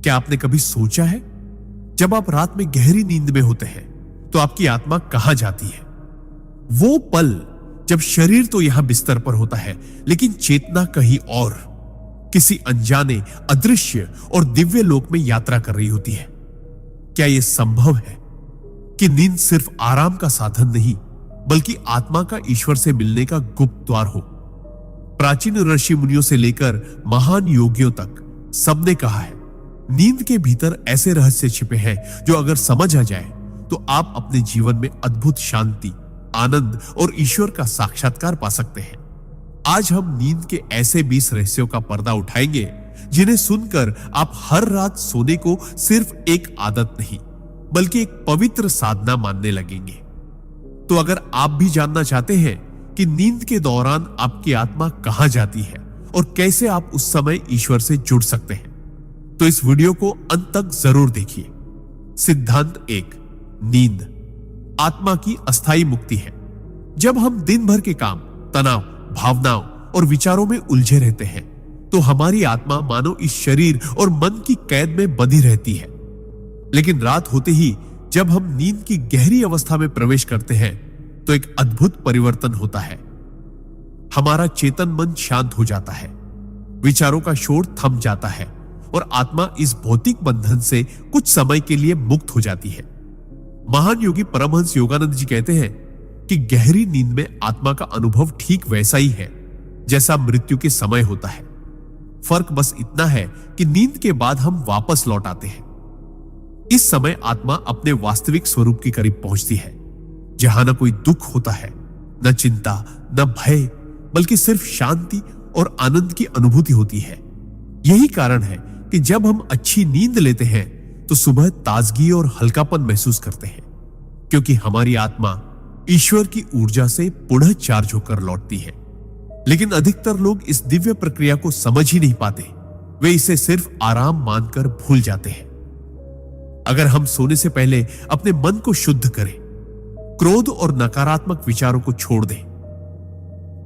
क्या आपने कभी सोचा है, जब आप रात में गहरी नींद में होते हैं तो आपकी आत्मा कहां जाती है? वो पल जब शरीर तो यहां बिस्तर पर होता है, लेकिन चेतना कहीं और, किसी अनजाने, अदृश्य और दिव्य लोक में यात्रा कर रही होती है। क्या यह संभव है कि नींद सिर्फ आराम का साधन नहीं, बल्कि आत्मा का ईश्वर से मिलने का गुप्त द्वार हो? प्राचीन ऋषि मुनियों से लेकर महान योगियों तक सबने कहा है, नींद के भीतर ऐसे रहस्य छिपे हैं जो अगर समझ आ जाए तो आप अपने जीवन में अद्भुत शांति, आनंद और ईश्वर का साक्षात्कार पा सकते हैं। आज हम नींद के ऐसे 20 रहस्यों का पर्दा उठाएंगे जिन्हें सुनकर आप हर रात सोने को सिर्फ एक आदत नहीं, बल्कि एक पवित्र साधना मानने लगेंगे। तो अगर आप भी जानना चाहते हैं कि नींद के दौरान आपकी आत्मा कहां जाती है और कैसे आप उस समय ईश्वर से जुड़ सकते हैं, तो इस वीडियो को अंत तक जरूर देखिए। सिद्धांत 1, नींद आत्मा की अस्थायी मुक्ति है। जब हम दिन भर के काम, तनाव, भावनाओं और विचारों में उलझे रहते हैं तो हमारी आत्मा मानो इस शरीर और मन की कैद में बंधी रहती है। लेकिन रात होते ही जब हम नींद की गहरी अवस्था में प्रवेश करते हैं तो एक अद्भुत परिवर्तन होता है। हमारा चेतन मन शांत हो जाता है, विचारों का शोर थम जाता है और आत्मा इस भौतिक बंधन से कुछ समय के लिए मुक्त हो जाती है। महान योगी परमहंस योगानंद जी कहते हैं कि गहरी नींद में आत्मा का अनुभव ठीक वैसा ही है जैसा मृत्यु के समय होता है। फर्क बस इतना है कि नींद के बाद हम वापस लौट आते हैं। इस समय आत्मा अपने वास्तविक स्वरूप के करीब पहुंचती है, जहां न कोई दुख होता है, न चिंता, न भय, बल्कि सिर्फ शांति और आनंद की अनुभूति होती है। यही कारण है कि जब हम अच्छी नींद लेते हैं तो सुबह ताजगी और हल्कापन महसूस करते हैं, क्योंकि हमारी आत्मा ईश्वर की ऊर्जा से पुनः चार्ज होकर लौटती है। लेकिन अधिकतर लोग इस दिव्य प्रक्रिया को समझ ही नहीं पाते। वे इसे सिर्फ आराम मानकर भूल जाते हैं। अगर हम सोने से पहले अपने मन को शुद्ध करें, क्रोध और नकारात्मक विचारों को छोड़ दें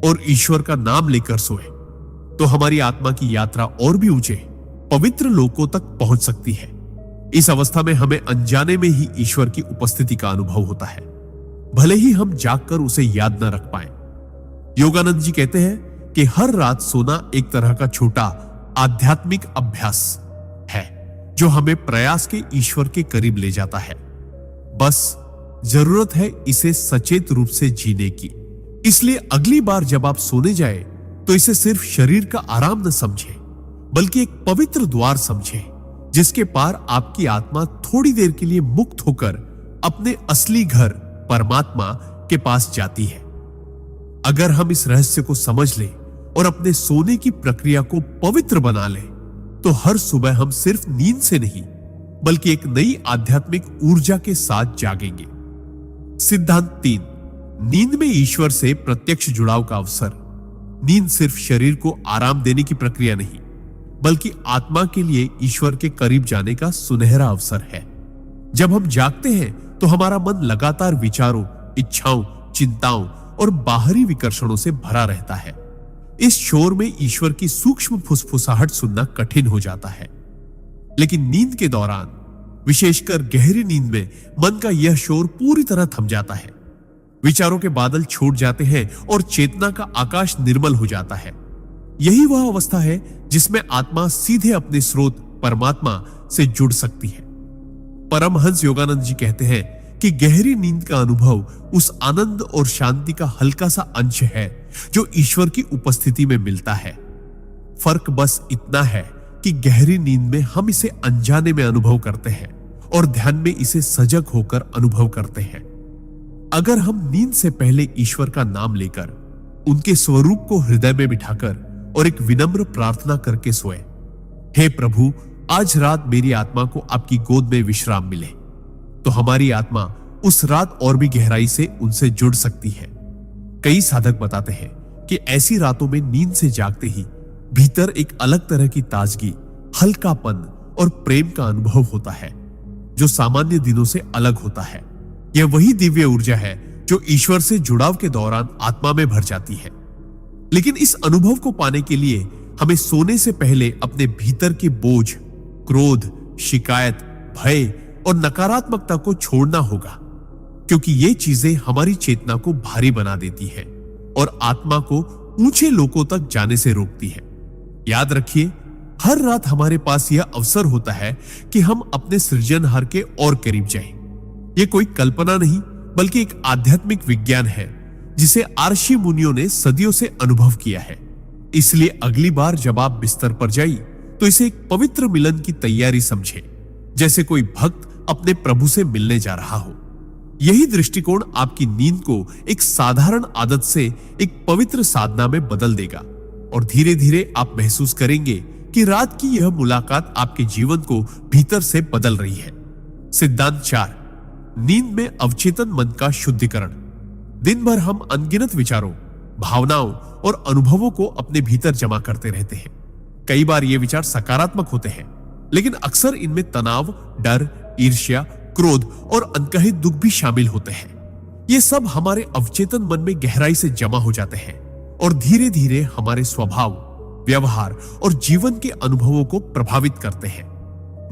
और ईश्वर का नाम लेकर सोएं, तो हमारी आत्मा की यात्रा और भी ऊंचे, पवित्र लोकों तक पहुंच सकती है। इस अवस्था में हमें अनजाने में ही ईश्वर की उपस्थिति का अनुभव होता है, भले ही हम जागकर उसे याद न रख पाए। योगानंद जी कहते हैं कि हर रात सोना एक तरह का छोटा आध्यात्मिक अभ्यास है जो हमें प्रयास के ईश्वर के करीब ले जाता है। बस जरूरत है इसे सचेत रूप से जीने की। इसलिए अगली बार जब आप सोने जाए तो इसे सिर्फ शरीर का आराम न समझे, बल्कि एक पवित्र द्वार समझे जिसके पार आपकी आत्मा थोड़ी देर के लिए मुक्त होकर अपने असली घर परमात्मा के पास जाती है। अगर हम इस रहस्य को समझ लें और अपने सोने की प्रक्रिया को पवित्र बना लें, तो हर सुबह हम सिर्फ नींद से नहीं, बल्कि एक नई आध्यात्मिक ऊर्जा के साथ जागेंगे। सिद्धांत 3, नींद में ईश्वर से प्रत्यक्ष जुड़ाव का अवसर। नींद सिर्फ शरीर को आराम देने की प्रक्रिया नहीं, बल्कि आत्मा के लिए ईश्वर के करीब जाने का सुनहरा अवसर है। जब हम जागते हैं तो हमारा मन लगातार विचारों, इच्छाओं, चिंताओं और बाहरी विकर्षणों से भरा रहता है। इस शोर में ईश्वर की सूक्ष्म फुसफुसाहट सुनना कठिन हो जाता है। लेकिन नींद के दौरान, विशेषकर गहरी नींद में, मन का यह शोर पूरी तरह थम जाता है। विचारों के बादल छूट जाते हैं और चेतना का आकाश निर्मल हो जाता है। यही वह अवस्था है जिसमें आत्मा सीधे अपने स्रोत परमात्मा से जुड़ सकती है। परमहंस योगानंद जी कहते हैं कि गहरी नींद का अनुभव उस आनंद और शांति का हल्का सा अंश है जो ईश्वर की उपस्थिति में मिलता है। फर्क बस इतना है कि गहरी नींद में हम इसे अनजाने में अनुभव करते हैं और ध्यान में इसे सजग होकर अनुभव करते हैं। अगर हम नींद से पहले ईश्वर का नाम लेकर, उनके स्वरूप को हृदय में बिठाकर और एक विनम्र प्रार्थना करके सोए, हे प्रभु, आज रात मेरी आत्मा को आपकी गोद में विश्राम मिले, तो हमारी आत्मा उस रात और भी गहराई से उनसे जुड़ सकती है। कई साधक बताते हैं कि ऐसी रातों में नींद से जागते ही भीतर एक अलग तरह की ताजगी, हल्कापन और प्रेम का अनुभव होता है जो सामान्य दिनों से अलग होता है। यह वही दिव्य ऊर्जा है जो ईश्वर से जुड़ाव के दौरान आत्मा में भर जाती है। लेकिन इस अनुभव को पाने के लिए हमें सोने से पहले अपने भीतर के बोझ, क्रोध, शिकायत, भय और नकारात्मकता को छोड़ना होगा, क्योंकि ये चीजें हमारी चेतना को भारी बना देती है और आत्मा को ऊंचे लोकों तक जाने से रोकती है। याद रखिए, हर रात हमारे पास यह अवसर होता है कि हम अपने सृजनहार के और करीब जाएं। यह कोई कल्पना नहीं, बल्कि एक आध्यात्मिक विज्ञान है जिसे आर्षि मुनियों ने सदियों से अनुभव किया है। इसलिए अगली बार जब आप बिस्तर पर जाइए तो इसे एक पवित्र मिलन की तैयारी समझें, जैसे कोई भक्त अपने प्रभु से मिलने जा रहा हो। यही दृष्टिकोण आपकी नींद को एक साधारण आदत से एक पवित्र साधना में बदल देगा और धीरे धीरे आप महसूस करेंगे कि रात की यह मुलाकात आपके जीवन को भीतर से बदल रही है। सिद्धांत 4, नींद में अवचेतन मन का शुद्धिकरण। दिन भर हम अनगिनत विचारों, भावनाओं और अनुभवों को अपने भीतर जमा करते रहते हैं। कई बार ये विचार सकारात्मक होते हैं, लेकिन अक्सर इनमें तनाव, डर, ईर्ष्या, क्रोध और अनकहे दुख भी शामिल होते हैं। ये सब हमारे अवचेतन मन में गहराई से जमा हो जाते हैं और धीरे धीरे हमारे स्वभाव, व्यवहार और जीवन के अनुभवों को प्रभावित करते हैं।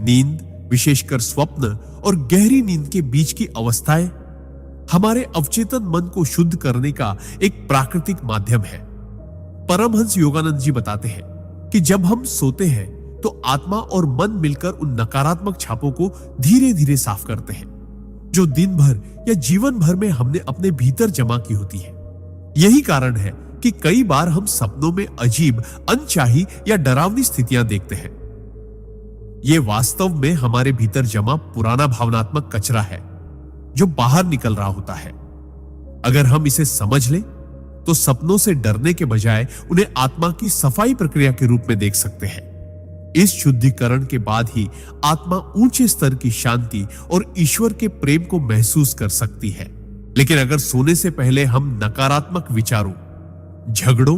नींद, विशेषकर स्वप्न और गहरी नींद के बीच की अवस्थाएं हमारे अवचेतन मन को शुद्ध करने का एक प्राकृतिक माध्यम है। परमहंस योगानंद जी बताते हैं कि जब हम सोते हैं तो आत्मा और मन मिलकर उन नकारात्मक छापों को धीरे धीरे साफ करते हैं, जो दिन भर या जीवन भर में हमने अपने भीतर जमा की होती है। यही कारण है कि कई बार हम सपनों में अजीब, अनचाही या डरावनी स्थितियां देखते हैं। यह वास्तव में हमारे भीतर जमा पुराना भावनात्मक कचरा है जो बाहर निकल रहा होता है। अगर हम इसे समझ लें तो सपनों से डरने के बजाय उन्हें आत्मा की सफाई प्रक्रिया के रूप में देख सकते हैं। इस शुद्धिकरण के बाद ही आत्मा ऊंचे स्तर की शांति और ईश्वर के प्रेम को महसूस कर सकती है। लेकिन अगर सोने से पहले हम नकारात्मक विचारों, झगड़ों,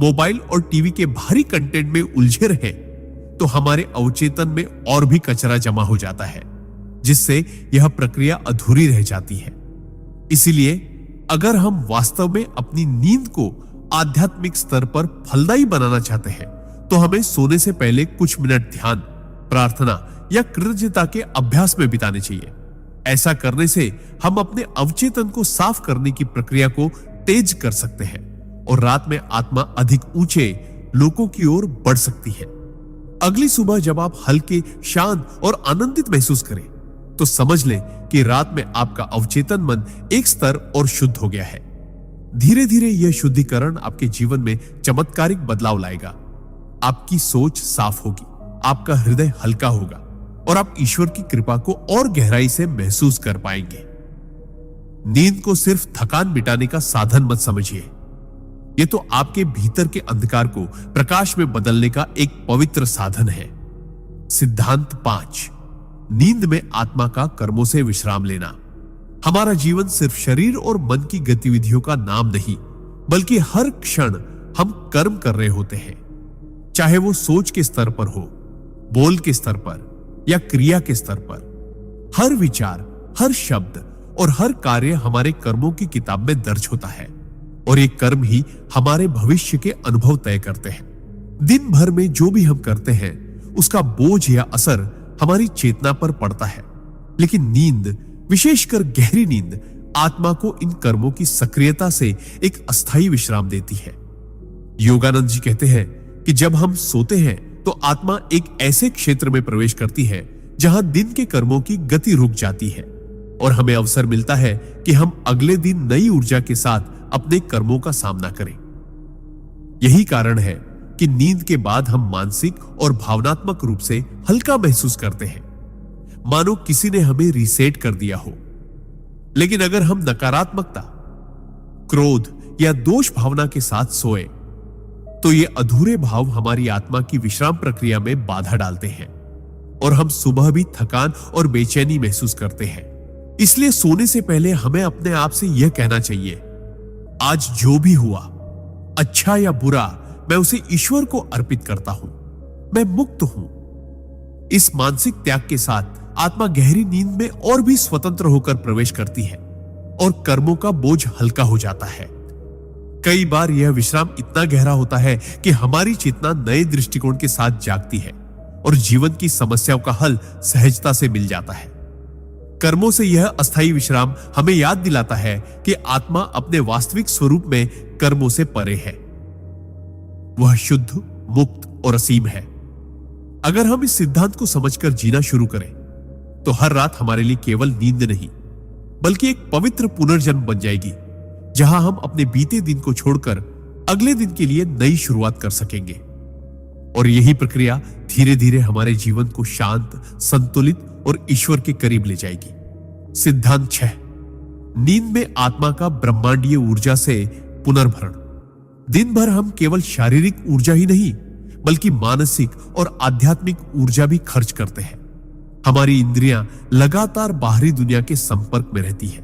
मोबाइल और टीवी के भारी कंटेंट में उलझे रहे तो हमारे अवचेतन में और भी कचरा जमा हो जाता है, जिससे यह प्रक्रिया अधूरी रह जाती है। इसीलिए अगर हम वास्तव में अपनी नींद को आध्यात्मिक स्तर पर फलदायी बनाना चाहते हैं तो हमें सोने से पहले कुछ मिनट ध्यान, प्रार्थना या कृतज्ञता के अभ्यास में बिताने चाहिए। ऐसा करने से हम अपने अवचेतन को साफ करने की प्रक्रिया को तेज कर सकते हैं और रात में आत्मा अधिक ऊंचे लोकों की ओर बढ़ सकती है। अगली सुबह जब आप हल्के, शांत और आनंदित महसूस करें तो समझ लें कि रात में आपका अवचेतन मन एक स्तर और शुद्ध हो गया है। धीरे धीरे यह शुद्धिकरण आपके जीवन में चमत्कारिक बदलाव लाएगा। आपकी सोच साफ होगी, आपका हृदय हल्का होगा और आप ईश्वर की कृपा को और गहराई से महसूस कर पाएंगे। नींद को सिर्फ थकान मिटाने का साधन मत समझिए। यह तो आपके भीतर के अंधकार को प्रकाश में बदलने का एक पवित्र साधन है। सिद्धांत 5, नींद में आत्मा का कर्मों से विश्राम लेना। हमारा जीवन सिर्फ शरीर और मन की गतिविधियों का नाम नहीं, बल्कि हर क्षण हम कर्म कर रहे होते हैं। चाहे वो सोच के स्तर पर हो, बोल के स्तर पर या क्रिया के स्तर पर, हर विचार, हर शब्द और हर कार्य हमारे कर्मों की किताब में दर्ज होता है और ये कर्म ही हमारे भविष्य के अनुभव तय करते हैं। दिन भर में जो भी हम करते हैं उसका बोझ या असर हमारी चेतना पर पड़ता है, लेकिन नींद, विशेषकर गहरी नींद, आत्मा को इन कर्मों की सक्रियता से एक अस्थायी विश्राम देती है। योगानंद जी कहते हैं कि जब हम सोते हैं तो आत्मा एक ऐसे क्षेत्र में प्रवेश करती है जहां दिन के कर्मों की गति रुक जाती है और हमें अवसर मिलता है कि हम अगले दिन नई ऊर्जा के साथ अपने कर्मों का सामना करें। यही कारण है कि नींद के बाद हम मानसिक और भावनात्मक रूप से हल्का महसूस करते हैं, मानो किसी ने हमें रीसेट कर दिया हो। लेकिन अगर हम नकारात्मकता, क्रोध या दोष भावना के साथ सोए तो ये अधूरे भाव हमारी आत्मा की विश्राम प्रक्रिया में बाधा डालते हैं और हम सुबह भी थकान और बेचैनी महसूस करते हैं। इसलिए सोने से पहले हमें अपने आप से यह कहना चाहिए, आज जो भी हुआ, अच्छा या बुरा, मैं उसे ईश्वर को अर्पित करता हूं, मैं मुक्त हूं। इस मानसिक त्याग के साथ आत्मा गहरी नींद में और भी स्वतंत्र होकर प्रवेश करती है और कर्मों का बोझ हल्का हो जाता है। कई बार यह विश्राम इतना गहरा होता है कि हमारी चेतना नए दृष्टिकोण के साथ जागती है और जीवन की समस्याओं का हल सहजता से मिल जाता है। कर्मों से यह अस्थायी विश्राम हमें याद दिलाता है कि आत्मा अपने वास्तविक स्वरूप में कर्मों से परे है। वह शुद्ध, मुक्त और असीम है। अगर हम इस सिद्धांत को समझकर जीना शुरू करें तो हर रात हमारे लिए केवल नींद नहीं बल्कि एक पवित्र पुनर्जन्म बन जाएगी, जहां हम अपने बीते दिन को छोड़कर अगले दिन के लिए नई शुरुआत कर सकेंगे। और यही प्रक्रिया धीरे धीरे हमारे जीवन को शांत, संतुलित और ईश्वर के करीब ले जाएगी। सिद्धांत 6, नींद में आत्मा का ब्रह्मांडीय ऊर्जा से पुनर्भरण। दिन भर हम केवल शारीरिक ऊर्जा ही नहीं बल्कि मानसिक और आध्यात्मिक ऊर्जा भी खर्च करते हैं। हमारी इंद्रियां लगातार बाहरी दुनिया के संपर्क में रहती है,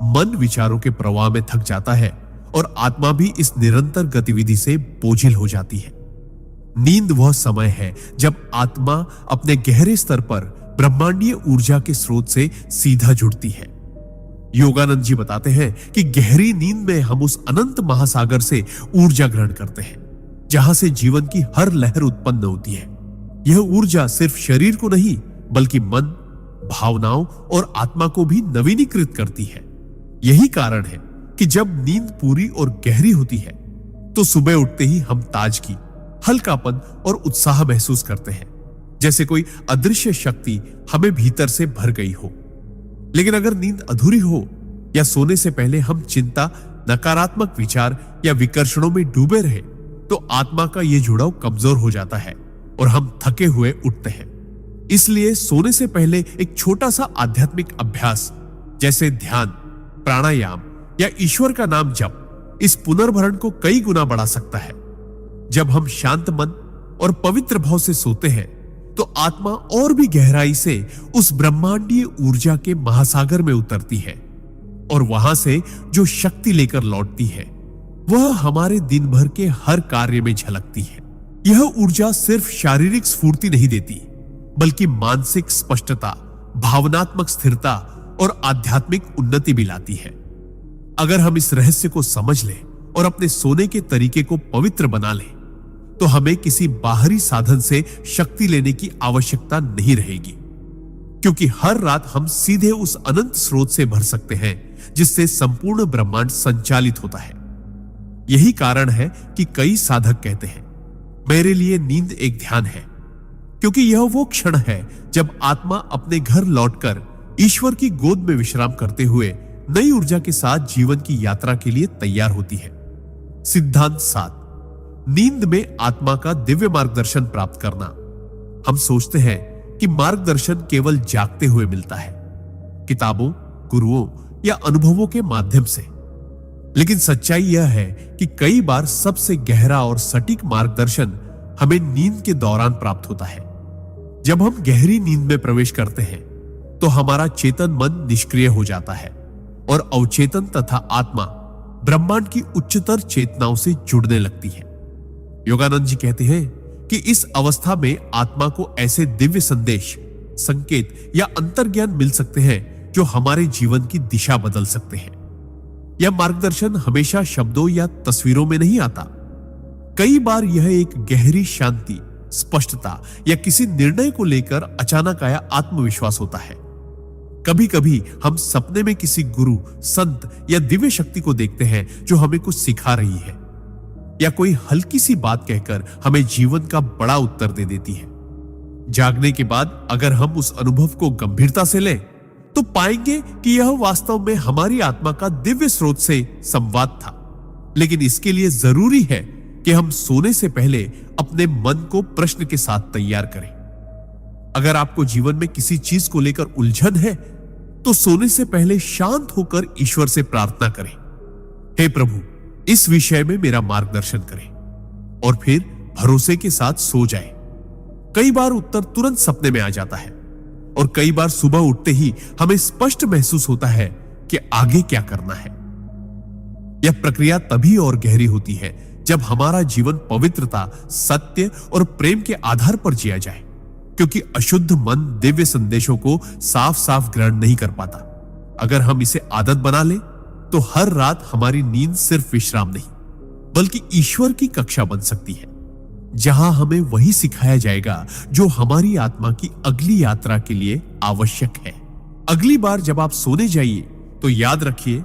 मन विचारों के प्रवाह में थक जाता है और आत्मा भी इस निरंतर गतिविधि से बोझिल हो जाती है। नींद वह समय है जब आत्मा अपने गहरे स्तर पर ब्रह्मांडीय ऊर्जा के स्रोत से सीधा जुड़ती है। योगानंद जी बताते हैं कि गहरी नींद में हम उस अनंत महासागर से ऊर्जा ग्रहण करते हैं, जहां से जीवन की हर लहर उत्पन्न होती है। यह ऊर्जा सिर्फ शरीर को नहीं बल्कि मन, भावनाओं और आत्मा को भी नवीनीकृत करती है। यही कारण है कि जब नींद पूरी और गहरी होती है तो सुबह उठते ही हम ताजगी, हल्कापन और उत्साह महसूस करते हैं, जैसे कोई अदृश्य शक्ति हमें भीतर से भर गई हो। लेकिन अगर नींद अधूरी हो या सोने से पहले हम चिंता, नकारात्मक विचार या विकर्षणों में डूबे रहे तो आत्मा का यह जुड़ाव कमजोर हो जाता है और हम थके हुए उठते हैं। इसलिए सोने से पहले एक छोटा सा आध्यात्मिक अभ्यास जैसे ध्यान, प्राणायाम या ईश्वर का नाम जप इस पुनर्भरण को कई गुना बढ़ा सकता है। जब हम शांत मन और पवित्र भाव से सोते हैं तो आत्मा और भी गहराई से उस ब्रह्मांडीय ऊर्जा के महासागर में उतरती है और वहां से जो शक्ति लेकर लौटती है वह हमारे दिन भर के हर कार्य में झलकती है। यह ऊर्जा सिर्फ शारीरिक स्फूर्ति नहीं देती बल्कि मानसिक स्पष्टता, भावनात्मक स्थिरता और आध्यात्मिक उन्नति भी लाती है। अगर हम इस रहस्य को समझ लें और अपने सोने के तरीके को पवित्र बना लें तो हमें किसी बाहरी साधन से शक्ति लेने की आवश्यकता नहीं रहेगी, क्योंकि हर रात हम सीधे उस अनंत स्रोत से भर सकते हैं जिससे संपूर्ण ब्रह्मांड संचालित होता है। यही कारण है कि कई साधक कहते हैं, मेरे लिए नींद एक ध्यान है, क्योंकि यह वो क्षण है जब आत्मा अपने घर लौटकर ईश्वर की गोद में विश्राम करते हुए नई ऊर्जा के साथ जीवन की यात्रा के लिए तैयार होती है। सिद्धांत 7, नींद में आत्मा का दिव्य मार्गदर्शन प्राप्त करना। हम सोचते हैं कि मार्गदर्शन केवल जागते हुए मिलता है, किताबों, गुरुओं या अनुभवों के माध्यम से। लेकिन सच्चाई यह है कि कई बार सबसे गहरा और सटीक मार्गदर्शन हमें नींद के दौरान प्राप्त होता है। जब हम गहरी नींद में प्रवेश करते हैं तो हमारा चेतन मन निष्क्रिय हो जाता है और अवचेतन तथा आत्मा ब्रह्मांड की उच्चतर चेतनाओं से जुड़ने लगती है। योगानंद जी कहते हैं कि इस अवस्था में आत्मा को ऐसे दिव्य संदेश, संकेत या अंतर्ज्ञान मिल सकते हैं जो हमारे जीवन की दिशा बदल सकते हैं। यह मार्गदर्शन हमेशा शब्दों या तस्वीरों में नहीं आता। कई बार यह एक गहरी शांति, स्पष्टता या किसी निर्णय को लेकर अचानक आया आत्मविश्वास होता है। कभी कभी हम सपने में किसी गुरु, संत या दिव्य शक्ति को देखते हैं जो हमें कुछ सिखा रही है या कोई हल्की सी बात कहकर हमें जीवन का बड़ा उत्तर दे देती है। जागने के बाद अगर हम उस अनुभव को गंभीरता से लें तो पाएंगे कि यह वास्तव में हमारी आत्मा का दिव्य स्रोत से संवाद था। लेकिन इसके लिए जरूरी है कि हम सोने से पहले अपने मन को प्रश्न के साथ तैयार करें। अगर आपको जीवन में किसी चीज को लेकर उलझन है तो सोने से पहले शांत होकर ईश्वर से प्रार्थना करें, हे प्रभु, इस विषय में मेरा मार्गदर्शन करें, और फिर भरोसे के साथ सो जाएं। कई बार उत्तर तुरंत सपने में आ जाता है और कई बार सुबह उठते ही हमें स्पष्ट महसूस होता है कि आगे क्या करना है। यह प्रक्रिया तभी और गहरी होती है जब हमारा जीवन पवित्रता, सत्य और प्रेम के आधार पर जिया जाए, क्योंकि अशुद्ध मन दिव्य संदेशों को साफ साफ ग्रहण नहीं कर पाता। अगर हम इसे आदत बना लें तो हर रात हमारी नींद सिर्फ विश्राम नहीं बल्कि ईश्वर की कक्षा बन सकती है। जहां हमें वही सिखाया जाएगा जो हमारी आत्मा की अगली यात्रा के लिए आवश्यक है। अगली बार जब आप सोने जाइए तो याद रखिए,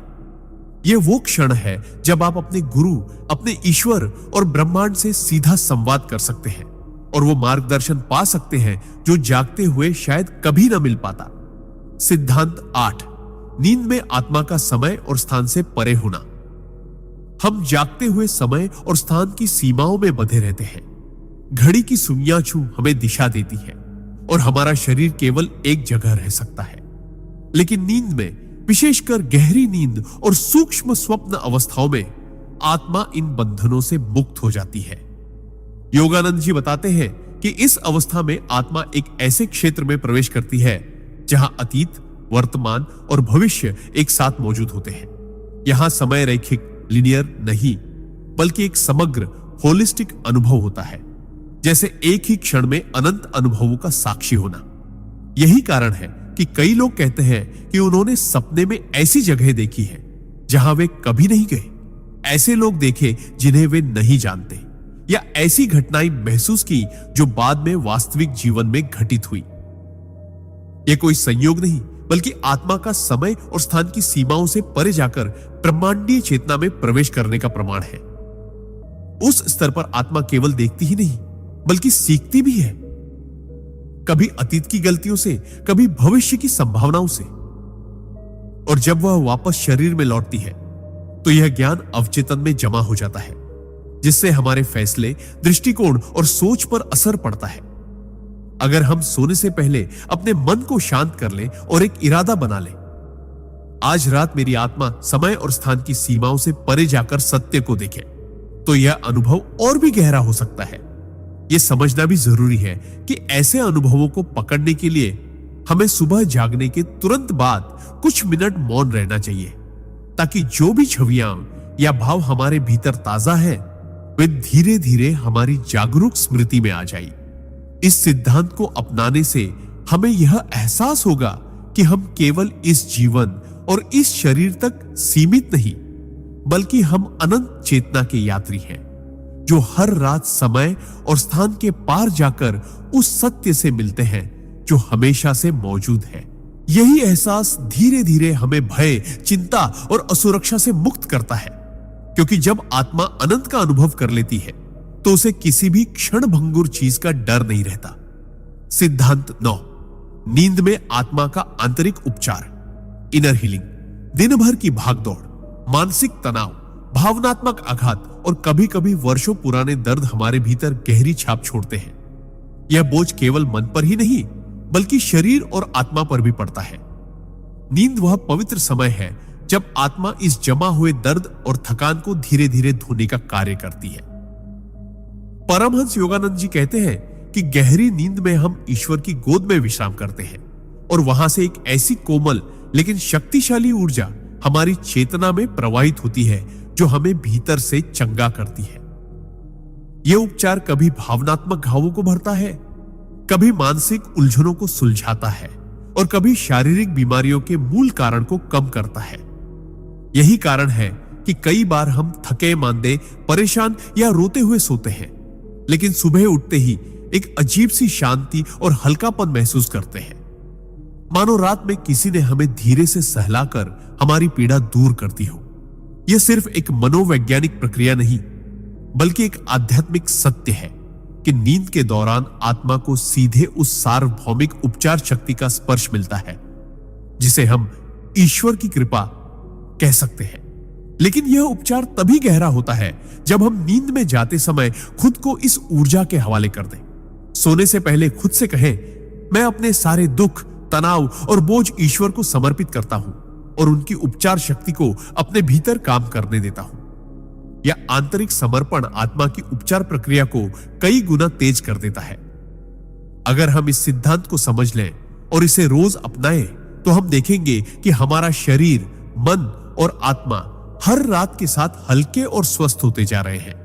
यह वो क्षण है जब आप अपने गुरु, अपने ईश्वर और ब्रह्मांड से सीधा संवाद कर सकते हैं और वो मार्गदर्शन पा सकते हैं जो जागते हुए शायद कभी ना मिल पाता। सिद्धांत 8, नींद में आत्मा का समय और स्थान से परे होना। हम जागते हुए समय और स्थान की सीमाओं में बंधे रहते हैं। घड़ी की सुइयां छू हमें दिशा देती है और हमारा शरीर केवल एक जगह रह सकता है। लेकिन नींद में, विशेषकर गहरी नींद और सूक्ष्म स्वप्न अवस्थाओं में, आत्मा इन बंधनों से मुक्त हो जाती है। योगानंद जी बताते हैं कि इस अवस्था में आत्मा एक ऐसे क्षेत्र में प्रवेश करती है जहां अतीत, वर्तमान और भविष्य एक साथ मौजूद होते हैं। यहां समय रैखिक, लिनियर नहीं, बल्कि एक समग्र, होलिस्टिक अनुभव होता है, जैसे एक ही क्षण में अनंत अनुभवों का साक्षी होना। यही कारण है कि कई लोग कहते हैं कि उन्होंने सपने में ऐसी जगह देखी है जहां वे कभी नहीं गए, ऐसे लोग देखे जिन्हें वे नहीं जानते, या ऐसी घटनाएं महसूस की जो बाद में वास्तविक जीवन में घटित हुई। यह कोई संयोग नहीं, बल्कि आत्मा का समय और स्थान की सीमाओं से परे जाकर ब्रह्मांडीय चेतना में प्रवेश करने का प्रमाण है। उस स्तर पर आत्मा केवल देखती ही नहीं, बल्कि सीखती भी है, कभी अतीत की गलतियों से, कभी भविष्य की संभावनाओं से। और जब वह वापस शरीर में लौटती है तो यह ज्ञान अवचेतन में जमा हो जाता है, जिससे हमारे फैसले, दृष्टिकोण और सोच पर असर पड़ता है। अगर हम सोने से पहले अपने मन को शांत कर लें और एक इरादा बना लें, आज रात मेरी आत्मा समय और स्थान की सीमाओं से परे जाकर सत्य को देखे, तो यह अनुभव और भी गहरा हो सकता है। यह समझना भी जरूरी है कि ऐसे अनुभवों को पकड़ने के लिए हमें सुबह जागने के तुरंत बाद कुछ मिनट मौन रहना चाहिए, ताकि जो भी छवियां या भाव हमारे भीतर ताजा है, वे धीरे धीरे हमारी जागरूक स्मृति में आ जाए। इस सिद्धांत को अपनाने से हमें यह एहसास होगा कि हम केवल इस जीवन और इस शरीर तक सीमित नहीं, बल्कि हम अनंत चेतना के यात्री हैं, जो हर रात समय और स्थान के पार जाकर उस सत्य से मिलते हैं जो हमेशा से मौजूद है। यही एहसास धीरे धीरे हमें भय, चिंता और असुरक्षा से मुक्त करता है, क्योंकि जब आत्मा अनंत का अनुभव कर लेती है तो उसे किसी भी क्षण भंगुर चीज का डर नहीं रहता। सिद्धांत 9, नींद में आत्मा का आंतरिक उपचार, इनर हीलिंग। दिन भर की भागदौड़, मानसिक तनाव, भावनात्मक आघात और कभी कभी वर्षों पुराने दर्द हमारे भीतर गहरी छाप छोड़ते हैं। यह बोझ केवल मन पर ही नहीं, बल्कि शरीर और आत्मा पर भी पड़ता है। नींद वह पवित्र समय है जब आत्मा इस जमा हुए दर्द और थकान को धीरे धीरे धोने का कार्य करती है। परमहंस योगानंद जी कहते हैं कि गहरी नींद में हम ईश्वर की गोद में विश्राम करते हैं और वहां से एक ऐसी कोमल लेकिन शक्तिशाली ऊर्जा हमारी चेतना में प्रवाहित होती है जो हमें भीतर से चंगा करती है। यह उपचार कभी भावनात्मक घावों को भरता है, कभी मानसिक उलझनों को सुलझाता है और कभी शारीरिक बीमारियों के मूल कारण को कम करता है। यही कारण है कि कई बार हम थके मांदे, परेशान या रोते हुए सोते हैं, लेकिन सुबह उठते ही एक अजीब सी शांति और हल्कापन महसूस करते हैं, मानो रात में किसी ने हमें धीरे से सहलाकर हमारी पीड़ा दूर करती हो। यह सिर्फ एक मनोवैज्ञानिक प्रक्रिया नहीं, बल्कि एक आध्यात्मिक सत्य है कि नींद के दौरान आत्मा को सीधे उस सार्वभौमिक उपचार शक्ति का स्पर्श मिलता है जिसे हम ईश्वर की कृपा कह सकते हैं। लेकिन यह उपचार तभी गहरा होता है जब हम नींद में जाते समय खुद को इस ऊर्जा के हवाले कर दें। सोने से पहले खुद से कहें, मैं अपने सारे दुख, तनाव और बोझ ईश्वर को समर्पित करता हूं और उनकी उपचार शक्ति को अपने भीतर काम करने देता हूं। यह आंतरिक समर्पण आत्मा की उपचार प्रक्रिया को कई गुना तेज कर देता है। अगर हम इस सिद्धांत को समझ लें और इसे रोज अपनाएं, तो हम देखेंगे कि हमारा शरीर, मन और आत्मा हर रात के साथ हल्के और स्वस्थ होते जा रहे हैं।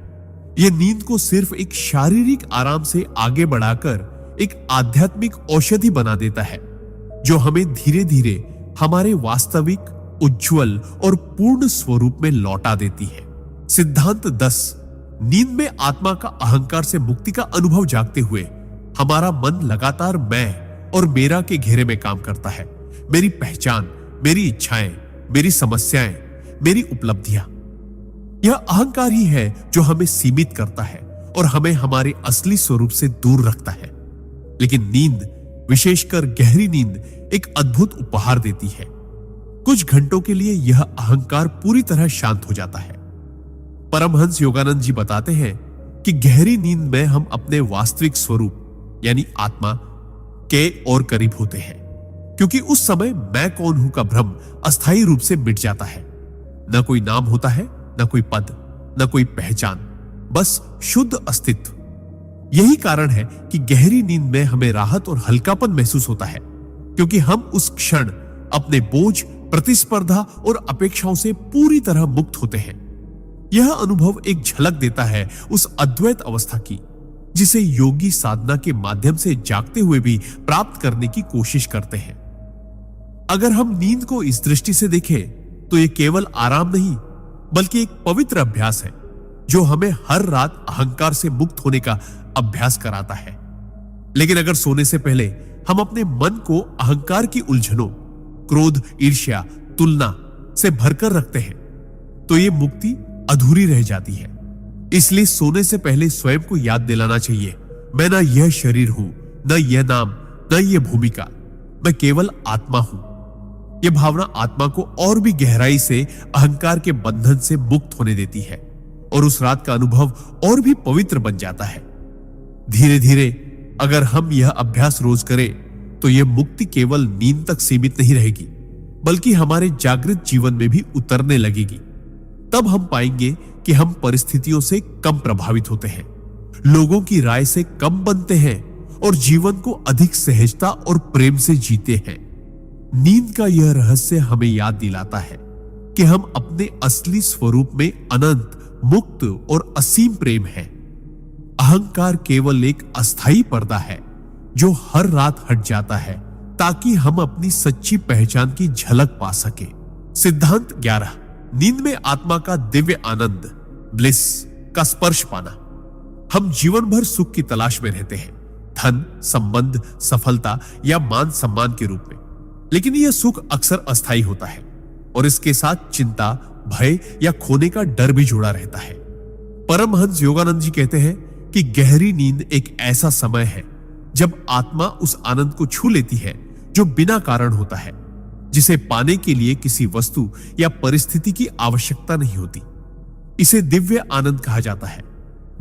यह नींद को सिर्फ एक शारीरिक आराम से आगे बढ़ाकर एक आध्यात्मिक औषधि बना देता है, जो हमें धीरे धीरे हमारे वास्तविक, उज्जवल और पूर्ण स्वरूप में लौटा देती है। सिद्धांत 10, नींद में आत्मा का अहंकार से मुक्ति का अनुभव जागते हुए हमारा मन लगातार मैं और मेरा के घेरे में काम करता है। मेरी पहचान, मेरी इच्छाएं, मेरी समस्याएं, मेरी उपलब्धियां। यह अहंकार ही है जो हमें सीमित करता है और हमें हमारे असली स्वरूप से दूर रखता है। लेकिन नींद, विशेषकर गहरी नींद, एक अद्भुत उपहार देती है। कुछ घंटों के लिए यह अहंकार पूरी तरह शांत हो जाता है। परमहंस योगानंद जी बताते हैं कि गहरी नींद में हम अपने वास्तविक स्वरूप यानी आत्मा के और करीब होते हैं, क्योंकि उस समय मैं कौन हूं का भ्रम अस्थायी रूप से मिट जाता है। न कोई नाम होता है, न कोई पद, न कोई पहचान, बस शुद्ध अस्तित्व। यही कारण है कि गहरी नींद में हमें राहत और हल्कापन महसूस होता है, क्योंकि हम उस क्षण अपने बोझ, प्रतिस्पर्धा और अपेक्षाओं से पूरी तरह मुक्त होते हैं। यह अनुभव एक झलक देता है उस अद्वैत अवस्था की, जिसे योगी साधना के माध्यम से जागते हुए भी प्राप्त करने की कोशिश करते हैं। अगर हम नींद को इस दृष्टि से देखें तो यह केवल आराम नहीं, बल्कि एक पवित्र अभ्यास है जो हमें हर रात अहंकार से मुक्त होने का अभ्यास कराता है। लेकिन अगर सोने से पहले हम अपने मन को अहंकार की उलझनों, क्रोध, ईर्ष्या, तुलना से भरकर रखते हैं, तो यह मुक्ति अधूरी रह जाती है। इसलिए सोने से पहले स्वयं को याद दिलाना चाहिए, मैं ना यह शरीर हूं, न यह नाम, न यह भूमिका, मैं केवल आत्मा हूं। यह भावना आत्मा को और भी गहराई से अहंकार के बंधन से मुक्त होने देती है और उस रात का अनुभव और भी पवित्र बन जाता है। धीरे धीरे अगर हम यह अभ्यास रोज करें तो यह मुक्ति केवल नींद तक सीमित नहीं रहेगी, बल्कि हमारे जागृत जीवन में भी उतरने लगेगी। तब हम पाएंगे कि हम परिस्थितियों से कम प्रभावित होते हैं, लोगों की राय से कम बनते हैं और जीवन को अधिक सहजता और प्रेम से जीते हैं। नींद का यह रहस्य हमें याद दिलाता है कि हम अपने असली स्वरूप में अनंत, मुक्त और असीम प्रेम है। अहंकार केवल एक अस्थायी पर्दा है जो हर रात हट जाता है ताकि हम अपनी सच्ची पहचान की झलक पा सके। सिद्धांत 11, नींद में आत्मा का दिव्य आनंद, ब्लिस का स्पर्श पाना। हम जीवन भर सुख की तलाश में रहते हैं, धन, संबंध, सफलता या मान सम्मान के रूप में। लेकिन यह सुख अक्सर अस्थायी होता है और इसके साथ चिंता, भय या खोने का डर भी जुड़ा रहता है। परमहंस योगानंद जी कहते हैं कि गहरी नींद एक ऐसा समय है जब आत्मा उस आनंद को छू लेती है जो बिना कारण होता है, जिसे पाने के लिए किसी वस्तु या परिस्थिति की आवश्यकता नहीं होती। इसे दिव्य आनंद कहा जाता है,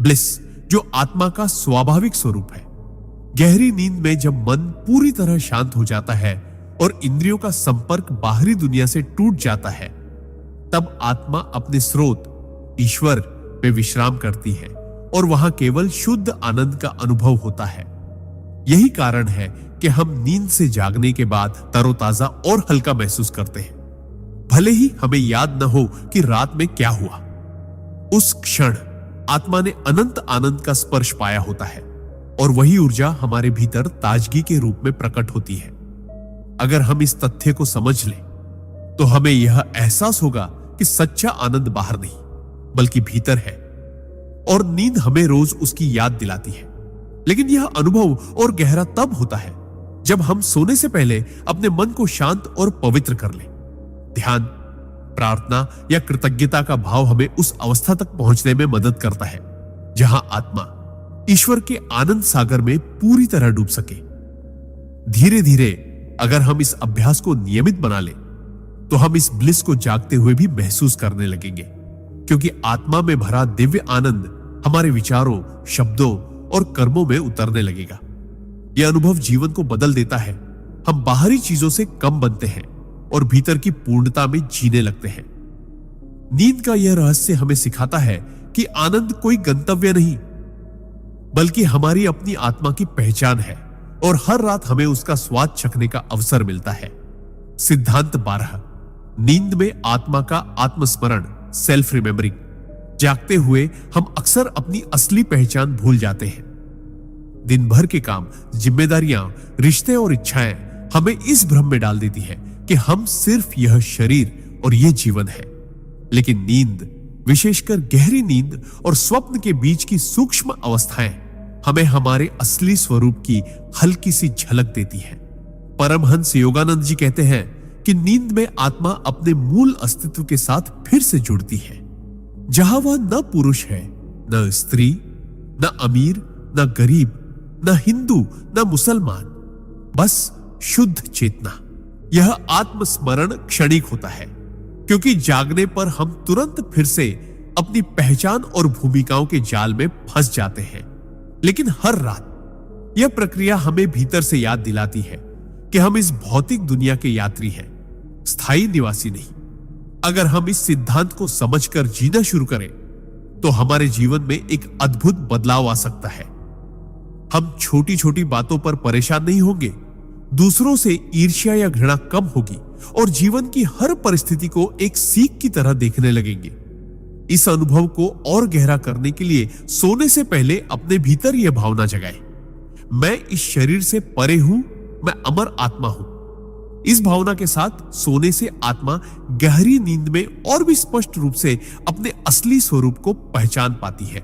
ब्लिस, जो आत्मा का स्वाभाविक स्वरूप है। गहरी नींद में जब मन पूरी तरह शांत हो जाता है और इंद्रियों का संपर्क बाहरी दुनिया से टूट जाता है, तब आत्मा अपने स्रोत ईश्वर में विश्राम करती है और वहां केवल शुद्ध आनंद का अनुभव होता है। यही कारण है कि हम नींद से जागने के बाद तरोताजा और हल्का महसूस करते हैं, भले ही हमें याद न हो कि रात में क्या हुआ। उस क्षण आत्मा ने अनंत आनंद का स्पर्श पाया होता है और वही ऊर्जा हमारे भीतर ताजगी के रूप में प्रकट होती है। अगर हम इस तथ्य को समझ लें तो हमें यह एहसास होगा कि सच्चा आनंद बाहर नहीं बल्कि भीतर है और नींद हमें रोज उसकी याद दिलाती है। लेकिन यह अनुभव और गहरा तब होता है जब हम सोने से पहले अपने मन को शांत और पवित्र कर लें। ध्यान, प्रार्थना या कृतज्ञता का भाव हमें उस अवस्था तक पहुंचने में मदद करता है जहां आत्मा ईश्वर के आनंद सागर में पूरी तरह डूब सके। धीरे धीरे अगर हम इस अभ्यास को नियमित बना लें तो हम इस ब्लिस को जागते हुए भी महसूस करने लगेंगे, क्योंकि आत्मा में भरा दिव्य आनंद हमारे विचारों, शब्दों और कर्मों में उतरने लगेगा। यह अनुभव जीवन को बदल देता है। हम बाहरी चीजों से कम बनते हैं और भीतर की पूर्णता में जीने लगते हैं। नींद का यह रहस्य हमें सिखाता है कि आनंद कोई गंतव्य नहीं बल्कि हमारी अपनी आत्मा की पहचान है और हर रात हमें उसका स्वाद चखने का अवसर मिलता है। सिद्धांत 12, नींद में आत्मा का आत्मस्मरण, सेल्फ रिमेम्बरिंग। जागते हुए हम अक्सर अपनी असली पहचान भूल जाते हैं। दिन भर के काम, जिम्मेदारियां, रिश्ते और इच्छाएं हमें इस भ्रम में डाल देती है कि हम सिर्फ यह शरीर और यह जीवन है। लेकिन नींद विशेषकर गहरी नींद और स्वप्न के बीच की सूक्ष्म अवस्थाएं हमें हमारे असली स्वरूप की हल्की सी झलक देती है। परमहंस योगानंद जी कहते हैं कि नींद में आत्मा अपने मूल अस्तित्व के साथ फिर से जुड़ती है, जहां वह न पुरुष है, न स्त्री, न अमीर, न गरीब, न हिंदू, न मुसलमान, बस शुद्ध चेतना। यह आत्मस्मरण क्षणिक होता है, क्योंकि जागने पर हम तुरंत फिर से अपनी पहचान और भूमिकाओं के जाल में फंस जाते हैं। लेकिन हर रात यह प्रक्रिया हमें भीतर से याद दिलाती है कि हम इस भौतिक दुनिया के यात्री हैं, स्थायी निवासी नहीं। अगर हम इस सिद्धांत को समझकर जीना शुरू करें तो हमारे जीवन में एक अद्भुत बदलाव आ सकता है। हम छोटी छोटी बातों पर परेशान नहीं होंगे, दूसरों से ईर्ष्या या घृणा कम होगी और जीवन की हर परिस्थिति को एक सीख की तरह देखने लगेंगे। इस अनुभव को और गहरा करने के लिए सोने से पहले अपने भीतर यह भावना जगाएं, मैं इस शरीर से परे हूं, मैं अमर आत्मा हूं। इस भावना के साथ सोने से आत्मा गहरी नींद में और भी स्पष्ट रूप से अपने असली स्वरूप को पहचान पाती है।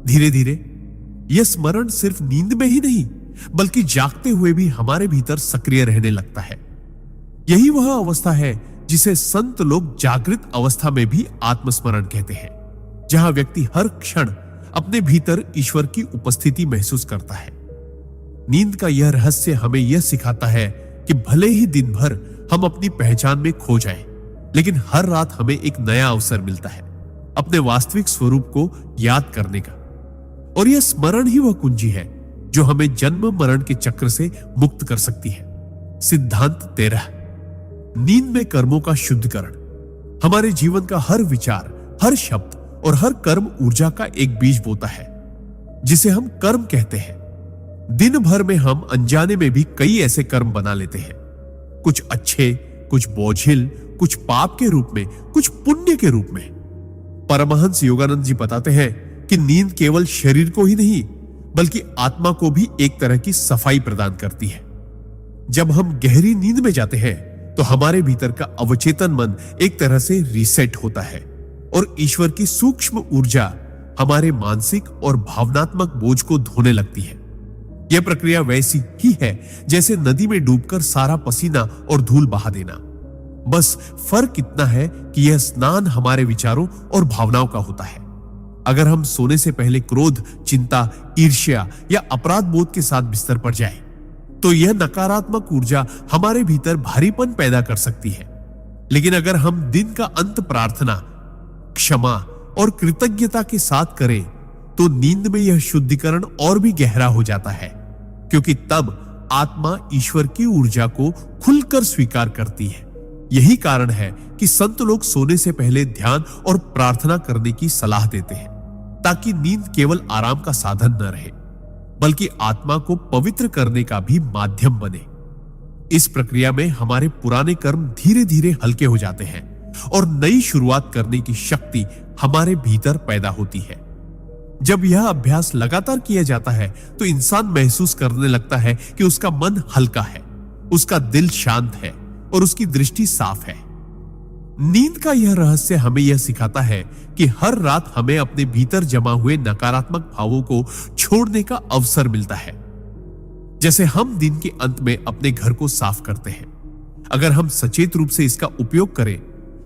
धीरे धीरे यह स्मरण सिर्फ नींद में ही नहीं बल्कि जागते हुए भी हमारे भीतर सक्रिय रहने लगता है। यही वह अवस्था है जिसे संत लोग जागृत अवस्था में भी आत्मस्मरण कहते हैं, जहां व्यक्ति हर क्षण अपने भीतर ईश्वर की उपस्थिति महसूस करता है। नींद का यह रहस्य हमें यह सिखाता है कि भले ही दिन भर हम अपनी पहचान में खो जाएं, लेकिन हर रात हमें एक नया अवसर मिलता है अपने वास्तविक स्वरूप को याद करने का। और यह स्मरण ही वह कुंजी है जो हमें जन्म मरण के चक्र से मुक्त कर सकती है। सिद्धांत 13, नींद में कर्मों का शुद्धिकरण। हमारे जीवन का हर विचार, हर शब्द और हर कर्म ऊर्जा का एक बीज बोता है, जिसे हम कर्म कहते हैं। दिन भर में हम अनजाने में भी कई ऐसे कर्म बना लेते हैं, कुछ अच्छे, कुछ बोझिल, कुछ पाप के रूप में, कुछ पुण्य के रूप में। परमहंस योगानंद जी बताते हैं कि नींद केवल शरीर को ही नहीं बल्कि आत्मा को भी एक तरह की सफाई प्रदान करती है। जब हम गहरी नींद में जाते हैं तो हमारे भीतर का अवचेतन मन एक तरह से रीसेट होता है और ईश्वर की सूक्ष्म ऊर्जा हमारे मानसिक और भावनात्मक बोझ को धोने लगती है। यह प्रक्रिया वैसी ही है जैसे नदी में डूबकर सारा पसीना और धूल बहा देना। बस फर्क इतना है कि यह स्नान हमारे विचारों और भावनाओं का होता है। अगर हम सोने से पहले क्रोध, चिंता, ईर्ष्या या अपराध बोध के साथ बिस्तर पर जाएं, तो यह नकारात्मक ऊर्जा हमारे भीतर भारीपन पैदा कर सकती है। लेकिन अगर हम दिन का अंत प्रार्थना, क्षमा और कृतज्ञता के साथ करें तो नींद में यह शुद्धिकरण और भी गहरा हो जाता है, क्योंकि तब आत्मा ईश्वर की ऊर्जा को खुलकर स्वीकार करती है। यही कारण है कि संत लोग सोने से पहले ध्यान और प्रार्थना करने की सलाह देते हैं, ताकि नींद केवल आराम का साधन न रहे बल्कि आत्मा को पवित्र करने का भी माध्यम बने। इस प्रक्रिया में हमारे पुराने कर्म धीरे धीरे हल्के हो जाते हैं और नई शुरुआत करने की शक्ति हमारे भीतर पैदा होती है। जब यह अभ्यास लगातार किया जाता है तो इंसान महसूस करने लगता है कि उसका मन हल्का है, उसका दिल शांत है और उसकी दृष्टि साफ है। नींद का यह रहस्य हमें यह सिखाता है कि हर रात हमें अपने भीतर जमा हुए नकारात्मक भावों को छोड़ने का अवसर मिलता है, जैसे हम दिन के अंत में अपने घर को साफ करते हैं। अगर हम सचेत रूप से इसका उपयोग करें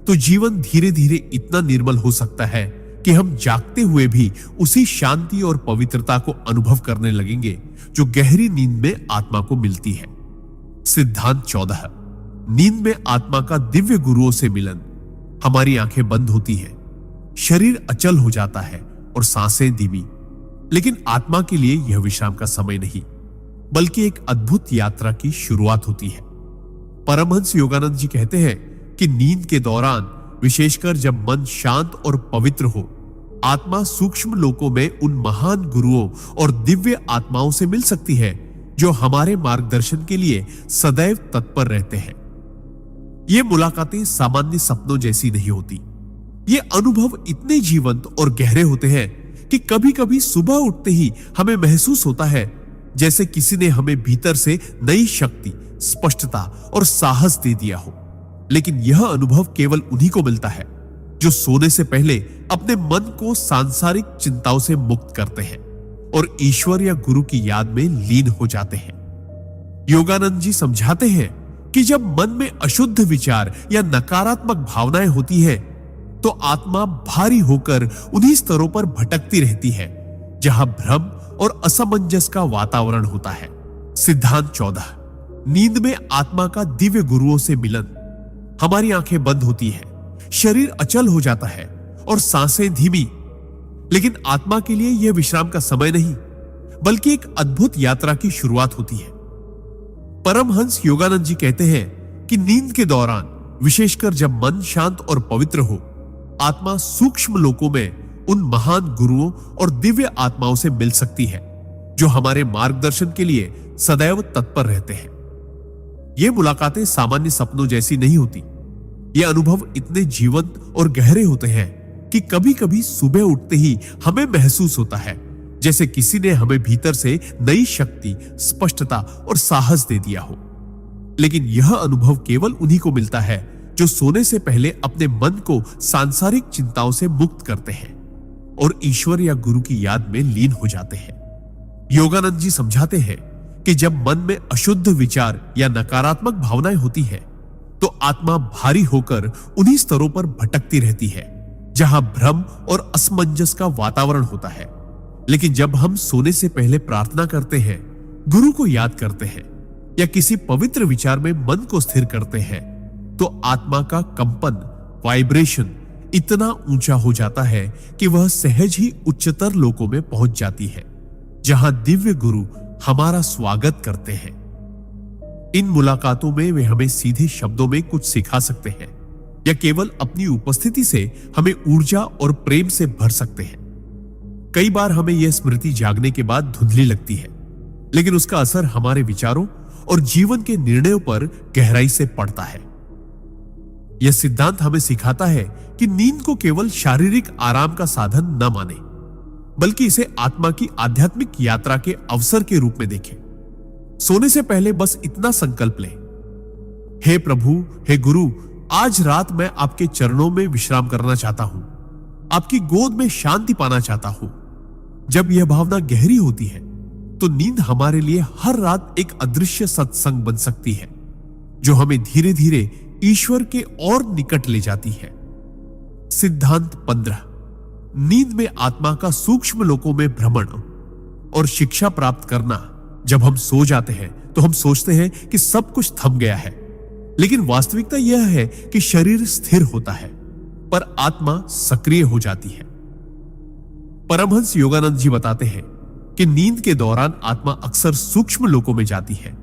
तो जीवन धीरे धीरे इतना निर्मल हो सकता है कि हम जागते हुए भी उसी शांति और पवित्रता को अनुभव करने लगेंगे जो गहरी नींद में आत्मा को मिलती है। सिद्धांत 14, नींद में आत्मा का दिव्य गुरुओं से मिलन। हमारी आंखें बंद होती हैं, शरीर अचल हो जाता है और सांसें धीमी, लेकिन आत्मा के लिए यह विश्राम का समय नहीं बल्कि एक अद्भुत यात्रा की शुरुआत होती है। परमहंस योगानंद जी कहते हैं कि नींद के दौरान, विशेषकर जब मन शांत और पवित्र हो, आत्मा सूक्ष्म लोकों में उन महान गुरुओं और दिव्य आत्माओं से मिल सकती है जो हमारे मार्गदर्शन के लिए सदैव तत्पर रहते हैं। ये मुलाकातें सामान्य सपनों जैसी नहीं होती। ये अनुभव इतने जीवंत और गहरे होते हैं कि कभी-कभी सुबह उठते ही हमें महसूस होता है जैसे किसी ने हमें भीतर से नई शक्ति, स्पष्टता और साहस दे दिया हो। लेकिन यह अनुभव केवल उन्हीं को मिलता है जो सोने से पहले अपने मन को सांसारिक चिंताओं से मुक्त करते हैं और ईश्वर या गुरु की याद में लीन हो जाते हैं। योगानंद जी समझाते हैं कि जब मन में अशुद्ध विचार या नकारात्मक भावनाएं होती है तो आत्मा भारी होकर उन्हीं स्तरों पर भटकती रहती है जहां भ्रम और असमंजस का वातावरण होता है। सिद्धांत 14। नींद में आत्मा का दिव्य गुरुओं से मिलन। हमारी आंखें बंद होती है, शरीर अचल हो जाता है और सांसें धीमी। लेकिन आत्मा के लिए यह विश्राम का समय नहीं, बल्कि एक अद्भुत यात्रा की शुरुआत होती है। परमहंस योगानंद जी कहते हैं कि नींद के दौरान, विशेषकर जब मन शांत और पवित्र हो, आत्मा सूक्ष्म लोकों में उन महान गुरुओं और दिव्य आत्माओं से मिल सकती है जो हमारे मार्गदर्शन के लिए सदैव तत्पर रहते हैं। ये मुलाकातें सामान्य सपनों जैसी नहीं होती। ये अनुभव इतने जीवंत और गहरे होते हैं कि कभी-कभी सुबह उठते ही हमें महसूस होता है जैसे किसी ने हमें भीतर से नई शक्ति, स्पष्टता और साहस दे दिया हो। लेकिन यह अनुभव केवल उन्हीं को मिलता है जो सोने से पहले अपने मन को सांसारिक चिंताओं से मुक्त करते हैं और ईश्वर या गुरु की याद में लीन हो जाते हैं। योगानंद जी समझाते हैं कि जब मन में अशुद्ध विचार या नकारात्मक भावनाएं होती है तो आत्मा भारी होकर उन्हीं स्तरों पर भटकती रहती है जहां भ्रम और असमंजस का वातावरण होता है। लेकिन जब हम सोने से पहले प्रार्थना करते हैं, गुरु को याद करते हैं या किसी पवित्र विचार में मन को स्थिर करते हैं तो आत्मा का कंपन, वाइब्रेशन इतना ऊंचा हो जाता है कि वह सहज ही उच्चतर लोकों में पहुंच जाती है जहां दिव्य गुरु हमारा स्वागत करते हैं। इन मुलाकातों में वे हमें सीधे शब्दों में कुछ सिखा सकते हैं या केवल अपनी उपस्थिति से हमें ऊर्जा और प्रेम से भर सकते हैं। कई बार हमें यह स्मृति जागने के बाद धुंधली लगती है, लेकिन उसका असर हमारे विचारों और जीवन के निर्णयों पर गहराई से पड़ता है। यह सिद्धांत हमें सिखाता है कि नींद को केवल शारीरिक आराम का साधन न माने, बल्कि इसे आत्मा की आध्यात्मिक यात्रा के अवसर के रूप में देखें। सोने से पहले बस इतना संकल्प लें, हे प्रभु, हे गुरु, आज रात मैं आपके चरणों में विश्राम करना चाहता हूं, आपकी गोद में शांति पाना चाहता हूं। जब यह भावना गहरी होती है तो नींद हमारे लिए हर रात एक अदृश्य सत्संग बन सकती है जो हमें धीरे धीरे ईश्वर के और निकट ले जाती है। सिद्धांत 15। नींद में आत्मा का सूक्ष्म लोकों में भ्रमण और शिक्षा प्राप्त करना। जब हम सो जाते हैं तो हम सोचते हैं कि सब कुछ थम गया है, लेकिन वास्तविकता यह है कि शरीर स्थिर होता है पर आत्मा सक्रिय हो जाती है। परमहंस योगानंद जी बताते हैं कि नींद के दौरान आत्मा अक्सर सूक्ष्म लोकों में जाती है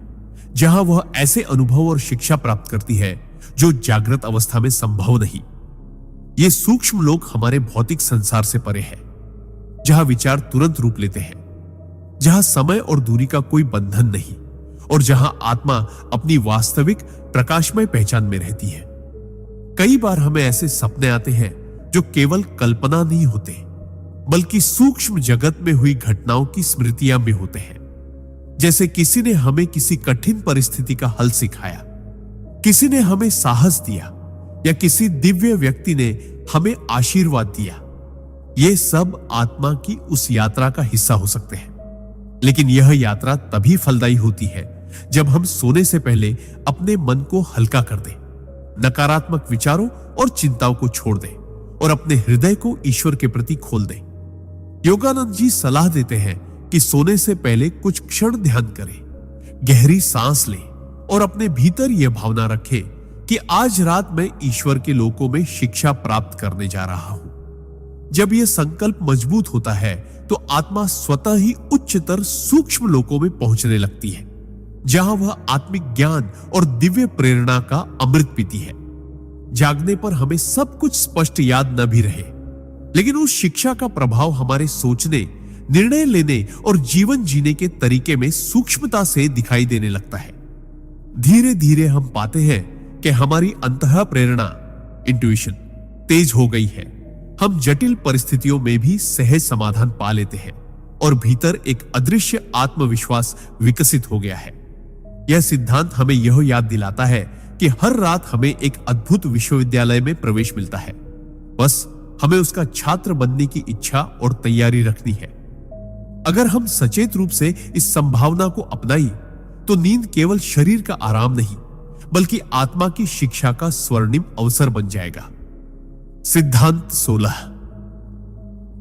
जहां वह ऐसे अनुभव और शिक्षा प्राप्त करती है जो जागृत अवस्था में संभव नहीं। ये सूक्ष्म लोक हमारे भौतिक संसार से परे है, जहां विचार तुरंत रूप लेते हैं, जहां समय और दूरी का कोई बंधन नहीं और जहां आत्मा अपनी वास्तविक प्रकाशमय पहचान में रहती है। कई बार हमें ऐसे सपने आते हैं जो केवल कल्पना नहीं होते, बल्कि सूक्ष्म जगत में हुई घटनाओं की स्मृतियां भी होते हैं। जैसे किसी ने हमें किसी कठिन परिस्थिति का हल सिखाया, किसी ने हमें साहस दिया या किसी दिव्य व्यक्ति ने हमें आशीर्वाद दिया। ये सब आत्मा की उस यात्रा का हिस्सा हो सकते हैं। लेकिन यह यात्रा तभी फलदायी होती है जब हम सोने से पहले अपने मन को हल्का कर दें, नकारात्मक विचारों और चिंताओं को छोड़ दें और अपने हृदय को ईश्वर के प्रति खोल दें। योगानंद जी सलाह देते हैं कि सोने से पहले कुछ क्षण ध्यान करें, गहरी सांस लें और अपने भीतर यह भावना रखें कि आज रात मैं ईश्वर के लोकों में शिक्षा प्राप्त करने जा रहा हूं। जब यह संकल्प मजबूत होता है तो आत्मा स्वतः ही उच्चतर सूक्ष्म लोकों में पहुंचने लगती है, जहां वह आत्मिक ज्ञान और दिव्य प्रेरणा का अमृत पीती है। जागने पर हमें सब कुछ स्पष्ट याद न भी रहे, लेकिन उस शिक्षा का प्रभाव हमारे सोचने, निर्णय लेने और जीवन जीने के तरीके में सूक्ष्मता से दिखाई देने लगता है। धीरे धीरे हम पाते हैं कि हमारी अंतः प्रेरणा, इंट्यूशन तेज हो गई है। हम जटिल परिस्थितियों में भी सहज समाधान पा लेते हैं और भीतर एक अदृश्य आत्मविश्वास विकसित हो गया है। यह सिद्धांत हमें यह याद दिलाता है कि हर रात हमें एक अद्भुत विश्वविद्यालय में प्रवेश मिलता है, बस हमें उसका छात्र बनने की इच्छा और तैयारी रखनी है। अगर हम सचेत रूप से इस संभावना को अपनाई तो नींद केवल शरीर का आराम नहीं बल्कि आत्मा की शिक्षा का स्वर्णिम अवसर बन जाएगा। सिद्धांत 16।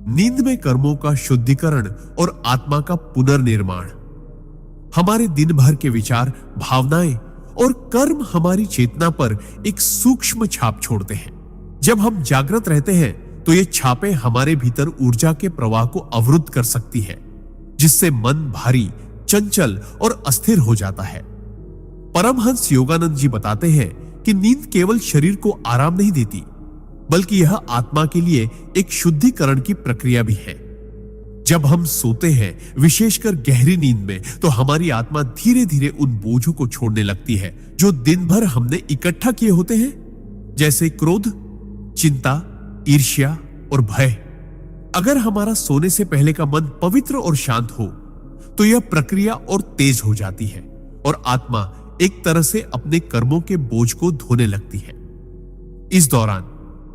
नींद में कर्मों का शुद्धिकरण और आत्मा का पुनर्निर्माण। हमारे दिन भर के विचार, भावनाएं और कर्म हमारी चेतना पर एक सूक्ष्म छाप छोड़ते हैं। जब हम जागृत रहते हैं तो ये छापें हमारे भीतर ऊर्जा के प्रवाह को अवरुद्ध कर सकती है, जिससे मन भारी, चंचल और अस्थिर हो जाता है। परमहंस योगानंद जी बताते हैं कि नींद केवल शरीर को आराम नहीं देती बल्कि यह आत्मा के लिए एक शुद्धिकरण की प्रक्रिया भी है। जब हम सोते हैं, विशेषकर गहरी नींद में, तो हमारी आत्मा धीरे धीरे उन बोझों को छोड़ने लगती है जो दिन भर हमने इकट्ठा किए होते हैं, जैसे क्रोध, चिंता, ईर्ष्या और भय। अगर हमारा सोने से पहले का मन पवित्र और शांत हो तो यह प्रक्रिया और तेज हो जाती है और आत्मा एक तरह से अपने कर्मों के बोझ को धोने लगती है। इस दौरान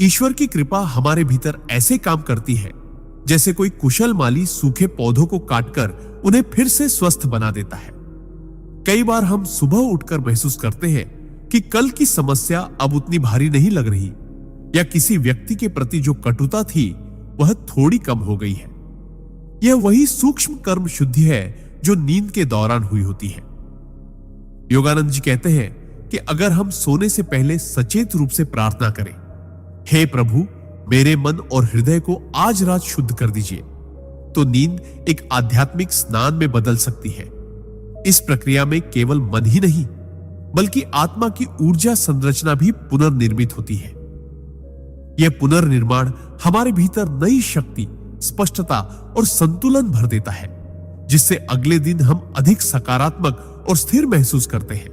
ईश्वर की कृपा हमारे भीतर ऐसे काम करती है जैसे कोई कुशल माली सूखे पौधों को काटकर उन्हें फिर से स्वस्थ बना देता है। कई बार हम सुबह उठकर महसूस करते हैं कि कल की समस्या अब उतनी भारी नहीं लग रही, या किसी व्यक्ति के प्रति जो कटुता थी वह थोड़ी कम हो गई है। यह वही सूक्ष्म कर्म शुद्धि है जो नींद के दौरान हुई होती है। योगानंद जी कहते हैं कि अगर हम सोने से पहले सचेत रूप से प्रार्थना करें, हे प्रभु, मेरे मन और हृदय को आज रात शुद्ध कर दीजिए, तो नींद एक आध्यात्मिक स्नान में बदल सकती है। इस प्रक्रिया में केवल मन ही नहीं बल्कि आत्मा की ऊर्जा संरचना भी पुनर्निर्मित होती है। यह पुनर्निर्माण हमारे भीतर नई शक्ति, स्पष्टता और संतुलन भर देता है, जिससे अगले दिन हम अधिक सकारात्मक और स्थिर महसूस करते हैं।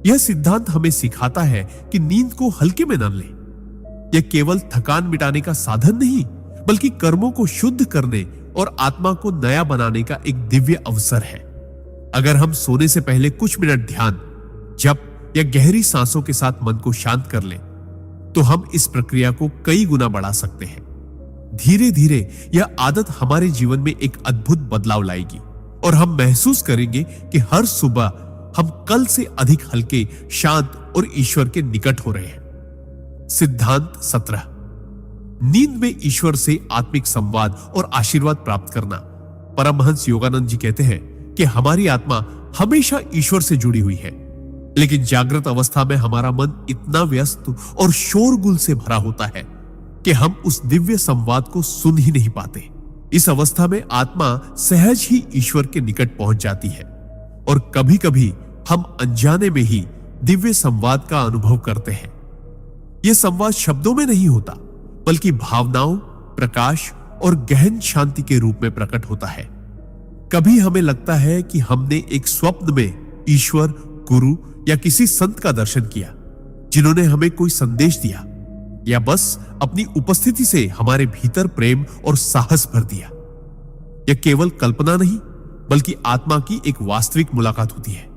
यह सिद्धांत हमें सिखाता है कि नींद को हल्के में न लें। यह केवल थकान मिटाने का साधन नहीं बल्कि कर्मों को शुद्ध करने और आत्मा को नया बनाने का एक दिव्य अवसर है। अगर हम सोने से पहले कुछ मिनट ध्यान, जप या गहरी सांसों के साथ मन को शांत कर लें तो हम इस प्रक्रिया को कई गुना बढ़ा सकते हैं। धीरे धीरे यह आदत हमारे जीवन में एक अद्भुत बदलाव लाएगी और हम महसूस करेंगे कि हर सुबह हम कल से अधिक हल्के, शांत और ईश्वर के निकट हो रहे हैं। सिद्धांत 17। नींद में ईश्वर से आत्मिक संवाद और आशीर्वाद प्राप्त करना। परमहंस योगानंद जी कहते हैं कि हमारी आत्मा हमेशा ईश्वर से जुड़ी हुई है, लेकिन जागृत अवस्था में हमारा मन इतना व्यस्त और शोरगुल से भरा होता है कि हम उस दिव्य संवाद को सुन ही नहीं पाते। इस अवस्था में आत्मा सहज ही ईश्वर के निकट पहुंच जाती है और कभी कभी हम अनजाने में ही दिव्य संवाद का अनुभव करते हैं। यह संवाद शब्दों में नहीं होता बल्कि भावनाओं, प्रकाश और गहन शांति के रूप में प्रकट होता है। कभी हमें लगता है कि हमने एक स्वप्न में ईश्वर, गुरु या किसी संत का दर्शन किया जिन्होंने हमें कोई संदेश दिया या बस अपनी उपस्थिति से हमारे भीतर प्रेम और साहस भर दिया। यह केवल कल्पना नहीं बल्कि आत्मा की एक वास्तविक मुलाकात होती है।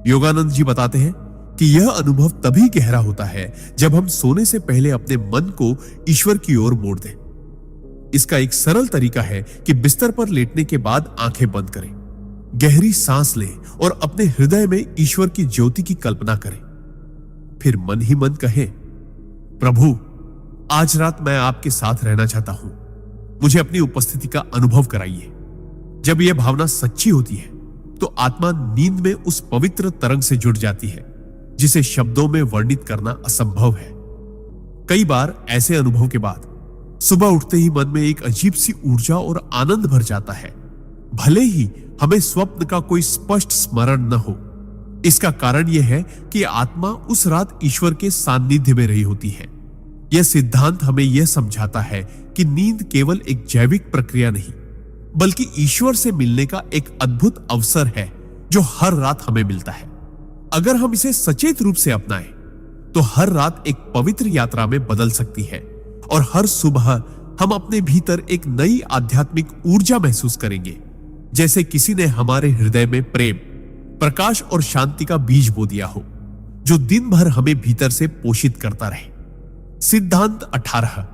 योगानंद जी बताते हैं कि यह अनुभव तभी गहरा होता है जब हम सोने से पहले अपने मन को ईश्वर की ओर मोड़ दें। इसका एक सरल तरीका है कि बिस्तर पर लेटने के बाद आंखें बंद करें, गहरी सांस लें और अपने हृदय में ईश्वर की ज्योति की कल्पना करें। फिर मन ही मन कहें, प्रभु, आज रात मैं आपके साथ रहना चाहता हूं, मुझे अपनी उपस्थिति का अनुभव कराइए। जब यह भावना सच्ची होती है तो आत्मा नींद में उस पवित्र तरंग से जुड़ जाती है जिसे शब्दों में वर्णित करना असंभव है। कई बार ऐसे अनुभव के बाद सुबह उठते ही मन में एक अजीब सी ऊर्जा और आनंद भर जाता है, भले ही हमें स्वप्न का कोई स्पष्ट स्मरण न हो। इसका कारण यह है कि आत्मा उस रात ईश्वर के सानिध्य में रही होती है। यह सिद्धांत हमें यह समझाता है कि नींद केवल एक जैविक प्रक्रिया नहीं बल्कि ईश्वर से मिलने का एक अद्भुत अवसर है जो हर रात हमें मिलता है। अगर हम इसे सचेत रूप से अपनाएं तो हर रात एक पवित्र यात्रा में बदल सकती है और हर सुबह हम अपने भीतर एक नई आध्यात्मिक ऊर्जा महसूस करेंगे, जैसे किसी ने हमारे हृदय में प्रेम, प्रकाश और शांति का बीज बो दिया हो जो दिन भर हमें भीतर से पोषित करता रहे। सिद्धांत 18।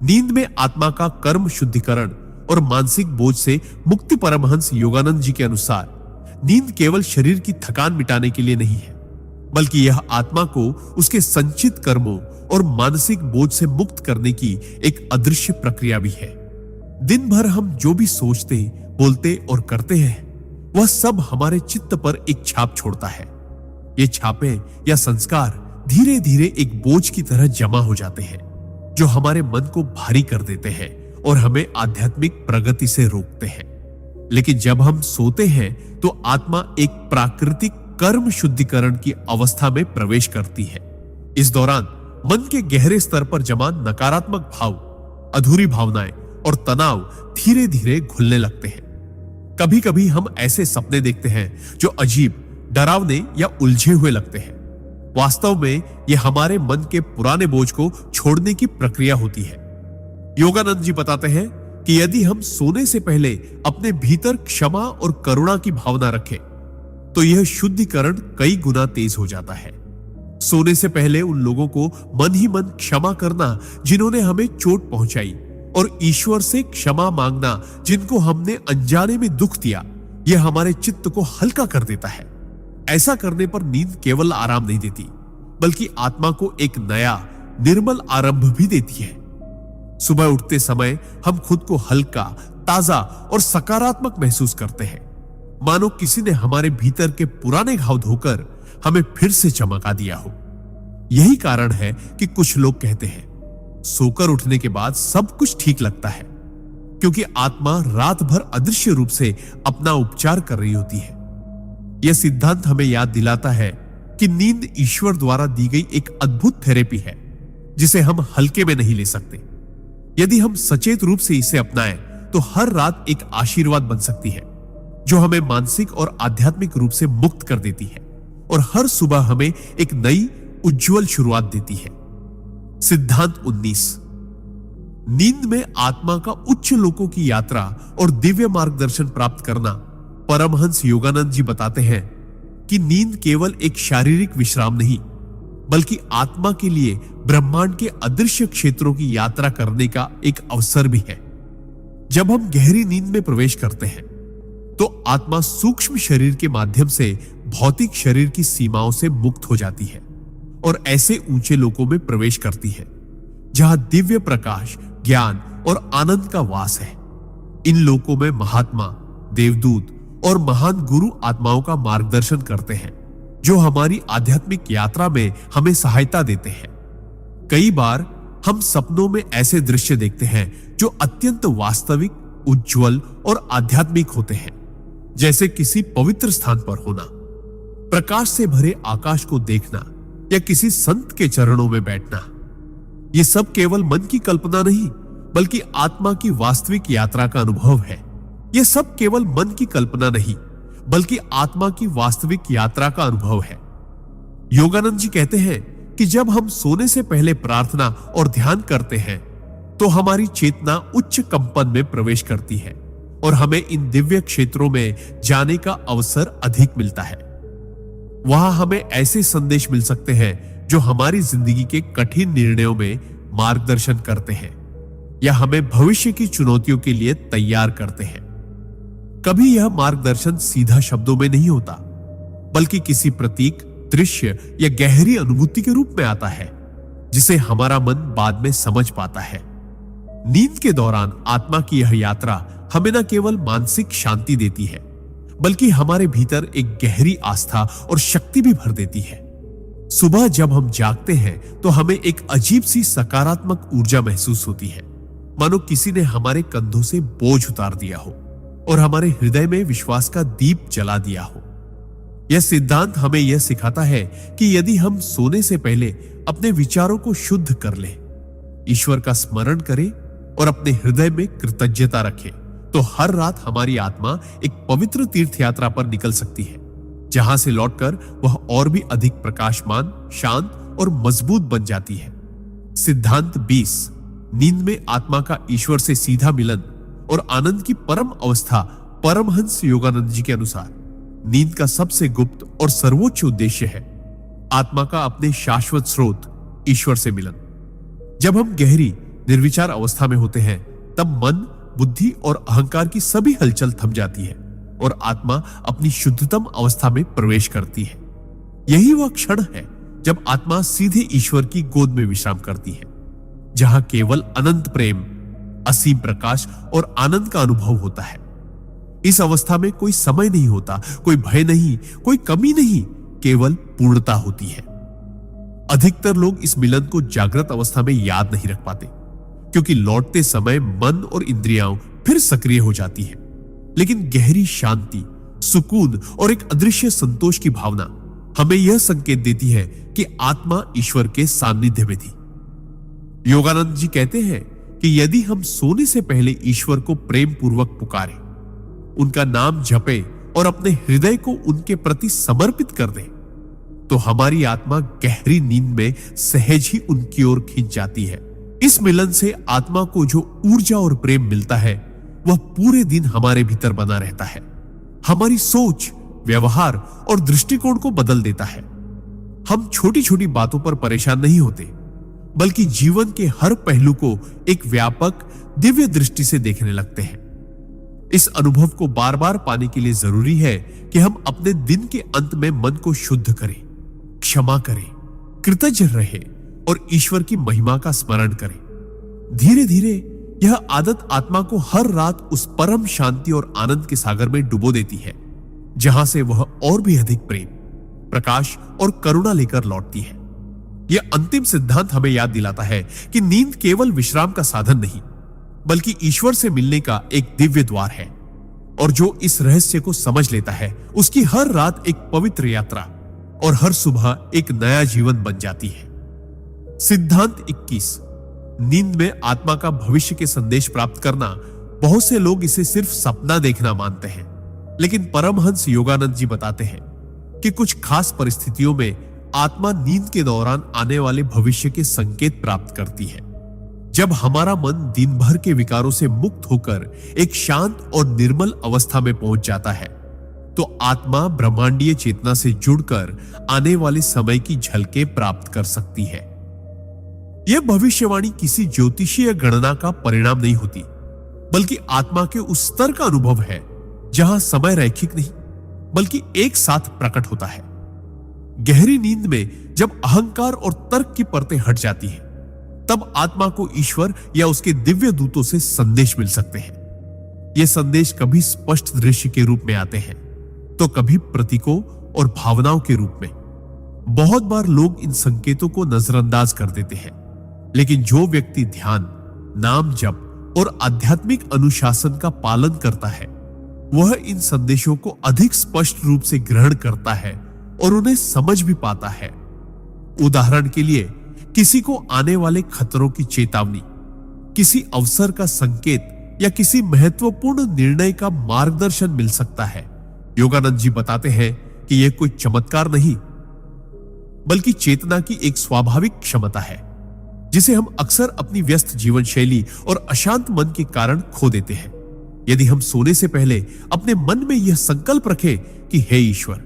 नींद में आत्मा का कर्म शुद्धिकरण और मानसिक बोझ से मुक्ति। परमहंस योगानंद जी के अनुसार नींद केवल शरीर की थकान मिटाने के लिए नहीं है, बल्कि यह आत्मा को उसके संचित कर्मों और मानसिक बोझ से मुक्त करने की एक अदृश्य प्रक्रिया भी है। दिन भर हम जो भी सोचते, बोलते और करते हैं, वह सब हमारे चित्त पर एक छाप छोड़ता है। ये छापे या संस्कार धीरे धीरे एक बोझ की तरह जमा हो जाते हैं, जो हमारे मन को भारी कर देते हैं और हमें आध्यात्मिक प्रगति से रोकते हैं। लेकिन जब हम सोते हैं तो आत्मा एक प्राकृतिक कर्म शुद्धिकरण की अवस्था में प्रवेश करती है। इस दौरान मन के गहरे स्तर पर जमा नकारात्मक भाव, अधूरी भावनाएं और तनाव धीरे धीरे घुलने लगते हैं। कभी कभी हम ऐसे सपने देखते हैं जो अजीब, डरावने या उलझे हुए लगते हैं। वास्तव में यह हमारे मन के पुराने बोझ को छोड़ने की प्रक्रिया होती है। योगानंद जी बताते हैं कि यदि हम सोने से पहले अपने भीतर क्षमा और करुणा की भावना रखें, तो यह शुद्धिकरण कई गुना तेज हो जाता है। सोने से पहले उन लोगों को मन ही मन क्षमा करना जिन्होंने हमें चोट पहुंचाई, और ईश्वर से क्षमा मांगना जिनको हमने अनजाने में दुख दिया, यह हमारे चित्त को हल्का कर देता है। ऐसा करने पर नींद केवल आराम नहीं देती, बल्कि आत्मा को एक नया निर्मल आरंभ भी देती है। सुबह उठते समय हम खुद को हल्का, ताजा और सकारात्मक महसूस करते हैं, मानो किसी ने हमारे भीतर के पुराने घाव धोकर हमें फिर से चमका दिया हो। यही कारण है कि कुछ लोग कहते हैं, सोकर उठने के बाद सब कुछ ठीक लगता है, क्योंकि आत्मा रात भर अदृश्य रूप से अपना उपचार कर रही होती है। यह सिद्धांत हमें याद दिलाता है कि नींद ईश्वर द्वारा दी गई एक अद्भुत थेरेपी है, जिसे हम हल्के में नहीं ले सकते। यदि हम सचेत रूप से इसे अपनाएं, तो हर रात एक आशीर्वाद बन सकती है, जो हमें मानसिक और आध्यात्मिक रूप से मुक्त कर देती है और हर सुबह हमें एक नई उज्जवल शुरुआत देती है। सिद्धांत 19। नींद में आत्मा का उच्च लोकों की यात्रा और दिव्य मार्गदर्शन प्राप्त करना। परमहंस योगानंद जी बताते हैं कि नींद केवल एक शारीरिक विश्राम नहीं, बल्कि आत्मा के लिए ब्रह्मांड के अदृश्य क्षेत्रों की यात्रा करने का एक अवसर भी है। जब हम गहरी नींद में प्रवेश करते हैं, तो आत्मा सूक्ष्म शरीर के माध्यम से भौतिक शरीर की सीमाओं से मुक्त हो जाती है और ऐसे ऊंचे लोकों में प्रवेश करती है, जहां दिव्य प्रकाश, ज्ञान और आनंद का वास है। इन लोकों में महात्मा, देवदूत और महान गुरु आत्माओं का मार्गदर्शन करते हैं, जो हमारी आध्यात्मिक यात्रा में हमें सहायता देते हैं। कई बार हम सपनों में ऐसे दृश्य देखते हैं जो अत्यंत वास्तविक, उज्जवल और आध्यात्मिक होते हैं, जैसे किसी पवित्र स्थान पर होना, प्रकाश से भरे आकाश को देखना या किसी संत के चरणों में बैठना। ये सब केवल मन की कल्पना नहीं, बल्कि आत्मा की वास्तविक यात्रा का अनुभव है। यह सब केवल मन की कल्पना नहीं, बल्कि आत्मा की वास्तविक यात्रा का अनुभव है। योगानंद जी कहते हैं कि जब हम सोने से पहले प्रार्थना और ध्यान करते हैं, तो हमारी चेतना उच्च कंपन में प्रवेश करती है और हमें इन दिव्य क्षेत्रों में जाने का अवसर अधिक मिलता है। वहां हमें ऐसे संदेश मिल सकते हैं जो हमारी जिंदगी के कठिन निर्णयों में मार्गदर्शन करते हैं या हमें भविष्य की चुनौतियों के लिए तैयार करते हैं। कभी यह मार्गदर्शन सीधा शब्दों में नहीं होता, बल्कि किसी प्रतीक, दृश्य या गहरी अनुभूति के रूप में आता है, जिसे हमारा मन बाद में समझ पाता है। नींद के दौरान आत्मा की यह यात्रा हमें न केवल मानसिक शांति देती है, बल्कि हमारे भीतर एक गहरी आस्था और शक्ति भी भर देती है। सुबह जब हम जागते हैं, तो हमें एक अजीब सी सकारात्मक ऊर्जा महसूस होती है, मानो किसी ने हमारे कंधों से बोझ उतार दिया हो और हमारे हृदय में विश्वास का दीप जला दिया हो। यह सिद्धांत हमें यह सिखाता है कि यदि हम सोने से पहले अपने विचारों को शुद्ध कर लें, ईश्वर का स्मरण करें और अपने हृदय में कृतज्ञता रखें, तो हर रात हमारी आत्मा एक पवित्र तीर्थ यात्रा पर निकल सकती है, जहां से लौटकर वह और भी अधिक प्रकाशमान, शांत और मजबूत बन जाती है। सिद्धांत 20। नींद में आत्मा का ईश्वर से सीधा मिलन और आनंद की परम अवस्था। परमहंस योगानंद जी के अनुसार नींद का सबसे गुप्त और सर्वोच्च उद्देश्य है आत्मा का अपने शाश्वत स्रोत ईश्वर से मिलन। जब हम गहरी निर्विचार अवस्था में होते हैं, तब मन, बुद्धि और अहंकार की सभी हलचल थम जाती है और आत्मा अपनी शुद्धतम अवस्था में प्रवेश करती है। यही वह क्षण है जब आत्मा सीधे ईश्वर की गोद में विश्राम करती है, जहां केवल अनंत प्रेम, असीम प्रकाश और आनंद का अनुभव होता है। इस अवस्था में कोई समय नहीं होता, कोई भय नहीं, कोई कमी नहीं, केवल पूर्णता होती है। अधिकतर लोग इस मिलन को जागृत अवस्था में याद नहीं रख पाते, क्योंकि लौटते समय मन और इंद्रियां फिर सक्रिय हो जाती हैं। लेकिन गहरी शांति, सुकून और एक अदृश्य संतोष की भावना हमें यह संकेत देती है कि आत्मा ईश्वर के सानिध्य में थी। योगानंद जी कहते हैं कि यदि हम सोने से पहले ईश्वर को प्रेम पूर्वक पुकारें, उनका नाम जपे और अपने हृदय को उनके प्रति समर्पित कर दें, तो हमारी आत्मा गहरी नींद में सहज ही उनकी ओर खींच जाती है। इस मिलन से आत्मा को जो ऊर्जा और प्रेम मिलता है, वह पूरे दिन हमारे भीतर बना रहता है, हमारी सोच, व्यवहार और दृष्टिकोण को बदल देता है। हम छोटी छोटी बातों पर परेशान नहीं होते, बल्कि जीवन के हर पहलू को एक व्यापक दिव्य दृष्टि से देखने लगते हैं। इस अनुभव को बार बार पाने के लिए जरूरी है कि हम अपने दिन के अंत में मन को शुद्ध करें, क्षमा करें, कृतज्ञ रहे और ईश्वर की महिमा का स्मरण करें। धीरे धीरे यह आदत आत्मा को हर रात उस परम शांति और आनंद के सागर में डुबो देती है, जहां से वह और भी अधिक प्रेम, प्रकाश और करुणा लेकर लौटती है। यह अंतिम सिद्धांत हमें याद दिलाता है कि नींद केवल विश्राम का साधन नहीं, बल्कि ईश्वर से मिलने का एक दिव्य द्वार है, और जो इस रहस्य को समझ लेता है, उसकी हर रात एक पवित्र यात्रा और हर सुबह एक नया जीवन बन जाती है। सिद्धांत 21। नींद में आत्मा का भविष्य के संदेश प्राप्त करना। बहुत से लोग इसे सिर्फ सपना देखना मानते हैं, लेकिन परमहंस योगानंद जी बताते हैं कि कुछ खास परिस्थितियों में आत्मा नींद के दौरान आने वाले भविष्य के संकेत प्राप्त करती है। जब हमारा मन दिन भर के विकारों से मुक्त होकर एक शांत और निर्मल अवस्था में पहुंच जाता है, तो आत्मा ब्रह्मांडीय चेतना से जुड़कर आने वाले समय की झलकें प्राप्त कर सकती है। यह भविष्यवाणी किसी ज्योतिषीय गणना का परिणाम नहीं होती, बल्कि आत्मा के उस स्तर का अनुभव है जहां समय रैखिक नहीं, बल्कि एक साथ प्रकट होता है। गहरी नींद में जब अहंकार और तर्क की परतें हट जाती हैं, तब आत्मा को ईश्वर या उसके दिव्य दूतों से संदेश मिल सकते हैं। ये संदेश कभी स्पष्ट दृश्य के रूप में आते हैं, तो कभी प्रतीकों और भावनाओं के रूप में। बहुत बार लोग इन संकेतों को नजरअंदाज कर देते हैं, लेकिन जो व्यक्ति ध्यान, नाम जप और आध्यात्मिक अनुशासन का पालन करता है, वह इन संदेशों को अधिक स्पष्ट रूप से ग्रहण करता है और उन्हें समझ भी पाता है। उदाहरण के लिए, किसी को आने वाले खतरों की चेतावनी, किसी अवसर का संकेत या किसी महत्वपूर्ण निर्णय का मार्गदर्शन मिल सकता है। योगानंद जी बताते हैं कि यह कोई चमत्कार नहीं, बल्कि चेतना की एक स्वाभाविक क्षमता है, जिसे हम अक्सर अपनी व्यस्त जीवन शैली और अशांत मन के कारण खो देते हैं। यदि हम सोने से पहले अपने मन में यह संकल्प रखें कि हे ईश्वर,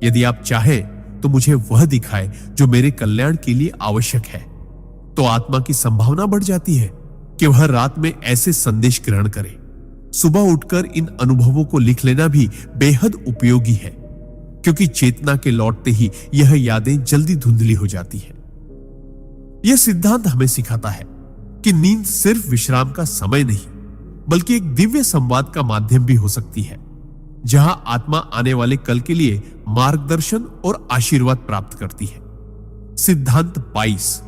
यदि आप चाहें तो मुझे वह दिखाए जो मेरे कल्याण के लिए आवश्यक है, तो आत्मा की संभावना बढ़ जाती है कि वह रात में ऐसे संदेश ग्रहण करे। सुबह उठकर इन अनुभवों को लिख लेना भी बेहद उपयोगी है, क्योंकि चेतना के लौटते ही यह यादें जल्दी धुंधली हो जाती हैं। यह सिद्धांत हमें सिखाता है कि नींद सिर्फ विश्राम का समय नहीं, बल्कि एक दिव्य संवाद का माध्यम भी हो सकती है, जहां आत्मा आने वाले कल के लिए मार्गदर्शन और आशीर्वाद प्राप्त करती है। सिद्धांत 22।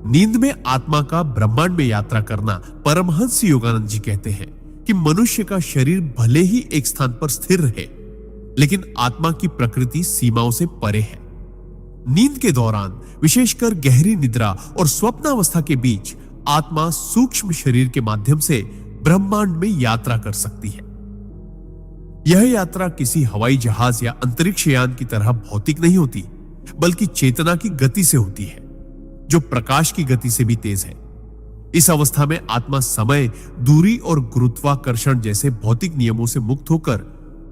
नींद में आत्मा का ब्रह्मांड में यात्रा करना। परमहंस योगानंद जी कहते हैं कि मनुष्य का शरीर भले ही एक स्थान पर स्थिर रहे, लेकिन आत्मा की प्रकृति सीमाओं से परे है। नींद के दौरान, विशेषकर गहरी निद्रा और स्वप्नावस्था के बीच, आत्मा सूक्ष्म शरीर के माध्यम से ब्रह्मांड में यात्रा कर सकती है। यह यात्रा किसी हवाई जहाज या अंतरिक्ष यान की तरह भौतिक नहीं होती, बल्कि चेतना की गति से होती है, जो प्रकाश की गति से भी तेज है। इस अवस्था में आत्मा समय, दूरी और गुरुत्वाकर्षण जैसे भौतिक नियमों से मुक्त होकर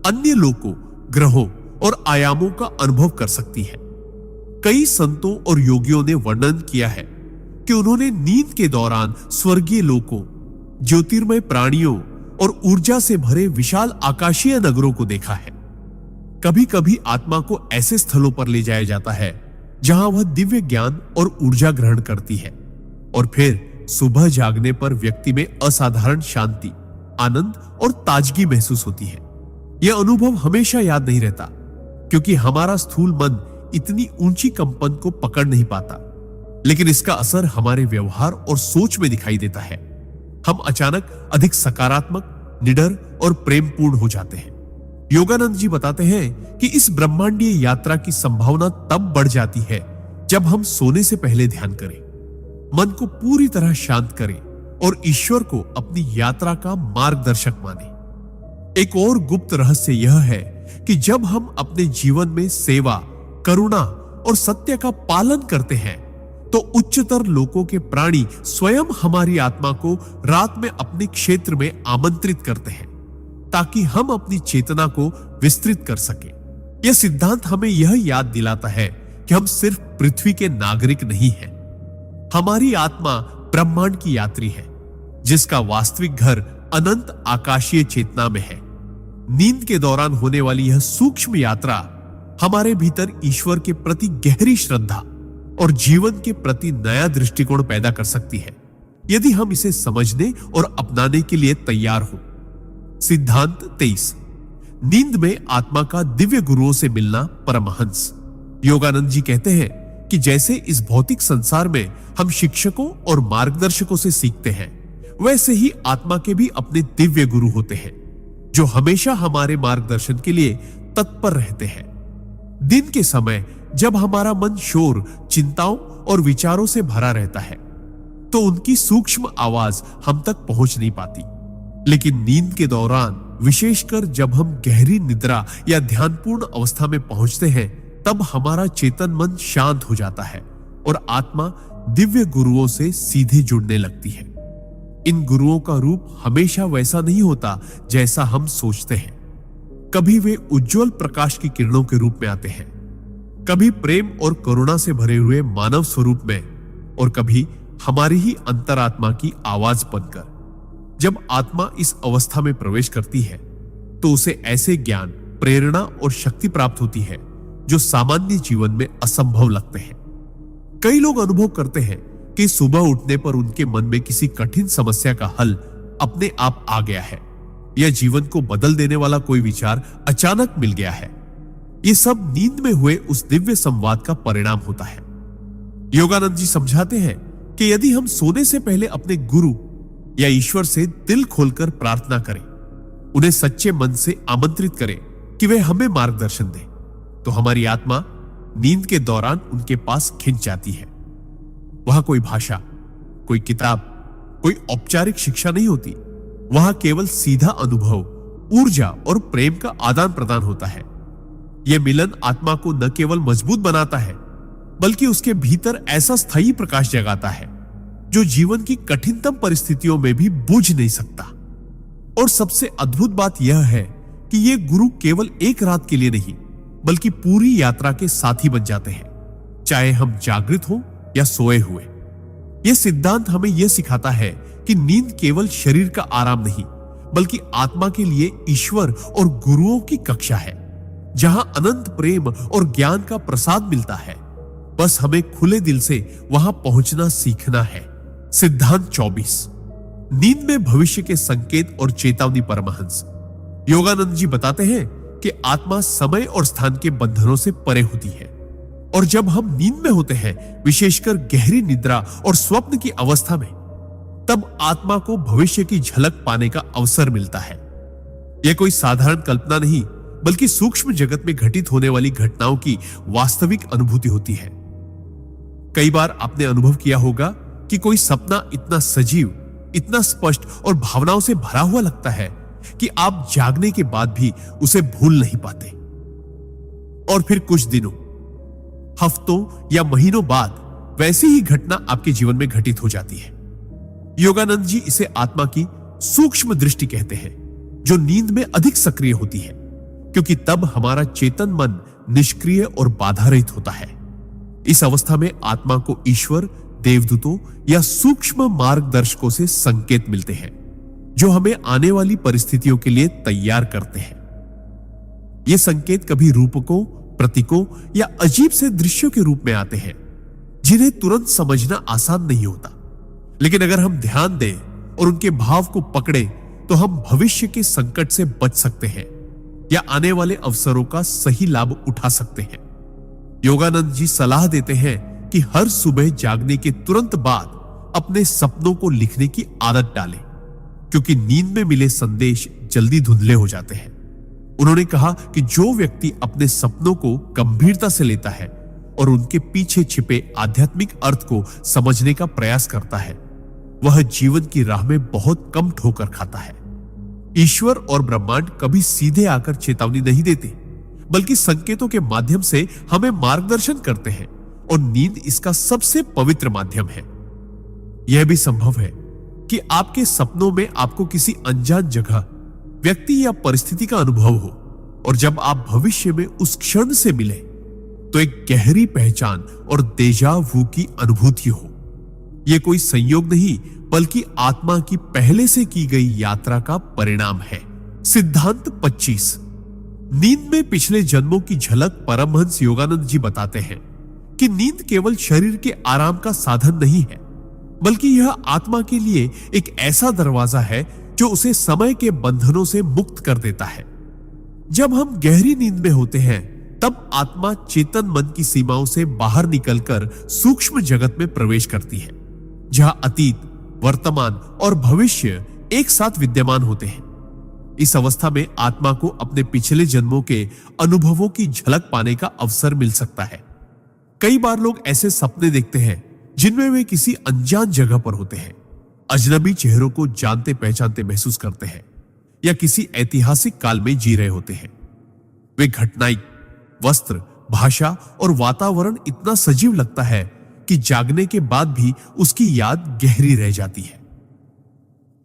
अन्य लोकों, ग्रहों और आयामों का अनुभव कर सकती है। कई संतों और योगियों ने वर्णन किया है कि उन्होंने नींद के दौरान स्वर्गीय लोकों, ज्योतिर्मय प्राणियों और ऊर्जा से भरे विशाल आकाशीय नगरों को देखा है। कभी कभी आत्मा को ऐसे स्थलों पर ले जाया जाता है जहां वह दिव्य ज्ञान और ऊर्जा ग्रहण करती है, और फिर सुबह जागने पर व्यक्ति में असाधारण शांति, आनंद और ताजगी महसूस होती है। यह अनुभव हमेशा याद नहीं रहता, क्योंकि हमारा स्थूल मन इतनी ऊंची कंपन को पकड़ नहीं पाता, लेकिन इसका असर हमारे व्यवहार और सोच में दिखाई देता है। हम अचानक अधिक सकारात्मक, निडर और प्रेमपूर्ण हो जाते हैं। योगानंद जी बताते हैं कि इस ब्रह्मांडीय यात्रा की संभावना तब बढ़ जाती है जब हम सोने से पहले ध्यान करें, मन को पूरी तरह शांत करें और ईश्वर को अपनी यात्रा का मार्गदर्शक माने। एक और गुप्त रहस्य यह है कि जब हम अपने जीवन में सेवा, करुणा और सत्य का पालन करते हैं तो उच्चतर लोकों के प्राणी स्वयं हमारी आत्मा को रात में अपने क्षेत्र में आमंत्रित करते हैं ताकि हम अपनी चेतना को विस्तृत कर सके। यह सिद्धांत हमें यह याद दिलाता है कि हम सिर्फ पृथ्वी के नागरिक नहीं हैं। हमारी आत्मा ब्रह्मांड की यात्री है, जिसका वास्तविक घर अनंत आकाशीय चेतना में है। नींद के दौरान होने वाली यह सूक्ष्म यात्रा हमारे भीतर ईश्वर के प्रति गहरी श्रद्धा और जीवन के प्रति नया दृष्टिकोण पैदा कर सकती है, यदि हम इसे समझने और अपनाने के लिए तैयार हो। सिद्धांत 23। नींद में आत्मा का दिव्य गुरुओं से मिलना परमहंस। योगानंद जी कहते हैं कि जैसे इस भौतिक संसार में हम शिक्षकों और मार्गदर्शकों से सीखते हैं, वैसे ही आत्मा के भी अपने दिव्य गुरु होते हैं जो हमेशा हमारे मार्गदर्शन के लिए तत्पर रहते हैं। दिन के समय जब हमारा मन शोर, चिंताओं और विचारों से भरा रहता है तो उनकी सूक्ष्म आवाज हम तक पहुंच नहीं पाती, लेकिन नींद के दौरान, विशेषकर जब हम गहरी निद्रा या ध्यानपूर्ण अवस्था में पहुंचते हैं, तब हमारा चेतन मन शांत हो जाता है और आत्मा दिव्य गुरुओं से सीधे जुड़ने लगती है। इन गुरुओं का रूप हमेशा वैसा नहीं होता जैसा हम सोचते हैं। कभी वे उज्जवल प्रकाश की किरणों के रूप में आते हैं, कभी प्रेम और करुणा से भरे हुए मानव स्वरूप में, और कभी हमारी ही अंतरात्मा की आवाज बनकर। जब आत्मा इस अवस्था में प्रवेश करती है तो उसे ऐसे ज्ञान, प्रेरणा और शक्ति प्राप्त होती है जो सामान्य जीवन में असंभव लगते हैं। कई लोग अनुभव करते हैं कि सुबह उठने पर उनके मन में किसी कठिन समस्या का हल अपने आप आ गया है, या जीवन को बदल देने वाला कोई विचार अचानक मिल गया है। ये सब नींद में हुए उस दिव्य संवाद का परिणाम होता है। योगानंद जी समझाते हैं कि यदि हम सोने से पहले अपने गुरु या ईश्वर से दिल खोलकर प्रार्थना करें, उन्हें सच्चे मन से आमंत्रित करें कि वे हमें मार्गदर्शन दें, तो हमारी आत्मा नींद के दौरान उनके पास खिंच जाती है। वहां कोई भाषा, कोई किताब, कोई औपचारिक शिक्षा नहीं होती। वहां केवल सीधा अनुभव, ऊर्जा और प्रेम का आदान प्रदान होता है। यह मिलन आत्मा को न केवल मजबूत बनाता है, बल्कि उसके भीतर ऐसा स्थायी प्रकाश जगाता है जो जीवन की कठिनतम परिस्थितियों में भी बुझ नहीं सकता। और सबसे अद्भुत बात यह है कि ये गुरु केवल एक रात के लिए नहीं, बल्कि पूरी यात्रा के साथी बन जाते हैं, चाहे हम जागृत हों या सोए हुए। यह सिद्धांत हमें यह सिखाता है कि नींद केवल शरीर का आराम नहीं, बल्कि आत्मा के लिए ईश्वर और गुरुओं की कक्षा है, जहां अनंत प्रेम और ज्ञान का प्रसाद मिलता है। बस हमें खुले दिल से वहां पहुंचना सीखना है। सिद्धांत 24। नींद में भविष्य के संकेत और चेतावनी परमहंस। योगानंद जी बताते हैं कि आत्मा समय और स्थान के बंधनों से परे होती है, और जब हम नींद में होते हैं, विशेषकर गहरी निद्रा और स्वप्न की अवस्था में, तब आत्मा को भविष्य की झलक पाने का अवसर मिलता है। यह कोई साधारण कल्पना नहीं, बल्कि सूक्ष्म जगत में घटित होने वाली घटनाओं की वास्तविक अनुभूति होती है। कई बार आपने अनुभव किया होगा कि कोई सपना इतना सजीव, इतना स्पष्ट और भावनाओं से भरा हुआ लगता है कि आप जागने के बाद भी उसे भूल नहीं पाते। और फिर कुछ दिनों, हफ्तों या महीनों बाद वैसी ही घटना आपके जीवन में घटित हो जाती है। योगानंद जी इसे आत्मा की सूक्ष्म दृष्टि कहते हैं, जो नींद में अधिक सक्रिय होती है, क्योंकि तब हमारा चेतन मन निष्क्रिय और बाधा रहित होता है। इस अवस्था में आत्मा को ईश्वर, देवदूतों या सूक्ष्म मार्गदर्शकों से संकेत मिलते हैं जो हमें आने वाली परिस्थितियों के लिए तैयार करते हैं। ये संकेत कभी रूपकों, प्रतीकों या अजीब से दृश्यों के रूप में आते हैं जिन्हें तुरंत समझना आसान नहीं होता, लेकिन अगर हम ध्यान दें और उनके भाव को पकड़े तो हम भविष्य के संकट से बच सकते हैं या आने वाले अवसरों का सही लाभ उठा सकते हैं। योगानंद जी सलाह देते हैं कि हर सुबह जागने के तुरंत बाद अपने सपनों को लिखने की आदत डालें, क्योंकि नींद में मिले संदेश जल्दी धुंधले हो जाते हैं। उन्होंने कहा कि जो व्यक्ति अपने सपनों को गंभीरता से लेता है और उनके पीछे छिपे आध्यात्मिक अर्थ को समझने का प्रयास करता है, वह जीवन की राह में बहुत कम ठोकर खाता है। ईश्वर और ब्रह्मांड कभी सीधे आकर चेतावनी नहीं देते, बल्कि संकेतों के माध्यम से हमें मार्गदर्शन करते हैं, और नींद इसका सबसे पवित्र माध्यम है। यह भी संभव है कि आपके सपनों में आपको किसी अनजान जगह, व्यक्ति या परिस्थिति का अनुभव हो, और जब आप भविष्य में उस क्षण से मिले तो एक गहरी पहचान और देजा वू की अनुभूति हो। यह कोई संयोग नहीं, बल्कि आत्मा की पहले से की गई यात्रा का परिणाम है। सिद्धांत 25। नींद में पिछले जन्मों की झलक परमहंस योगानंद जी बताते हैं कि नींद केवल शरीर के आराम का साधन नहीं है, बल्कि यह आत्मा के लिए एक ऐसा दरवाजा है जो उसे समय के बंधनों से मुक्त कर देता है। जब हम गहरी नींद में होते हैं, तब आत्मा चेतन मन की सीमाओं से बाहर निकलकर सूक्ष्म जगत में प्रवेश करती है, जहां अतीत, वर्तमान और भविष्य एक साथ विद्यमान होते हैं। इस अवस्था में आत्मा को अपने पिछले जन्मों के अनुभवों की झलक पाने का अवसर मिल सकता है। कई बार लोग ऐसे सपने देखते हैं जिनमें वे किसी अनजान जगह पर होते हैं, अजनबी चेहरों को जानते पहचानते महसूस करते हैं, या किसी ऐतिहासिक काल में जी रहे होते हैं। वे घटनाएं, वस्त्र, भाषा और वातावरण इतना सजीव लगता है कि जागने के बाद भी उसकी याद गहरी रह जाती है।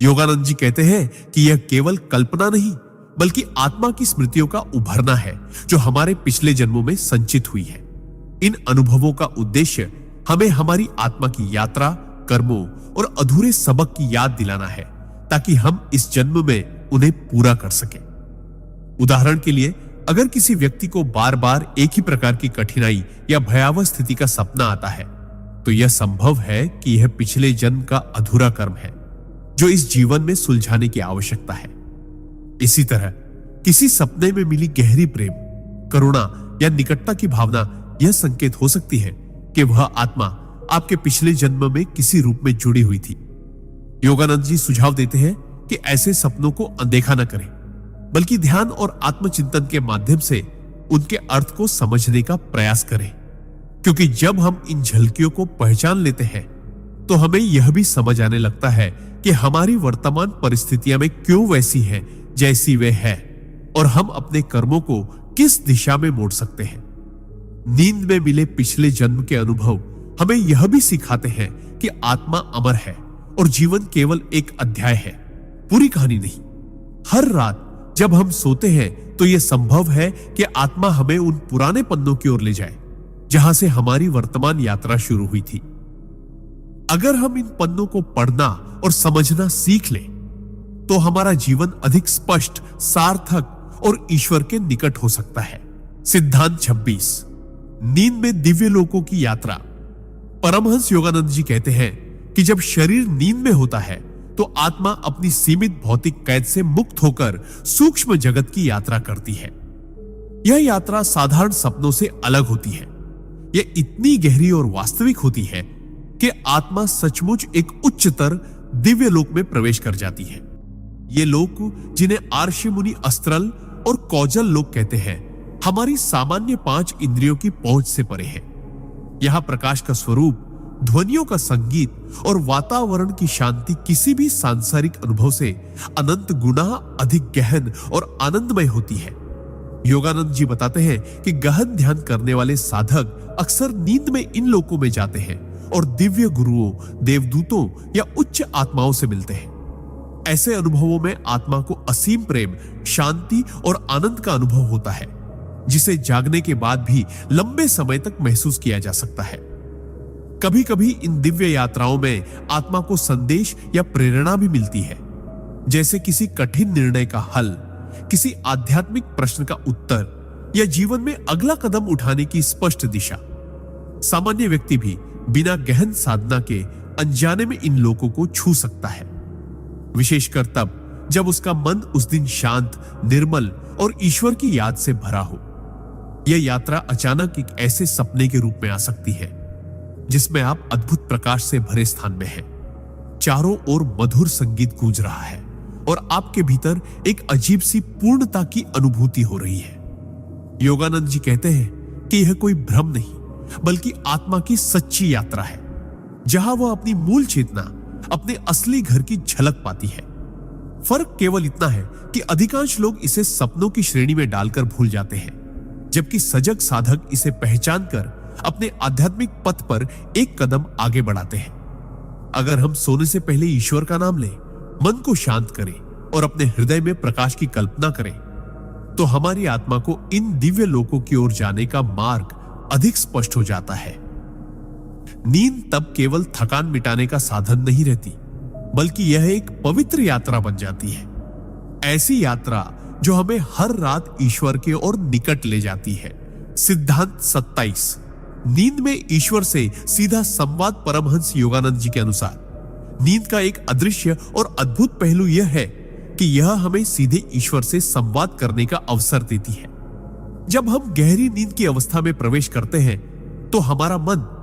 योगानंद जी कहते हैं कि यह केवल कल्पना नहीं, बल्कि आत्मा की स्मृतियों का उभरना है जो हमारे पिछले जन्मों में संचित हुई है। इन अनुभवों का उद्देश्य हमें हमारी आत्मा की यात्रा, कर्मों और अधूरे सबक की याद दिलाना है, ताकि हम इस जन्म में उन्हें पूरा कर सकें। उदाहरण के लिए, अगर किसी व्यक्ति को बार बार एक ही प्रकार की कठिनाई या भयावह स्थिति का सपना आता है, तो यह संभव है कि यह पिछले जन्म का अधूरा कर्म है जो इस जीवन में सुलझाने की आवश्यकता है। इसी तरह किसी सपने में मिली गहरी प्रेम, करुणा या निकटता की भावना यह संकेत हो सकती है कि वह आत्मा आपके पिछले जन्म में किसी रूप में जुड़ी हुई थी। योगानंद जी सुझाव देते हैं कि ऐसे सपनों को अनदेखा न करें, बल्कि ध्यान और आत्मचिंतन के माध्यम से उनके अर्थ को समझने का प्रयास करें, क्योंकि जब हम इन झलकियों को पहचान लेते हैं तो हमें यह भी समझ आने लगता है कि हमारी वर्तमान परिस्थितियां में क्यों वैसी हैं जैसी वे है, और हम अपने कर्मों को किस दिशा में मोड़ सकते हैं। नींद में मिले पिछले जन्म के अनुभव हमें यह भी सिखाते हैं कि आत्मा अमर है और जीवन केवल एक अध्याय है, पूरी कहानी नहीं। हर रात जब हम सोते हैं तो यह संभव है कि आत्मा हमें उन पुराने पन्नों की ओर ले जाए जहां से हमारी वर्तमान यात्रा शुरू हुई थी। अगर हम इन पन्नों को पढ़ना और समझना सीख लें, तो हमारा जीवन अधिक स्पष्ट, सार्थक और ईश्वर के निकट हो सकता है। सिद्धांत 26। नींद में दिव्य लोकों की यात्रा। परमहंस योगानंद जी कहते हैं कि जब शरीर नींद में होता है तो आत्मा अपनी सीमित भौतिक कैद से मुक्त होकर सूक्ष्म जगत की यात्रा करती है। यह यात्रा साधारण सपनों से अलग होती है। यह इतनी गहरी और वास्तविक होती है कि आत्मा सचमुच एक उच्चतर दिव्य लोक में प्रवेश कर जाती है। ये लोक, जिन्हें आर्षि मुनि अस्त्रल और कौजल लोक कहते हैं, हमारी सामान्य 5 इंद्रियों की पहुंच से परे है। यहां प्रकाश का स्वरूप, ध्वनियों का संगीत और वातावरण की शांति किसी भी सांसारिक अनुभव से अनंत गुना अधिक गहन और आनंदमय होती है। योगानंद जी बताते हैं कि गहन ध्यान करने वाले साधक अक्सर नींद में इन लोकों में जाते हैं और दिव्य गुरुओं, देवदूतों या उच्च आत्माओं से मिलते हैं। ऐसे अनुभवों में आत्मा को असीम प्रेम, शांति और आनंद का अनुभव होता है, जिसे जागने के बाद भी लंबे समय तक महसूस किया जा सकता है। कभी कभी इन दिव्य यात्राओं में आत्मा को संदेश या प्रेरणा भी मिलती है, जैसे किसी कठिन निर्णय का हल, किसी आध्यात्मिक प्रश्न का उत्तर या जीवन में अगला कदम उठाने की स्पष्ट दिशा। सामान्य व्यक्ति भी बिना गहन साधना के अनजाने में इन लोगों को छू सकता है, विशेषकर तब जब उसका मन उस दिन शांत, निर्मल और ईश्वर की याद से भरा हो। यह यात्रा अचानक एक ऐसे सपने के रूप में आ सकती है जिसमें आप अद्भुत प्रकाश से भरे स्थान में हैं। चारों ओर मधुर संगीत गूंज रहा है और आपके भीतर एक अजीब सी पूर्णता की अनुभूति हो रही है। योगानंद जी कहते हैं कि यह कोई भ्रम नहीं, बल्कि आत्मा की सच्ची यात्रा है, जहां वह अपनी मूल चेतना, अपने असली घर की झलक पाती है। फर्क केवल इतना है कि अधिकांश लोग इसे सपनों की श्रेणी में डालकर भूल जाते हैं, जबकि सजग साधक इसे पहचान कर अपने आध्यात्मिक पथ पर एक कदम आगे बढ़ाते हैं। अगर हम सोने से पहले ईश्वर का नाम लें, मन को शांत करें और अपने हृदय में प्रकाश की कल्पना करें, तो हमारी आत्मा को इन दिव्य लोकों की ओर जाने का मार्ग अधिक स्पष्ट हो जाता है। नींद तब केवल थकान मिटाने का साधन नहीं रहती, बल्कि यह एक पवित्र यात्रा बन जाती है। ऐसी यात्रा जो हमें हर रात ईश्वर के ओर निकट ले जाती है। सिद्धांत 27, नींद में ईश्वर से सीधा संवाद। परमहंस योगानंद जी के अनुसार नींद का एक अदृश्य और अद्भुत पहलू यह है कि यह हमें सीधे ईश्वर से संवाद करने का अवसर देती है। जब हम गहरी नींद की अवस्था में प्रवेश करते हैं तो हमारा मन,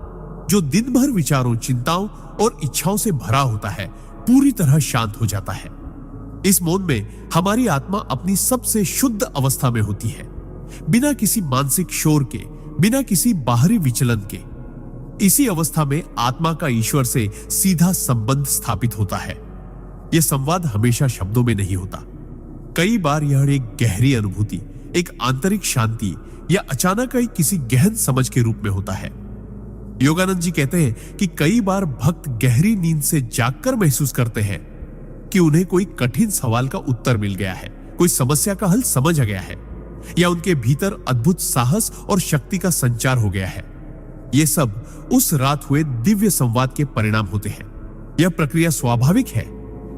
जो दिन भर विचारों, चिंताओं और इच्छाओं से भरा होता है, पूरी तरह शांत हो जाता है। इस मौन में हमारी आत्मा अपनी सबसे शुद्ध अवस्था में होती है, बिना किसी मानसिक शोर के, बिना किसी बाहरी विचलन के। इसी अवस्था में आत्मा का ईश्वर से सीधा संबंध स्थापित होता है। यह संवाद हमेशा शब्दों में नहीं होता। कई बार यह एक गहरी अनुभूति, एक आंतरिक शांति या अचानक आई किसी गहन समझ के रूप में होता है। योगानंद जी कहते हैं कि कई बार भक्त गहरी नींद से जागकर महसूस करते हैं कि उन्हें कोई कठिन सवाल का उत्तर मिल गया है, कोई समस्या का हल समझ आ गया है, या उनके भीतर अद्भुत साहस और शक्ति का संचार हो गया है। ये सब उस रात हुए दिव्य संवाद के परिणाम होते हैं। यह प्रक्रिया स्वाभाविक है,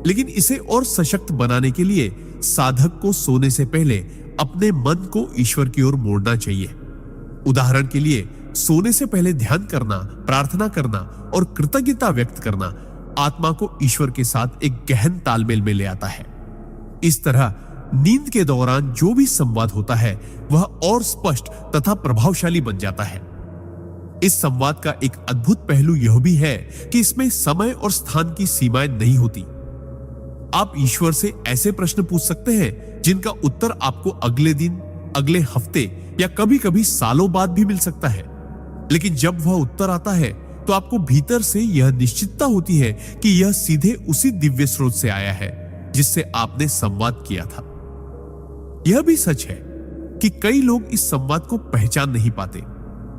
लेकिन इसे और सशक्त बनाने के लिए साधक को सोने से पहले अपने मन को ईश्वर की ओर मोड़ना चाहिए। उदाहरण के लिए, सोने से पहले ध्यान करना, प्रार्थना करना और कृतज्ञता व्यक्त करना आत्मा को ईश्वर के साथ एक गहन तालमेल में ले आता है। इस तरह नींद के दौरान जो भी संवाद होता है वह और स्पष्ट तथा प्रभावशाली बन जाता है। इस संवाद का एक अद्भुत पहलू यह भी है कि इसमें समय और स्थान की सीमाएं नहीं होती। आप ईश्वर से ऐसे प्रश्न पूछ सकते हैं जिनका उत्तर आपको अगले दिन, अगले हफ्ते या कभी-कभी सालों बाद भी मिल सकता है। लेकिन जब वह उत्तर आता है तो आपको भीतर से यह निश्चितता होती है कि यह सीधे उसी दिव्य स्रोत से आया है जिससे आपने संवाद किया था। यह भी सच है कि कई लोग इस संवाद को पहचान नहीं पाते,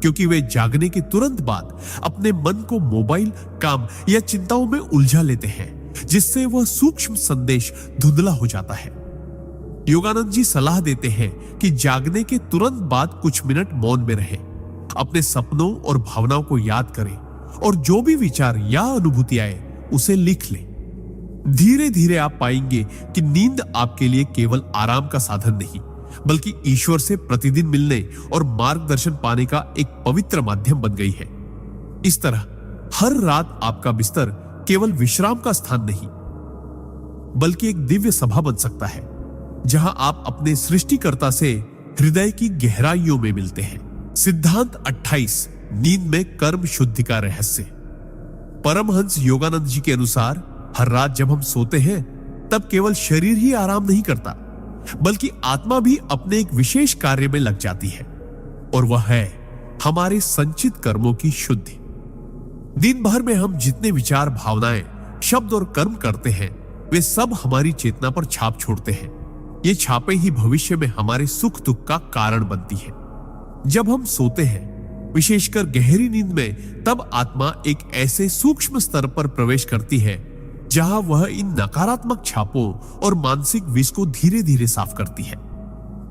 क्योंकि वे जागने के तुरंत बाद अपने मन को मोबाइल, काम या चिंताओं में उलझा लेते हैं, जिससे वह सूक्ष्म संदेश धुंधला हो जाता है। योगानंद जी सलाह देते हैं कि जागने के तुरंत बाद कुछ मिनट मौन में रहें, अपने सपनों और भावनाओं को याद करें और जो भी विचार या अनुभूति आए उसे लिख लें। धीरे धीरे आप पाएंगे कि नींद आपके लिए केवल आराम का साधन नहीं, बल्कि ईश्वर से प्रतिदिन मिलने और मार्गदर्शन पाने का एक पवित्र माध्यम बन गई है। इस तरह हर रात आपका बिस्तर केवल विश्राम का स्थान नहीं, बल्कि एक दिव्य सभा बन सकता है, जहां आप अपने सृष्टिकर्ता से हृदय की गहराइयों में मिलते हैं। सिद्धांत 28, नींद में कर्म शुद्धि का रहस्य। परमहंस योगानंद जी के अनुसार हर रात जब हम सोते हैं तब केवल शरीर ही आराम नहीं करता, बल्कि आत्मा भी अपने एक विशेष कार्य में लग जाती है, और वह है हमारे संचित कर्मों की शुद्धि। दिन भर में हम जितने विचार, भावनाएं, शब्द और कर्म करते हैं वे सब हमारी चेतना पर छाप छोड़ते हैं। ये छापें ही भविष्य में हमारे सुख दुख का कारण बनती है। जब हम सोते हैं, विशेषकर गहरी नींद में, तब आत्मा एक ऐसे सूक्ष्म स्तर पर प्रवेश करती है जहां वह इन नकारात्मक छापों और मानसिक विष को धीरे धीरे साफ करती है।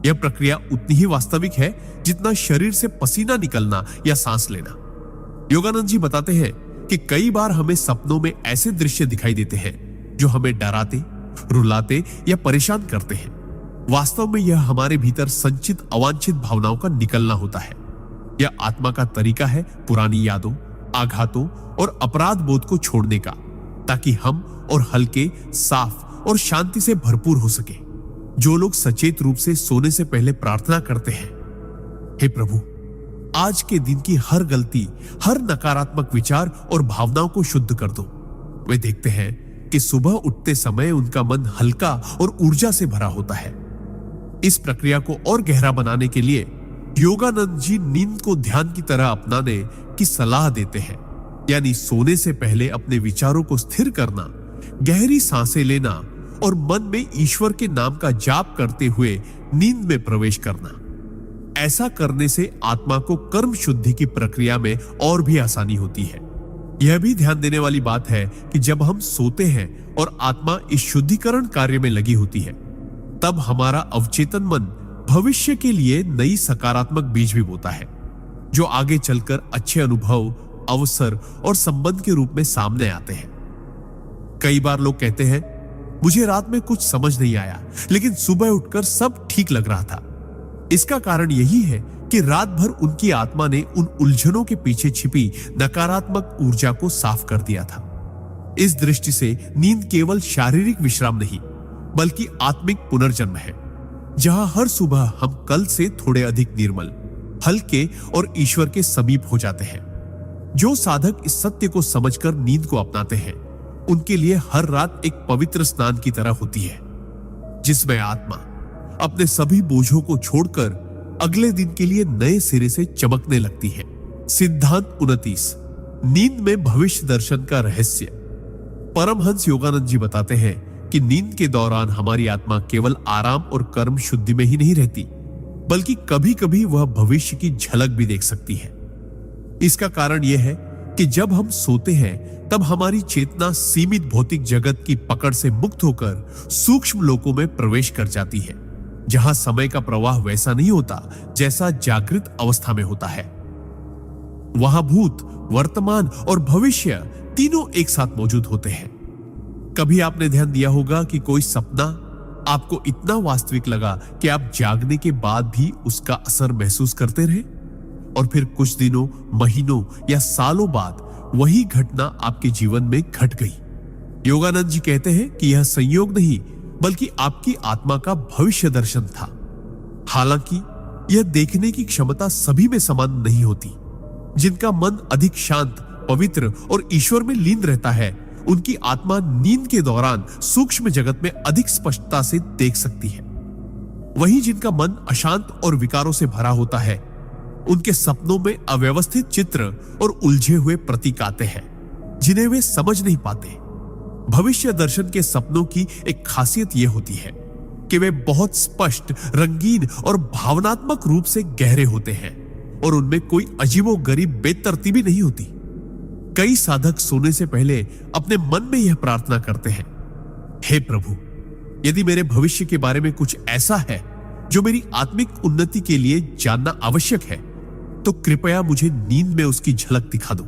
यह प्रक्रिया उतनी ही वास्तविक है जितना शरीर से पसीना निकलना या सांस लेना। योगानंद जी बताते हैं कि कई बार हमें सपनों में ऐसे दृश्य दिखाई देते हैं जो हमें डराते, रुलाते या परेशान करते हैं। वास्तव में यह हमारे भीतर संचित अवांछित भावनाओं का निकलना होता है। यह आत्मा का तरीका है पुरानी यादों, आघातों और अपराध बोध को छोड़ने का, ताकि हम और हल्के, साफ और शांति से भरपूर हो सके। जो लोग सचेत रूप से सोने से पहले प्रार्थना करते हैं, हे प्रभु, आज के दिन की हर गलती, हर नकारात्मक विचार और भावनाओं को शुद्ध कर दो, वे देखते हैं कि सुबह उठते समय उनका मन हल्का और ऊर्जा से भरा होता है। इस प्रक्रिया को और गहरा बनाने के लिए योगानंद जी नींद को ध्यान की तरह अपनाने की सलाह देते हैं। यानी सोने से पहले अपने विचारों को स्थिर करना, गहरी सांसें लेना और मन में ईश्वर के नाम का जाप करते हुए नींद में प्रवेश करना। ऐसा करने से आत्मा को कर्म शुद्धि की प्रक्रिया में और भी आसानी होती है। यह भी ध्यान देने वाली बात है कि जब हम सोते हैं और आत्मा इस शुद्धिकरण कार्य में लगी होती है, तब हमारा अवचेतन मन भविष्य के लिए नई सकारात्मक बीज भी बोता है, जो आगे चलकर अच्छे अनुभव, अवसर और संबंध के रूप में सामने आते हैं। कई बार लोग कहते हैं, मुझे रात में कुछ समझ नहीं आया, लेकिन सुबह उठकर सब ठीक लग रहा था। इसका कारण यही है कि रात भर उनकी आत्मा ने उन उलझनों के पीछे छिपी नकारात्मक ऊर्जा को साफ कर दिया था। इस दृष्टि से नींद केवल शारीरिक विश्राम नहीं, बल्कि आत्मिक पुनर्जन्म है, जहां हर सुबह हम कल से थोड़े अधिक निर्मल, हल्के और ईश्वर के समीप हो जाते हैं। जो साधक इस सत्य को समझकर नींद को अपनाते हैं, उनके लिए हर रात एक पवित्र स्नान की तरह होती है, जिसमें आत्मा अपने सभी बोझों को छोड़कर अगले दिन के लिए नए सिरे से चमकने लगती है। सिद्धांत 29, नींद में भविष्य दर्शन का रहस्य। परमहंस योगानंद जी बताते हैं कि नींद के दौरान हमारी आत्मा केवल आराम और कर्म शुद्धि में ही नहीं रहती, बल्कि कभी कभी वह भविष्य की झलक भी देख सकती है। इसका कारण यह है कि जब हम सोते हैं, तब हमारी चेतना सीमित भौतिक जगत की पकड़ से मुक्त होकर सूक्ष्म लोकों में प्रवेश कर जाती है, जहां समय का प्रवाह वैसा नहीं होता जैसा जागृत अवस्था में होता है। वहां भूत, वर्तमान और भविष्य तीनों एक साथ मौजूद होते हैं। कभी आपने ध्यान दिया होगा कि कोई सपना आपको इतना वास्तविक लगा कि आप जागने के बाद भी उसका असर महसूस करते रहे, और फिर कुछ दिनों, महीनों या सालों बाद वही घटना आपके जीवन में घट गई। योगानंद जी कहते हैं कि यह संयोग नहीं, बल्कि आपकी आत्मा का भविष्य दर्शन था। हालांकि यह देखने की क्षमता सभी में समान नहीं होती। जिनका मन अधिक शांत, पवित्र और ईश्वर में लीन रहता है, उनकी आत्मा नींद के दौरान सूक्ष्म जगत में अधिक स्पष्टता से देख सकती है। वहीं जिनका मन अशांत और विकारों से भरा होता है, उनके सपनों में अव्यवस्थित चित्र और उलझे हुए प्रतीक आते हैं, जिन्हें वे समझ नहीं पाते। भविष्य दर्शन के सपनों की एक खासियत यह होती है कि वे बहुत स्पष्ट, रंगीन और भावनात्मक रूप से गहरे होते हैं, और उनमें कोई अजीबोगरीब बेतरतीबी नहीं होती। कई साधक सोने से पहले अपने मन में यह प्रार्थना करते हैं, हे प्रभु, यदि मेरे भविष्य के बारे में कुछ ऐसा है जो मेरी आत्मिक उन्नति के लिए जानना आवश्यक है, तो कृपया मुझे नींद में उसकी झलक दिखा दो।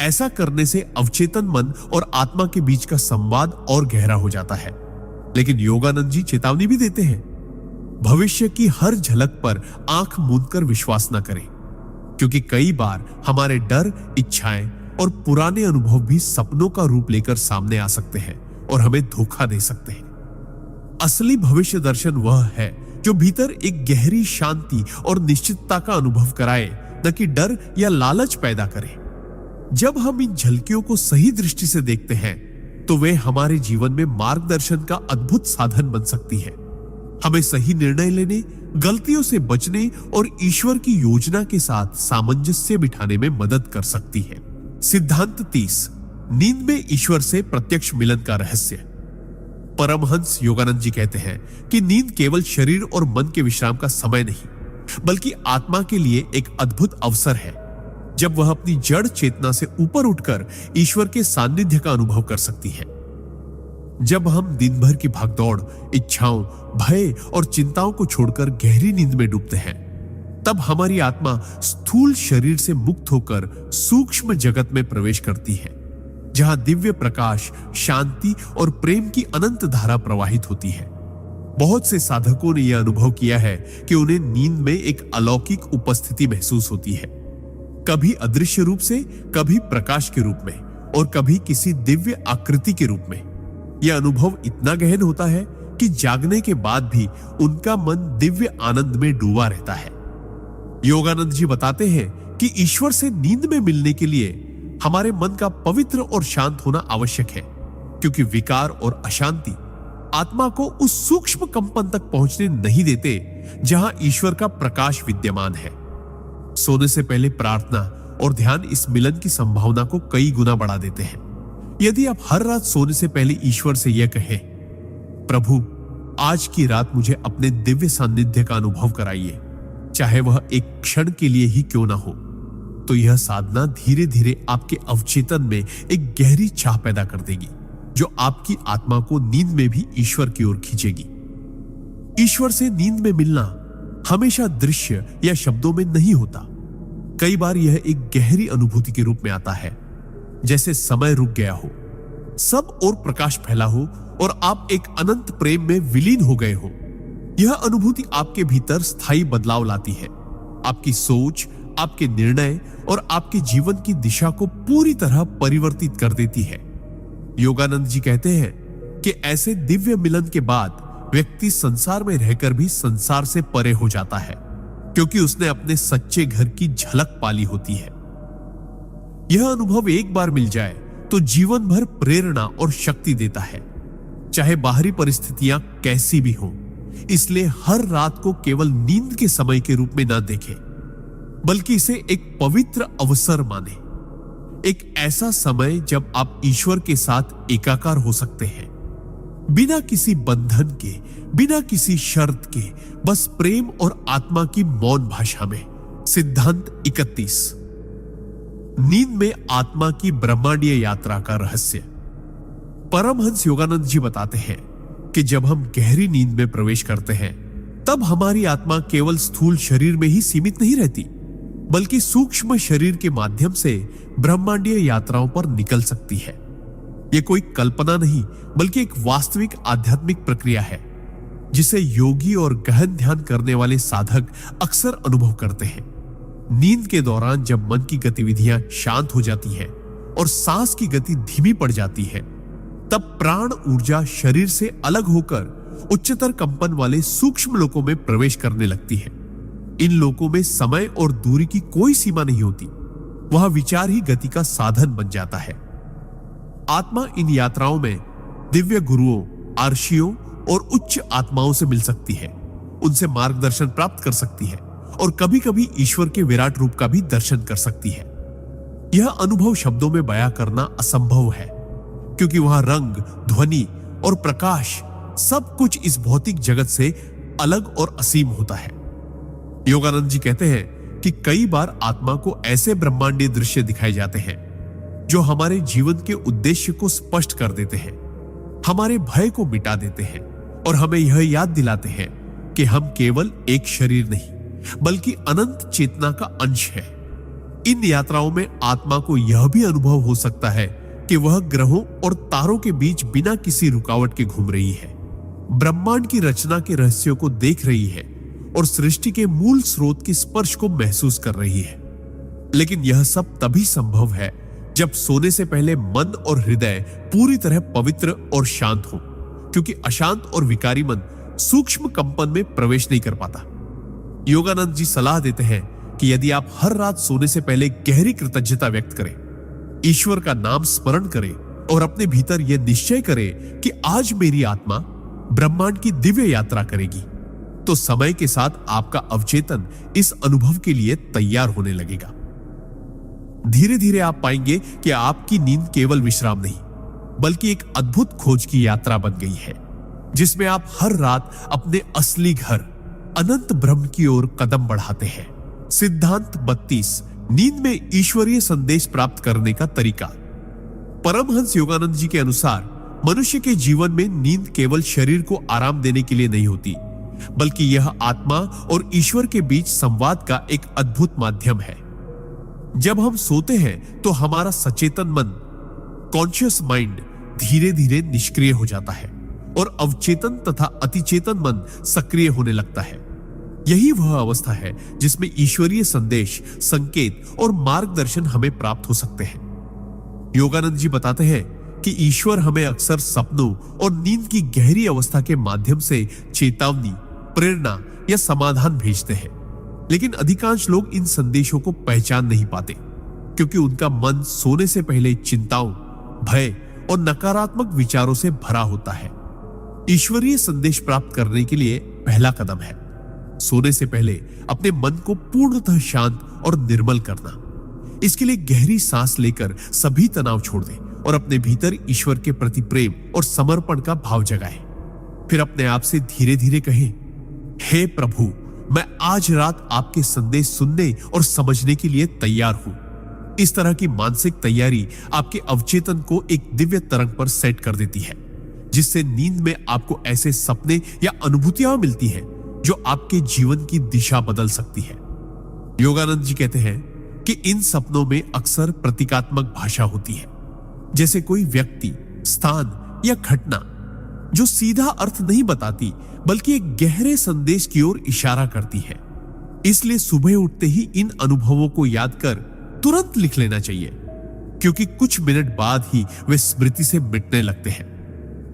ऐसा करने से अवचेतन मन और आत्मा के बीच का संवाद और गहरा हो जाता है। लेकिन योगानंद जी चेतावनी भी देते हैं, भविष्य की हर झलक पर आंख मूंदकर विश्वास न करें, क्योंकि कई बार हमारे डर, इच्छाएं और पुराने अनुभव भी सपनों का रूप लेकर सामने आ सकते हैं और हमें धोखा दे सकते हैं। असली भविष्य दर्शन वह है जो भीतर एक गहरी शांति और निश्चितता का अनुभव कराए, न कि डर या लालच पैदा करे। जब हम इन झलकियों को सही दृष्टि से देखते हैं, तो वे हमारे जीवन में मार्गदर्शन का अद्भुत साधन बन सकती है। हमें सही निर्णय लेने, गलतियों से बचने और ईश्वर की योजना के साथ सामंजस्य बिठाने में मदद कर सकती है। सिद्धांत 30, नींद में ईश्वर से प्रत्यक्ष मिलन का रहस्य। परमहंस योगानंद जी कहते हैं कि नींद केवल शरीर और मन के विश्राम का समय नहीं, बल्कि आत्मा के लिए एक अद्भुत अवसर है, जब वह अपनी जड़ चेतना से ऊपर उठकर ईश्वर के सानिध्य का अनुभव कर सकती है। जब हम दिन भर की भागदौड़, इच्छाओं, भय और चिंताओं को छोड़कर गहरी नींद में डूबते हैं, तब हमारी आत्मा स्थूल शरीर से मुक्त होकर सूक्ष्म जगत में प्रवेश करती है, जहां दिव्य प्रकाश, शांति और प्रेम की अनंत धारा प्रवाहित होती है। बहुत से साधकों ने यह अनुभव किया है कि उन्हें नींद में एक अलौकिक उपस्थिति महसूस होती है, कभी अदृश्य रूप से, कभी प्रकाश के रूप में और कभी किसी दिव्य आकृति के रूप में। यह अनुभव इतना गहन होता है कि जागने के बाद भी उनका मन दिव्य आनंद में डूबा रहता है। योगानंद जी बताते हैं कि ईश्वर से नींद में मिलने के लिए हमारे मन का पवित्र और शांत होना आवश्यक है, क्योंकि विकार और अशांति आत्मा को उस सूक्ष्म कंपन तक पहुंचने नहीं देते जहां ईश्वर का प्रकाश विद्यमान है। सोने से पहले प्रार्थना और ध्यान इस मिलन की संभावना को कई गुना बढ़ा देते हैं। यदि आप हर रात सोने से पहले ईश्वर से यह कहें, प्रभु आज की रात मुझे अपने दिव्य सान्निध्य का अनुभव कराइए, चाहे वह एक क्षण के लिए ही क्यों ना हो, तो यह साधना धीरे धीरे आपके अवचेतन में एक गहरी चाह पैदा कर देगी, जो आपकी आत्मा को नींद में भी ईश्वर की ओर खींचेगी। ईश्वर से नींद में मिलना हमेशा दृश्य या शब्दों में नहीं होता। कई बार यह एक गहरी अनुभूति के रूप में आता है, जैसे समय रुक गया हो, सब और प्रकाश फैला हो और आप एक अनंत प्रेम में विलीन हो गए हो। यह अनुभूति आपके भीतर स्थायी बदलाव लाती है, आपकी सोच, आपके निर्णय और आपके जीवन की दिशा को पूरी तरह परिवर्तित कर देती है। योगानंद जी कहते हैं कि ऐसे दिव्य मिलन के बाद व्यक्ति संसार में रहकर भी संसार से परे हो जाता है, क्योंकि उसने अपने सच्चे घर की झलक पाली होती है। यह अनुभव एक बार मिल जाए तो जीवन भर प्रेरणा और शक्ति देता है, चाहे बाहरी परिस्थितियां कैसी भी हों। इसलिए हर रात को केवल नींद के समय के रूप में ना देखें, बल्कि इसे एक पवित्र अवसर माने, एक ऐसा समय जब आप ईश्वर के साथ एकाकार हो सकते हैं, बिना किसी बंधन के, बिना किसी शर्त के, बस प्रेम और आत्मा की मौन भाषा में। सिद्धांत 31। नींद में आत्मा की ब्रह्मांडीय यात्रा का रहस्य। परमहंस योगानंद जी बताते हैं कि जब हम गहरी नींद में प्रवेश करते हैं, तब हमारी आत्मा केवल स्थूल शरीर में ही सीमित नहीं रहती, बल्कि सूक्ष्म शरीर के माध्यम से ब्रह्मांडीय यात्राओं पर निकल सकती है। यह कोई कल्पना नहीं, बल्कि एक वास्तविक आध्यात्मिक प्रक्रिया है, जिसे योगी और गहन ध्यान करने वाले साधक अक्सर अनुभव करते हैं। नींद के दौरान जब मन की गतिविधियां शांत हो जाती हैं और सांस की गति धीमी पड़ जाती है, तब प्राण ऊर्जा शरीर से अलग होकर उच्चतर कंपन वाले सूक्ष्म लोकों में प्रवेश करने लगती है। इन लोकों में समय और दूरी की कोई सीमा नहीं होती, वह विचार ही गति का साधन बन जाता है। आत्मा इन यात्राओं में दिव्य गुरुओं, आर्षियों और उच्च आत्माओं से मिल सकती है, उनसे मार्गदर्शन प्राप्त कर सकती है और कभी कभी ईश्वर के विराट रूप का भी दर्शन कर सकती है। यह अनुभव शब्दों में बयां करना असंभव है, क्योंकि वहां रंग, ध्वनि और प्रकाश सब कुछ इस भौतिक जगत से अलग और असीम होता है। योगानंद जी कहते हैं कि कई बार आत्मा को ऐसे ब्रह्मांडीय दृश्य दिखाए जाते हैं जो हमारे जीवन के उद्देश्य को स्पष्ट कर देते हैं, हमारे भय को मिटा देते हैं और हमें यह याद दिलाते हैं कि हम केवल एक शरीर नहीं, बल्कि अनंत चेतना का अंश है। इन यात्राओं में आत्मा को यह भी अनुभव हो सकता है कि वह ग्रहों और तारों के बीच बिना किसी रुकावट के घूम रही है, ब्रह्मांड की रचना के रहस्यों को देख रही है और सृष्टि के मूल स्रोत के स्पर्श को महसूस कर रही है। लेकिन यह सब तभी संभव है जब सोने से पहले मन और हृदय पूरी तरह पवित्र और शांत हो, क्योंकि अशांत और विकारी मन सूक्ष्म कंपन में प्रवेश नहीं कर पाता। योगानंद जी सलाह देते हैं कि यदि आप हर रात सोने से पहले गहरी कृतज्ञता व्यक्त करें, ईश्वर का नाम स्मरण करें और अपने भीतर यह निश्चय करें कि आज मेरी आत्मा ब्रह्मांड की दिव्य यात्रा करेगी, तो समय के साथ आपका अवचेतन इस अनुभव के लिए तैयार होने लगेगा। धीरे धीरे आप पाएंगे कि आपकी नींद केवल विश्राम नहीं, बल्कि एक अद्भुत खोज की यात्रा बन गई है, जिसमें आप हर रात अपने असली घर अनंत ब्रह्म की ओर कदम बढ़ाते हैं। सिद्धांत 32। नींद में ईश्वरीय संदेश प्राप्त करने का तरीका। परमहंस योगानंद जी के अनुसार मनुष्य के जीवन में नींद केवल शरीर को आराम देने के लिए नहीं होती, बल्कि यह आत्मा और ईश्वर के बीच संवाद का एक अद्भुत माध्यम है। जब हम सोते हैं तो हमारा सचेतन मन, कॉन्शियस माइंड, धीरे धीरे निष्क्रिय हो जाता है और अवचेतन तथा अतिचेतन मन सक्रिय होने लगता है। यही वह अवस्था है जिसमें ईश्वरीय संदेश, संकेत और मार्गदर्शन हमें प्राप्त हो सकते हैं। योगानंद जी बताते हैं कि ईश्वर हमें अक्सर सपनों और नींद की गहरी अवस्था के माध्यम से चेतावनी, प्रेरणा या समाधान भेजते हैं, लेकिन अधिकांश लोग इन संदेशों को पहचान नहीं पाते क्योंकि उनका मन सोने से पहले चिंताओं, भय और नकारात्मक विचारों से भरा होता है। ईश्वरीय संदेश प्राप्त करने के लिए पहला कदम है सोने से पहले अपने मन को पूर्णतः शांत और निर्मल करना। इसके लिए गहरी सांस लेकर सभी तनाव छोड़ दें और अपने भीतर ईश्वर के प्रति प्रेम और समर्पण का भाव जगाएं। फिर अपने आप से धीरे धीरे कहें, हे प्रभु, मैं आज रात आपके संदेश सुनने और समझने के लिए तैयार हूं। इस तरह की मानसिक तैयारी आपके अवचेतन को एक दिव्य तरंग पर सेट कर देती है, जिससे नींद में आपको ऐसे सपने या अनुभूतियां मिलती हैं जो आपके जीवन की दिशा बदल सकती है। योगानंद जी कहते हैं कि इन सपनों में अक्सर प्रतीकात्मक भाषा होती है, जैसे कोई व्यक्ति, स्थान या घटना जो सीधा अर्थ नहीं बताती बल्कि एक गहरे संदेश की ओर इशारा करती है। इसलिए सुबह उठते ही इन अनुभवों को याद कर तुरंत लिख लेना चाहिए, क्योंकि कुछ मिनट बाद ही वे स्मृति से मिटने लगते हैं।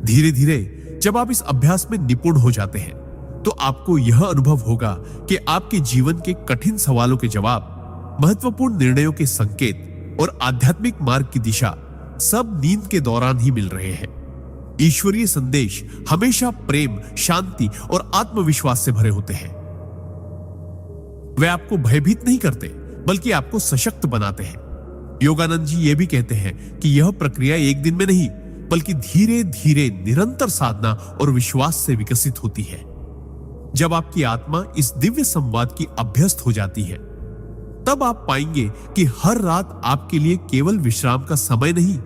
धीरे धीरे जब आप इस अभ्यास में निपुण हो जाते हैं तो आपको यह अनुभव होगा कि आपके जीवन के कठिन सवालों के जवाब, महत्वपूर्ण निर्णयों के संकेत और आध्यात्मिक मार्ग की दिशा सब नींद के दौरान ही मिल रहे हैं। ईश्वरीय संदेश हमेशा प्रेम, शांति और आत्मविश्वास से भरे होते हैं। वे आपको भयभीत नहीं करते बल्कि आपको सशक्त बनाते हैं। योगानंद जी ये भी कहते हैं कि यह प्रक्रिया एक दिन में नहीं बल्कि धीरे धीरे निरंतर साधना और विश्वास से विकसित होती है। जब आपकी आत्मा इस दिव्य संवाद की अभ्यस्त हो जाती है, तब आप पाएंगे कि हर रात आपके लिए केवल विश्राम का समय नहीं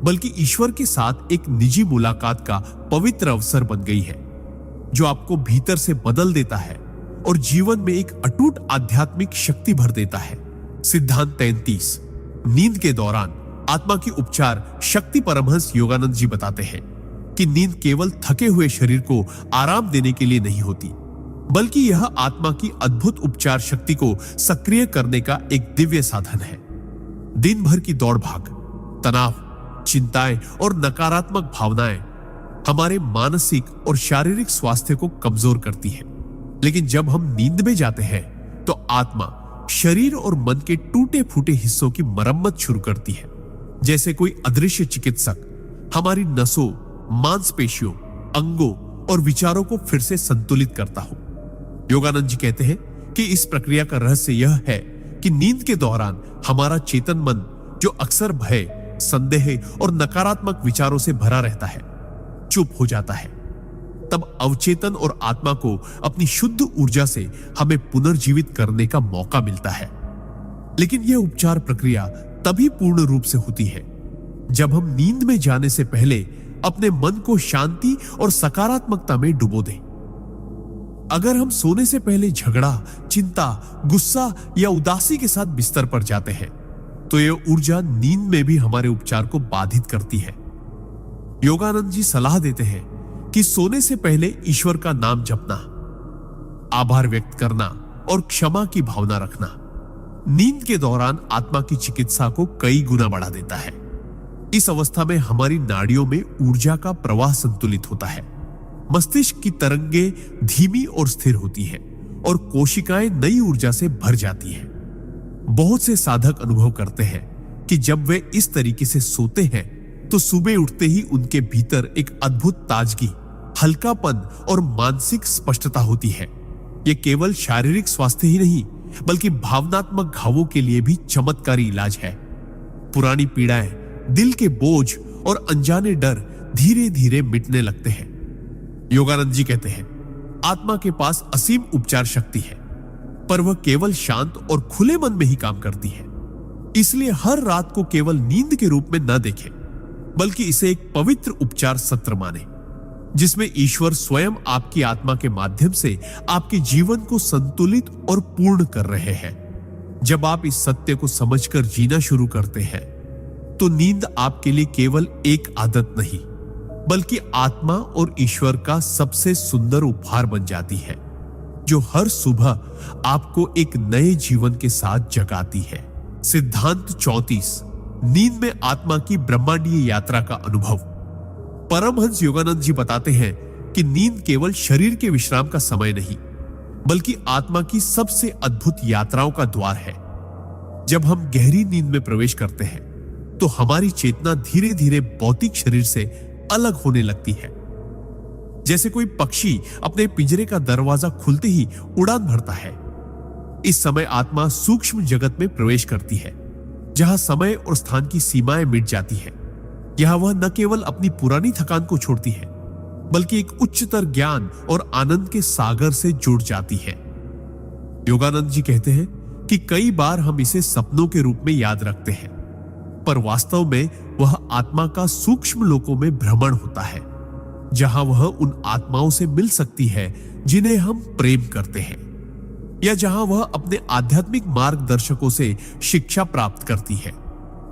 बल्कि ईश्वर के साथ एक निजी मुलाकात का पवित्र अवसर बन गई है, जो आपको भीतर से बदल देता है और जीवन में एक अटूट आध्यात्मिक शक्ति भर देता है। सिद्धांत 33, नींद के दौरान आत्मा की उपचार शक्ति। परमहंस योगानंद जी बताते हैं कि नींद केवल थके हुए शरीर को आराम देने के लिए नहीं होती, बल्कि यह आत्मा की अद्भुत उपचार शक्ति को सक्रिय करने का एक दिव्य साधन है। दिन भर की दौड़ भाग, तनाव, चिंताएं और नकारात्मक भावनाएं हमारे मानसिक और शारीरिक स्वास्थ्य को कमजोर करती है, लेकिन जब हम नींद में जाते हैं तो आत्मा शरीर और मन के टूटे फूटे हिस्सों की मरम्मत शुरू करती है, जैसे कोई अदृश्य चिकित्सक हमारी नसों, मांसपेशियों, अंगों और विचारों को फिर से संतुलित करता हो। योगानंद जी कहते हैं कि इस प्रक्रिया का रहस्य यह है कि नींद के दौरान हमारा चेतन मन, जो अक्सर भय, संदेह और नकारात्मक विचारों से भरा रहता है, चुप हो जाता है। तब अवचेतन और आत्मा को अपनी शुद्ध ऊर्जा से हमें पुनर्जीवित करने का मौका मिलता है। लेकिन यह उपचार प्रक्रिया तभी पूर्ण रूप से होती है जब हम नींद में जाने से पहले अपने मन को शांति और सकारात्मकता में डुबो दें। अगर हम सोने से पहले झगड़ा, चिंता, गुस्सा या उदासी के साथ बिस्तर पर जाते हैं तो यह ऊर्जा नींद में भी हमारे उपचार को बाधित करती है। योगानंद जी सलाह देते हैं कि सोने से पहले ईश्वर का नाम जपना, आभार व्यक्त करना और क्षमा की भावना रखना नींद के दौरान आत्मा की चिकित्सा को कई गुना बढ़ा देता है। इस अवस्था में हमारी नाड़ियों में ऊर्जा का प्रवाह संतुलित होता है, मस्तिष्क की तरंगे धीमी और स्थिर होती है और कोशिकाएं नई ऊर्जा से भर जाती हैं। बहुत से साधक अनुभव करते हैं कि जब वे इस तरीके से सोते हैं तो सुबह उठते ही उनके भीतर एक अद्भुत ताजगी, हल्कापन और मानसिक स्पष्टता होती है। यह केवल शारीरिक स्वास्थ्य ही नहीं बल्कि भावनात्मक घावों के लिए भी चमत्कारी इलाज है। पुरानी पीड़ाएं, दिल के बोझ और अनजाने डर धीरे धीरे मिटने लगते हैं। योगानंद जी कहते हैं, आत्मा के पास असीम उपचार शक्ति है, पर वह केवल शांत और खुले मन में ही काम करती है। इसलिए हर रात को केवल नींद के रूप में न देखें, बल्कि इसे एक पवित्र उपचार सत्र माने। जिसमें ईश्वर स्वयं आपकी आत्मा के माध्यम से आपके जीवन को संतुलित और पूर्ण कर रहे हैं। जब आप इस सत्य को समझकर जीना शुरू करते हैं तो नींद आपके लिए केवल एक आदत नहीं बल्कि आत्मा और ईश्वर का सबसे सुंदर उपहार बन जाती है, जो हर सुबह आपको एक नए जीवन के साथ जगाती है। सिद्धांत 34, नींद में आत्मा की ब्रह्मांडीय यात्रा का अनुभव। परमहंस योगानंद जी बताते हैं कि नींद केवल शरीर के विश्राम का समय नहीं बल्कि आत्मा की सबसे अद्भुत यात्राओं का द्वार है। जब हम गहरी नींद में प्रवेश करते हैं तो हमारी चेतना धीरे धीरे भौतिक शरीर से अलग होने लगती है। जैसे कोई पक्षी अपने पिंजरे का दरवाजा खुलते ही उड़ान भरता है, इस समय आत्मा सूक्ष्म जगत में प्रवेश करती है, जहां समय और स्थान की सीमाएं मिट जाती है। यहां वह न केवल अपनी पुरानी थकान को छोड़ती है बल्कि एक उच्चतर ज्ञान और आनंद के सागर से जुड़ जाती है। योगानंद जी कहते हैं कि कई बार हम इसे सपनों के रूप में याद रखते हैं, पर वास्तव में वह आत्मा का सूक्ष्म लोकों में भ्रमण होता है, जहां वह उन आत्माओं से मिल सकती है जिन्हें हम प्रेम करते हैं, या जहां वह अपने आध्यात्मिक मार्गदर्शकों से शिक्षा प्राप्त करती है।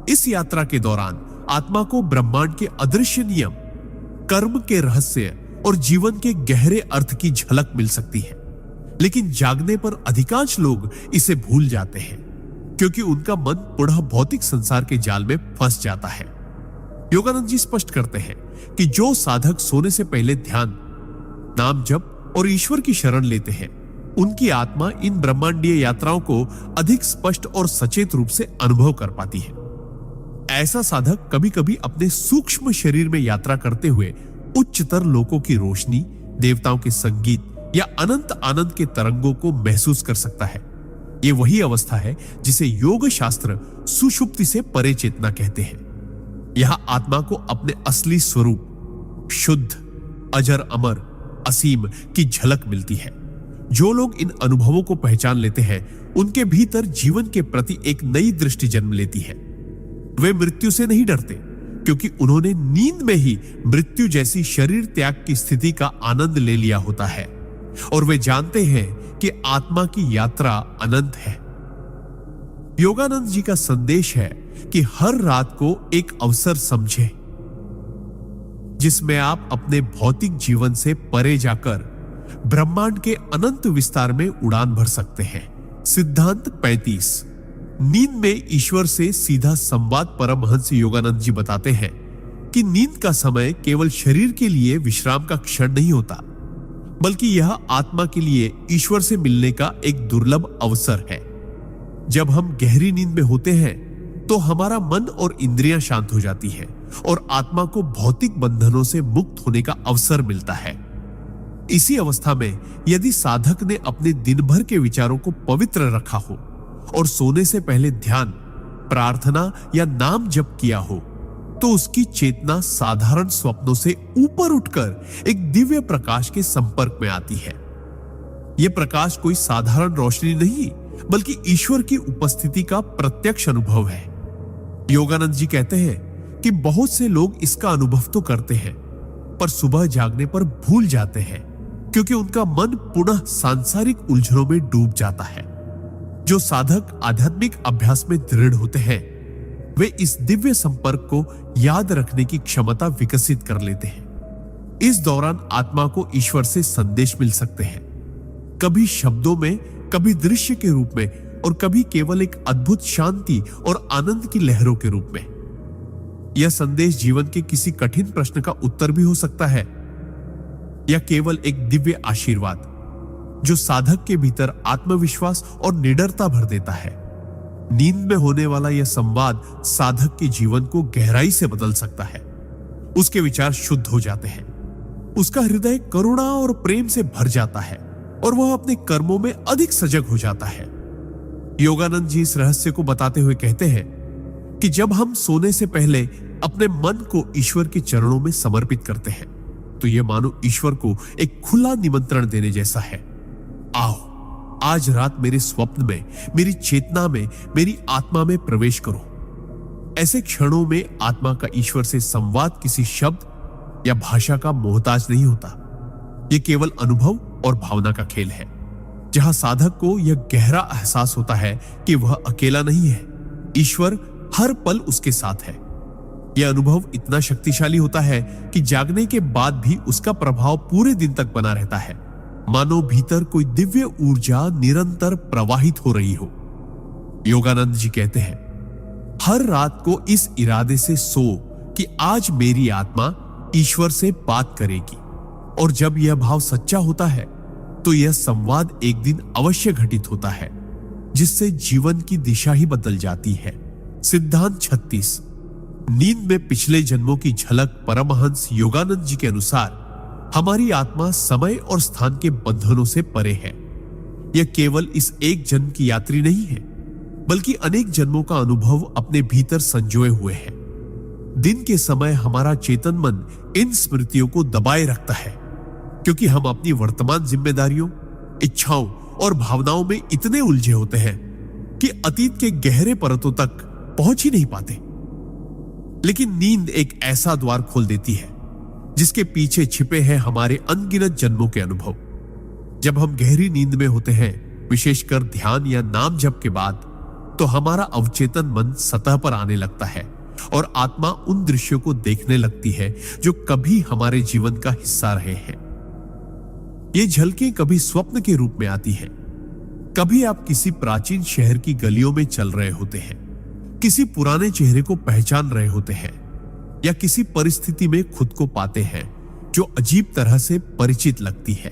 इस यात्रा के दौरान आत्मा को ब्रह्मांड के अदृश्य नियम, कर्म के रहस्य और जीवन के गहरे अर्थ की झलक मिल सकती है, लेकिन जागने पर अधिकांश लोग इसे भूल जाते हैं क्योंकि उनका मन पुनः भौतिक संसार के जाल में फंस जाता है। योगानंद जी स्पष्ट करते हैं कि जो साधक सोने से पहले ध्यान, नाम जप और ईश्वर की शरण लेते हैं, उनकी आत्मा इन ब्रह्मांडीय यात्राओं को अधिक स्पष्ट और सचेत रूप से अनुभव कर पाती है। ऐसा साधक कभी कभी अपने सूक्ष्म शरीर में यात्रा करते हुए उच्चतर लोकों की रोशनी, देवताओं के संगीत या अनंत आनंद के तरंगों को महसूस कर सकता है। यह वही अवस्था है जिसे योग शास्त्र सुषुप्ति से परे चेतना कहते हैं। यहां आत्मा को अपने असली स्वरूप, शुद्ध, अजर अमर, असीम की झलक मिलती है। जो लोग इन अनुभवों को पहचान लेते हैं, उनके भीतर जीवन के प्रति एक नई दृष्टि जन्म लेती है। वे मृत्यु से नहीं डरते क्योंकि उन्होंने नींद में ही मृत्यु जैसी शरीर त्याग की स्थिति का आनंद ले लिया होता है, और वे जानते हैं कि आत्मा की यात्रा अनंत है। योगानंद जी का संदेश है कि हर रात को एक अवसर समझें जिसमें आप अपने भौतिक जीवन से परे जाकर ब्रह्मांड के अनंत विस्तार में उड़ान भर सकते हैं। सिद्धांत 35, नींद में ईश्वर से सीधा संवाद। परमहंस योगानंद जी बताते हैं कि नींद का समय केवल शरीर के लिए विश्राम का क्षण नहीं होता, बल्कि यह आत्मा के लिए ईश्वर से मिलने का एक दुर्लभ अवसर है। जब हम गहरी नींद में होते हैं तो हमारा मन और इंद्रियां शांत हो जाती है और आत्मा को भौतिक बंधनों से मुक्त होने का अवसर मिलता है। इसी अवस्था में यदि साधक ने अपने दिन भर के विचारों को पवित्र रखा हो और सोने से पहले ध्यान, प्रार्थना या नाम जप किया हो, तो उसकी चेतना साधारण स्वप्नों से ऊपर उठकर एक दिव्य प्रकाश के संपर्क में आती है। यह प्रकाश कोई साधारण रोशनी नहीं, बल्कि ईश्वर की उपस्थिति का प्रत्यक्ष अनुभव है। योगानंद जी कहते हैं कि बहुत से लोग इसका अनुभव तो करते हैं, पर सुबह जागने पर भूल जाते हैं क्योंकि उनका मन पुनः सांसारिक उलझनों में डूब जाता है। जो साधक आध्यात्मिक अभ्यास में दृढ़ होते हैं, वे इस दिव्य संपर्क को याद रखने की क्षमता विकसित कर लेते हैं। इस दौरान आत्मा को ईश्वर से संदेश मिल सकते हैं, कभी शब्दों में, कभी दृश्य के रूप में और कभी केवल एक अद्भुत शांति और आनंद की लहरों के रूप में। यह संदेश जीवन के किसी कठिन प्रश्न का उत्तर भी हो सकता है या केवल एक दिव्य आशीर्वाद जो साधक के भीतर आत्मविश्वास और निडरता भर देता है। नींद में होने वाला यह संवाद साधक के जीवन को गहराई से बदल सकता है। उसके विचार शुद्ध हो जाते हैं, उसका हृदय करुणा और प्रेम से भर जाता है और वह अपने कर्मों में अधिक सजग हो जाता है। योगानंद जी इस रहस्य को बताते हुए कहते हैं कि जब हम सोने से पहले अपने मन को ईश्वर के चरणों में समर्पित करते हैं, तो यह मानो ईश्वर को एक खुला निमंत्रण देने जैसा है। आओ, आज रात मेरे स्वप्न में, मेरी चेतना में, मेरी आत्मा में प्रवेश करो। ऐसे क्षणों में आत्मा का ईश्वर से संवाद किसी शब्द, या भाषा का मोहताज नहीं होता। यह केवल अनुभव और भावना का खेल है, जहां साधक को यह गहरा एहसास होता है कि वह अकेला नहीं है, ईश्वर हर पल उसके साथ है। यह अनुभव इतना शक्तिशाली होता है कि जागने के बाद भी उसका प्रभाव पूरे दिन तक बना रहता है, मानो भीतर कोई दिव्य ऊर्जा निरंतर प्रवाहित हो रही हो। योगानंद जी कहते हैं, हर रात को इस इरादे से सो कि आज मेरी आत्मा ईश्वर से बात करेगी, और जब यह भाव सच्चा होता है तो यह संवाद एक दिन अवश्य घटित होता है, जिससे जीवन की दिशा ही बदल जाती है। सिद्धांत 36। नींद में पिछले जन्मों की झलक परमहंस योगानंद जी के अनुसार हमारी आत्मा समय और स्थान के बंधनों से परे है। यह केवल इस एक जन्म की यात्री नहीं है, बल्कि अनेक जन्मों का अनुभव अपने भीतर संजोए हुए है। दिन के समय हमारा चेतन मन इन स्मृतियों को दबाए रखता है, क्योंकि हम अपनी वर्तमान जिम्मेदारियों, इच्छाओं और भावनाओं में इतने उलझे होते हैं कि अतीत के गहरे परतों तक पहुंच ही नहीं पाते। लेकिन नींद एक ऐसा द्वार खोल देती है जिसके पीछे छिपे हैं हमारे अनगिनत जन्मों के अनुभव। जब हम गहरी नींद में होते हैं, विशेषकर ध्यान या नाम जप के बाद, तो हमारा अवचेतन मन सतह पर आने लगता है और आत्मा उन दृश्यों को देखने लगती है जो कभी हमारे जीवन का हिस्सा रहे हैं। ये झलकें कभी स्वप्न के रूप में आती हैं, कभी आप किसी प्राचीन शहर की गलियों में चल रहे होते हैं, किसी पुराने चेहरे को पहचान रहे होते हैं, या किसी परिस्थिति में खुद को पाते हैं जो अजीब तरह से परिचित लगती है।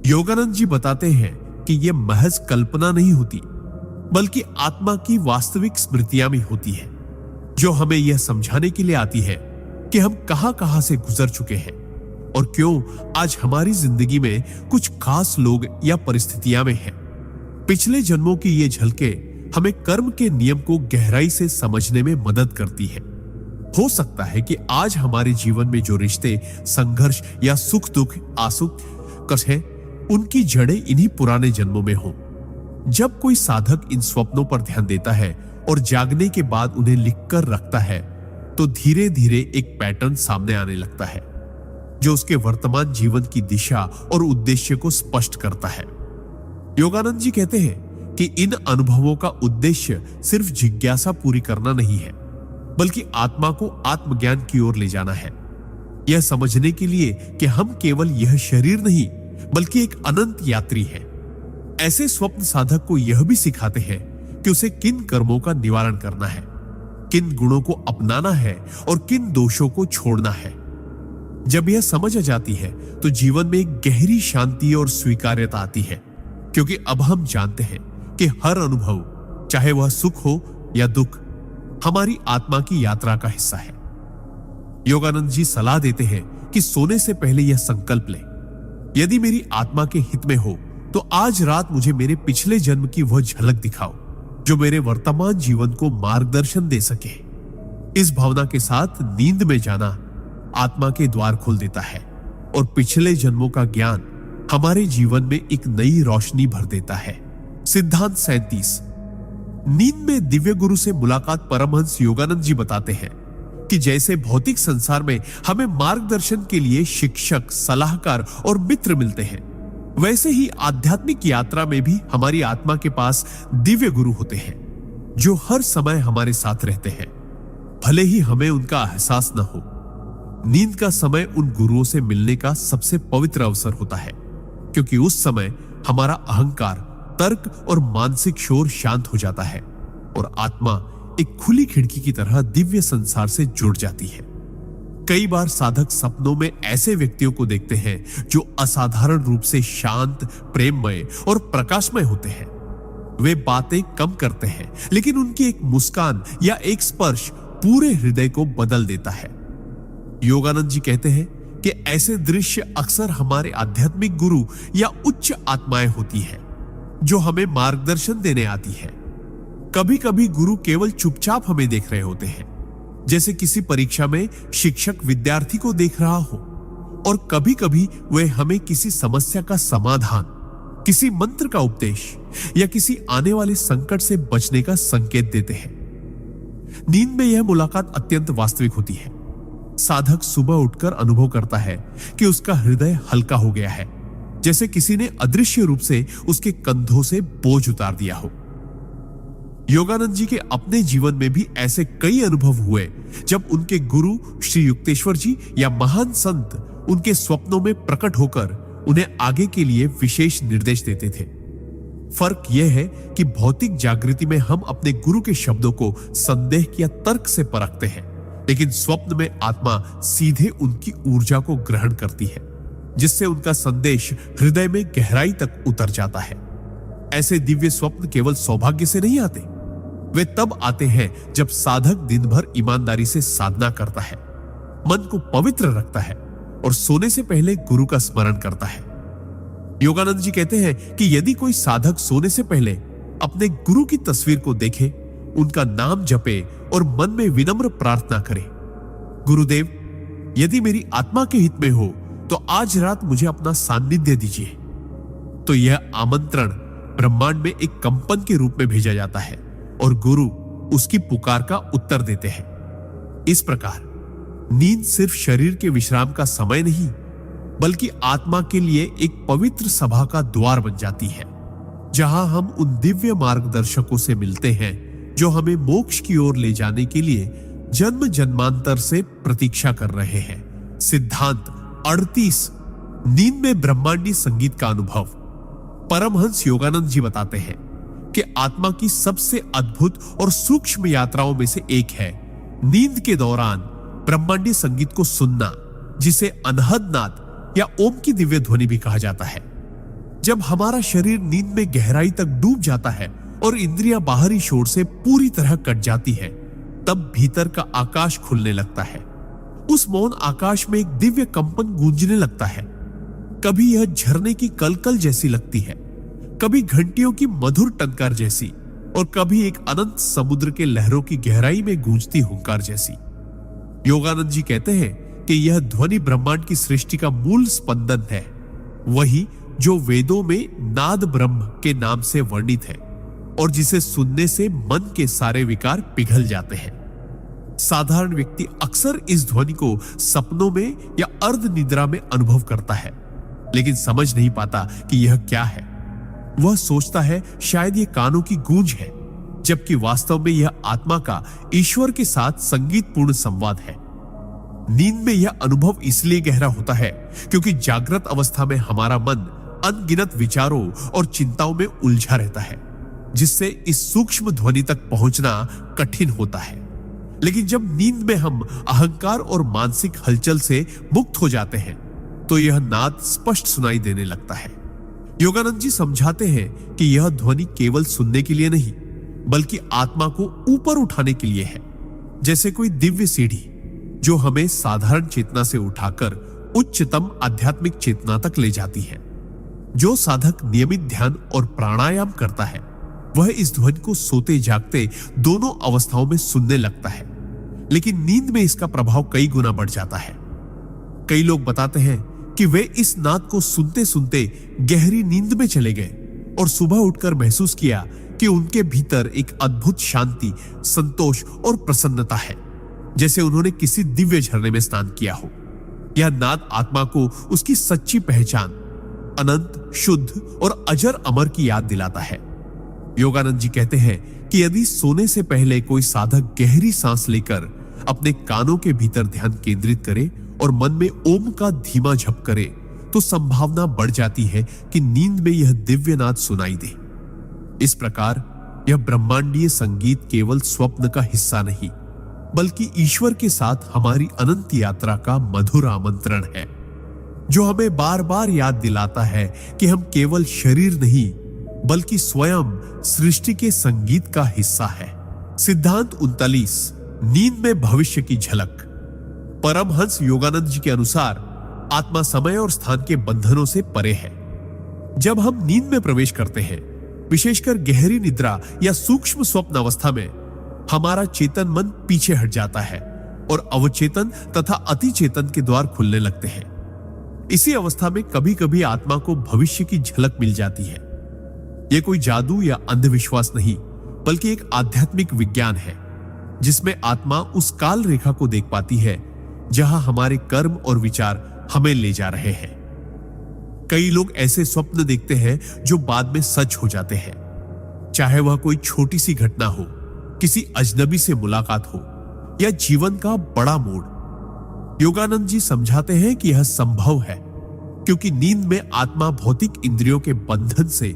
योगानंद जी बताते हैं कि यह महज कल्पना नहीं होती, बल्कि आत्मा की वास्तविक स्मृतियां भी होती है, जो हमें यह समझाने के लिए आती है कि हम कहां से गुजर चुके हैं और क्यों आज हमारी जिंदगी में कुछ खास लोग या परिस्थितियां में हैं। पिछले जन्मों की ये झलके हमें कर्म के नियम को गहराई से समझने में मदद करती है। हो सकता है कि आज हमारे जीवन में जो रिश्ते, संघर्ष या सुख दुख आंसू कष्ट है, उनकी जड़ें इन्हीं पुराने जन्मों में हों। जब कोई साधक इन स्वप्नों पर ध्यान देता है और जागने के बाद उन्हें लिखकर रखता है, तो धीरे धीरे एक पैटर्न सामने आने लगता है जो उसके वर्तमान जीवन की दिशा और उद्देश्य को स्पष्ट करता है। योगानंद जी कहते हैं कि इन अनुभवों का उद्देश्य सिर्फ जिज्ञासा पूरी करना नहीं है, बल्कि आत्मा को आत्मज्ञान की ओर ले जाना है। यह समझने के लिए कि हम केवल यह शरीर नहीं, बल्कि एक अनंत यात्री है। ऐसे स्वप्न साधक को यह भी सिखाते हैं कि उसे किन कर्मों का निवारण करना है, किन गुणों को अपनाना है और किन दोषों को छोड़ना है। जब यह समझ आ जाती है तो जीवन में एक गहरी शांति और स्वीकार्यता आती है, क्योंकि अब हम जानते हैं कि हर अनुभव, चाहे वह सुख हो या दुख, हमारी आत्मा की यात्रा का हिस्सा है। योगानंद जी सलाह देते हैं कि सोने से पहले यह संकल्प लें, यदि मेरी आत्मा के हित में हो तो आज रात मुझे मेरे पिछले जन्म की वह झलक दिखाओ जो मेरे वर्तमान जीवन को मार्गदर्शन दे सके। इस भावना के साथ नींद में जाना आत्मा के द्वार खोल देता है और पिछले जन्मों का ज्ञान हमारे जीवन में एक नई रोशनी भर देता है। सिद्धांत 37। नींद में दिव्य गुरु से मुलाकात परमहंस योगानंद जी बताते हैं कि जैसे भौतिक संसार में हमें मार्गदर्शन के लिए शिक्षक, सलाहकार और मित्र मिलते हैं, वैसे ही आध्यात्मिक यात्रा में भी हमारी आत्मा के पास दिव्य गुरु होते हैं जो हर समय हमारे साथ रहते हैं, भले ही हमें उनका एहसास न हो। नींद का समय उन गुरुओं से मिलने का सबसे पवित्र अवसर होता है, क्योंकि उस समय हमारा अहंकार, तर्क और मानसिक शोर शांत हो जाता है और आत्मा एक खुली खिड़की की तरह दिव्य संसार से जुड़ जाती है। कई बार साधक सपनों में ऐसे व्यक्तियों को देखते हैं जो असाधारण रूप से शांत, प्रेममय और प्रकाशमय होते हैं। वे बातें कम करते हैं, लेकिन उनकी एक मुस्कान या एक स्पर्श पूरे हृदय को बदल देता है। योगानंद जी कहते हैं कि ऐसे दृश्य अक्सर हमारे आध्यात्मिक गुरु या उच्च आत्माएं होती हैं जो हमें मार्गदर्शन देने आती है। कभी कभी गुरु केवल चुपचाप हमें देख रहे होते हैं, जैसे किसी परीक्षा में शिक्षक विद्यार्थी को देख रहा हो, और कभी कभी वे हमें किसी समस्या का समाधान, किसी मंत्र का उपदेश या किसी आने वाले संकट से बचने का संकेत देते हैं। नींद में यह मुलाकात अत्यंत वास्तविक होती है। साधक सुबह उठकर अनुभव करता है कि उसका हृदय हल्का हो गया है, जैसे किसी ने अदृश्य रूप से उसके कंधों से बोझ उतार दिया हो। योगानंद जी के अपने जीवन में भी ऐसे कई अनुभव हुए जब उनके गुरु श्री युक्तेश्वर जी या महान संत उनके स्वप्नों में प्रकट होकर उन्हें आगे के लिए विशेष निर्देश देते थे। फर्क यह है कि भौतिक जागृति में हम अपने गुरु के शब्दों को संदेह या तर्क से परखते हैं, लेकिन स्वप्न में आत्मा सीधे उनकी ऊर्जा को ग्रहण करती है, जिससे उनका संदेश हृदय में गहराई तक उतर जाता है। ऐसे दिव्य स्वप्न केवल सौभाग्य से नहीं आते, वे तब आते हैं जब साधक दिन भर ईमानदारी से साधना करता है, मन को पवित्र रखता है और सोने से पहले गुरु का स्मरण करता है। योगानंद जी कहते हैं कि यदि कोई साधक सोने से पहले अपने गुरु की तस्वीर को देखे, उनका नाम जपे और मन में विनम्र प्रार्थना करे, गुरुदेव, यदि मेरी आत्मा के हित में हो तो आज रात मुझे अपना सान्निध्य दीजिए, तो यह आमंत्रण ब्रह्मांड में एक कंपन के रूप में भेजा जाता है और गुरु उसकी पुकार का उत्तर देते हैं। इस प्रकार नींद सिर्फ शरीर के विश्राम का समय नहीं, बल्कि आत्मा के लिए एक पवित्र सभा का द्वार बन जाती है, जहां हम उन दिव्य मार्गदर्शकों से मिलते हैं जो हमें मोक्ष की ओर ले जाने के लिए जन्म जन्मांतर से प्रतीक्षा कर रहे हैं। सिद्धांत 38, नींद में ब्रह्मांडी संगीत का अनुभव। परमहंस योगानंद जी बताते हैं कि आत्मा की सबसे अद्भुत और सूक्ष्म यात्राओं में से एक है नींद के दौरान ब्रह्मांडी संगीत को सुनना, जिसे अनहद नाद या ओम की दिव्य ध्वनि भी कहा जाता है। जब हमारा शरीर नींद में गहराई तक डूब जाता है और इंद्रियां बाहरी शोर से पूरी तरह कट जाती है, तब भीतर का आकाश खुलने लगता है। उस मौन आकाश में एक दिव्य कंपन गूंजने लगता है। कभी यह झरने की कलकल जैसी लगती है, कभी घंटियों की मधुर टंकार जैसी, और कभी एक अनंत समुद्र के लहरों की गहराई में गूंजती हुंकार जैसी। योगानंद जी कहते हैं कि यह ध्वनि ब्रह्मांड की सृष्टि का मूल स्पंदन है, वही जो वेदों में नाद ब्रह्म के नाम से वर्णित है और जिसे सुनने से मन के सारे विकार पिघल जाते हैं। साधारण व्यक्ति अक्सर इस ध्वनि को सपनों में या अर्ध निद्रा में अनुभव करता है, लेकिन समझ नहीं पाता कि यह क्या है। वह सोचता है शायद ये कानों की गूंज है, जबकि वास्तव में यह आत्मा का ईश्वर के साथ संगीतपूर्ण संवाद है। नींद में यह अनुभव इसलिए गहरा होता है क्योंकि जागृत अवस्था में हमारा मन अनगिनत विचारों और चिंताओं में उलझा रहता है, जिससे इस सूक्ष्म ध्वनि तक पहुंचना कठिन होता है। लेकिन जब नींद में हम अहंकार और मानसिक हलचल से मुक्त हो जाते हैं, तो यह नाद स्पष्ट सुनाई देने लगता है। योगानंद जी समझाते हैं कि यह ध्वनि केवल सुनने के लिए नहीं, बल्कि आत्मा को ऊपर उठाने के लिए है, जैसे कोई दिव्य सीढ़ी जो हमें साधारण चेतना से उठाकर उच्चतम आध्यात्मिक चेतना तक ले जाती है। जो साधक नियमित ध्यान और प्राणायाम करता है, वह इस ध्वनि को सोते जागते दोनों अवस्थाओं में सुनने लगता है, लेकिन नींद में इसका प्रभाव कई गुना बढ़ जाता है। कई लोग बताते हैं कि वे इस नाद को सुनते सुनते गहरी नींद में चले गए और सुबह उठकर महसूस किया कि उनके भीतर एक अद्भुत शांति, संतोष और प्रसन्नता है, जैसे उन्होंने किसी दिव्य झरने में स्नान किया हो। यह नाद आत्मा को उसकी सच्ची पहचान, अनंत, शुद्ध और अजर अमर की याद दिलाता है। योगानंद जी कहते हैं कि यदि सोने से पहले कोई साधक गहरी सांस लेकर अपने कानों के भीतर ध्यान केंद्रित करे और मन में ओम का धीमा जप करे, तो संभावना बढ़ जाती है कि नींद में यह दिव्य नाद सुनाई दे। इस प्रकार यह ब्रह्मांडीय संगीत केवल स्वप्न का हिस्सा नहीं, बल्कि ईश्वर के साथ हमारी अनंत यात्रा का मधुर आमंत्रण है, जो हमें बार बार याद दिलाता है कि हम केवल शरीर नहीं, बल्कि स्वयं सृष्टि के संगीत का हिस्सा है। सिद्धांत 39, नींद में भविष्य की झलक। परमहंस योगानंद जी के अनुसार आत्मा समय और स्थान के बंधनों से परे है। जब हम नींद में प्रवेश करते हैं, विशेषकर गहरी निद्रा या सूक्ष्म स्वप्न अवस्था में, हमारा चेतन मन पीछे हट जाता है और अवचेतन तथा अतिचेतन के द्वार खुलने लगते हैं। इसी अवस्था में कभी कभी आत्मा को भविष्य की झलक मिल जाती है। यह कोई जादू या अंधविश्वास नहीं, बल्कि एक आध्यात्मिक विज्ञान है, जिसमें आत्मा उस काल रेखा को देख पाती है जहां हमारे कर्म और विचार हमें ले जा रहे हैं। कई लोग ऐसे स्वप्न देखते हैं जो बाद में सच हो जाते हैं, चाहे वह कोई छोटी सी घटना हो, किसी अजनबी से मुलाकात हो या जीवन का बड़ा मोड़। योगानंद जी समझाते हैं कि यह संभव है क्योंकि नींद में आत्मा भौतिक इंद्रियों के बंधन से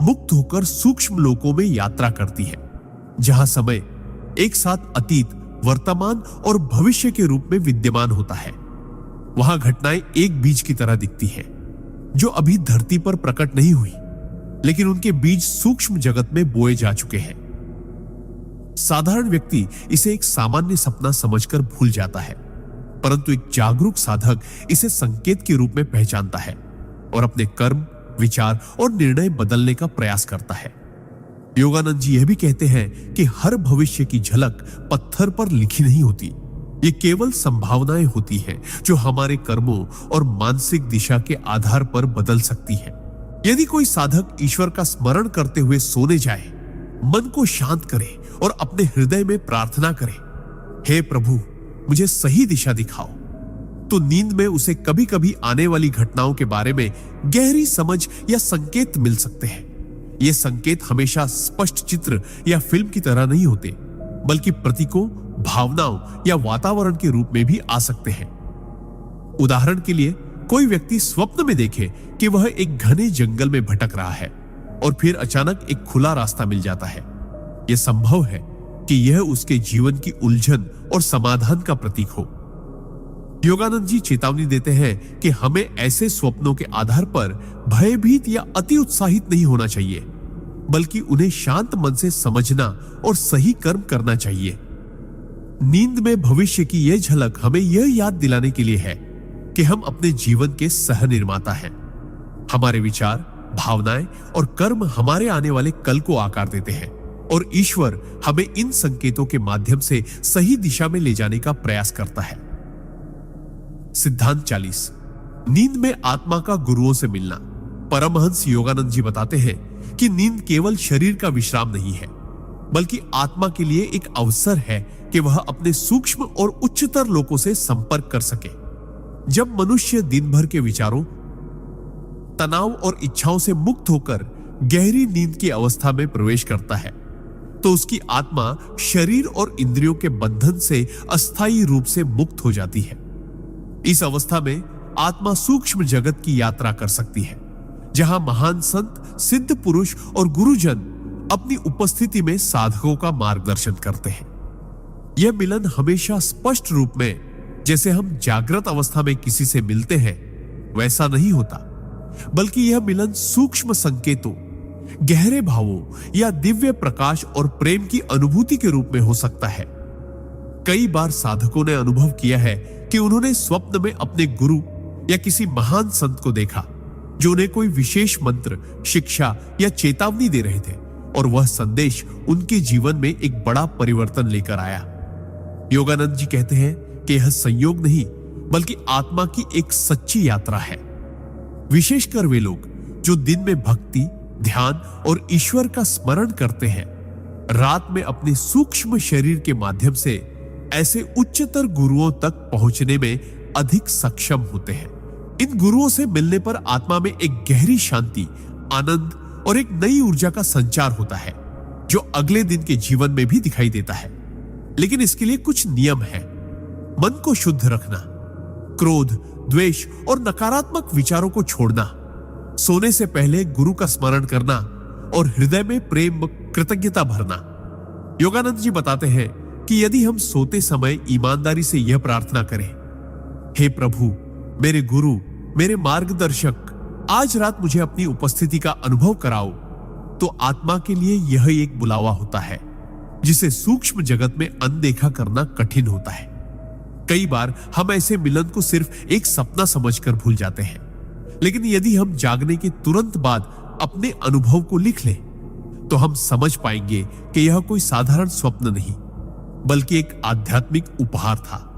मुक्त होकर सूक्ष्म लोकों में यात्रा करती है, जहां समय एक साथ अतीत, वर्तमान और भविष्य के रूप में विद्यमान होता है। वहां घटनाएं एक बीज की तरह दिखती हैं, जो अभी धरती पर प्रकट नहीं हुई, लेकिन उनके बीज सूक्ष्म जगत में बोए जा चुके हैं। साधारण व्यक्ति इसे एक सामान्य सपना समझकर भूल जाता है, परंतु एक जागरूक साधक इसे संकेत के रूप में पहचानता है और अपने कर्म, विचार और निर्णय बदलने का प्रयास करता है। योगानंद जी यह भी कहते हैं कि हर भविष्य की झलक पत्थर पर लिखी नहीं होती, ये केवल संभावनाएं होती हैं जो हमारे कर्मों और मानसिक दिशा के आधार पर बदल सकती है। यदि कोई साधक ईश्वर का स्मरण करते हुए सोने जाए, मन को शांत करे और अपने हृदय में प्रार्थना करे, हे प्रभु मुझे सही दिशा दिखाओ, तो नींद में उसे कभी कभी आने वाली घटनाओं के बारे में गहरी समझ या संकेत मिल सकते हैं। ये संकेत हमेशा स्पष्ट चित्र या फिल्म की तरह नहीं होते, बल्कि प्रतीकों, भावनाओं या वातावरण के रूप में भी आ सकते हैं। उदाहरण के लिए, कोई व्यक्ति स्वप्न में देखे कि वह एक घने जंगल में भटक रहा है और फिर अचानक एक खुला रास्ता मिल जाता है। यह संभव है कि यह उसके जीवन की उलझन और समाधान का प्रतीक हो। योगानंद जी चेतावनी देते हैं कि हमें ऐसे स्वप्नों के आधार पर भयभीत या अति उत्साहित नहीं होना चाहिए, बल्कि उन्हें शांत मन से समझना और सही कर्म करना चाहिए। नींद में भविष्य की यह झलक हमें यह याद दिलाने के लिए है कि हम अपने जीवन के सह निर्माता हैं। हमारे विचार, भावनाएं और कर्म हमारे आने वाले कल को आकार देते हैं और ईश्वर हमें इन संकेतों के माध्यम से सही दिशा में ले जाने का प्रयास करता है। सिद्धांत 40, नींद में आत्मा का गुरुओं से मिलना। परमहंस योगानंद जी बताते हैं कि नींद केवल शरीर का विश्राम नहीं है, बल्कि आत्मा के लिए एक अवसर है कि वह अपने सूक्ष्म और उच्चतर लोकों से संपर्क कर सके। जब मनुष्य दिन भर के विचारों, तनाव और इच्छाओं से मुक्त होकर गहरी नींद की अवस्था में प्रवेश करता है, तो उसकी आत्मा शरीर और इंद्रियों के बंधन से अस्थायी रूप से मुक्त हो जाती है। इस अवस्था में आत्मा सूक्ष्म जगत की यात्रा कर सकती है, जहां महान संत, सिद्ध पुरुष और गुरुजन अपनी उपस्थिति में साधकों का मार्गदर्शन करते हैं। यह मिलन हमेशा स्पष्ट रूप में, जैसे हम जागृत अवस्था में किसी से मिलते हैं, वैसा नहीं होता, बल्कि यह मिलन सूक्ष्म संकेतों, गहरे भावों या दिव्य प्रकाश और प्रेम की अनुभूति के रूप में हो सकता है। कई बार साधकों ने अनुभव किया है कि उन्होंने स्वप्न में अपने गुरु या किसी महान संत को देखा, जो उन्हें कोई विशेष मंत्र, शिक्षा या चेतावनी दे रहे थे, और वह संदेश उनके जीवन में एक बड़ा परिवर्तन लेकर आया। योगानंद जी कहते हैं कि यह संयोग नहीं, बल्कि आत्मा की एक सच्ची यात्रा है। विशेषकर वे लोग जो दिन में भक्ति, ध्यान और ईश्वर का स्मरण करते हैं, रात में अपने सूक्ष्म शरीर के माध्यम से ऐसे उच्चतर गुरुओं तक पहुंचने में अधिक सक्षम होते हैं। इन गुरुओं से मिलने पर आत्मा में एक गहरी शांति, आनंद और एक नई ऊर्जा का संचार होता है, जो अगले दिन के जीवन में भी दिखाई देता है। लेकिन इसके लिए कुछ नियम है। मन को शुद्ध रखना, क्रोध, द्वेष और नकारात्मक विचारों को छोड़ना, सोने से पहले गुरु का स्मरण करना और हृदय में प्रेम, कृतज्ञता भरना। योगानंद जी बताते हैं कि यदि हम सोते समय ईमानदारी से यह प्रार्थना करें, हे प्रभु, मेरे गुरु, मेरे मार्गदर्शक, आज रात मुझे अपनी उपस्थिति का अनुभव कराओ, तो आत्मा के लिए यह एक बुलावा होता है जिसे सूक्ष्म जगत में अनदेखा करना कठिन होता है। कई बार हम ऐसे मिलन को सिर्फ एक सपना समझकर भूल जाते हैं, लेकिन यदि हम जागने के तुरंत बाद अपने अनुभव को लिख लें, तो हम समझ पाएंगे कि यह कोई साधारण स्वप्न नहीं, बल्कि एक आध्यात्मिक उपहार था।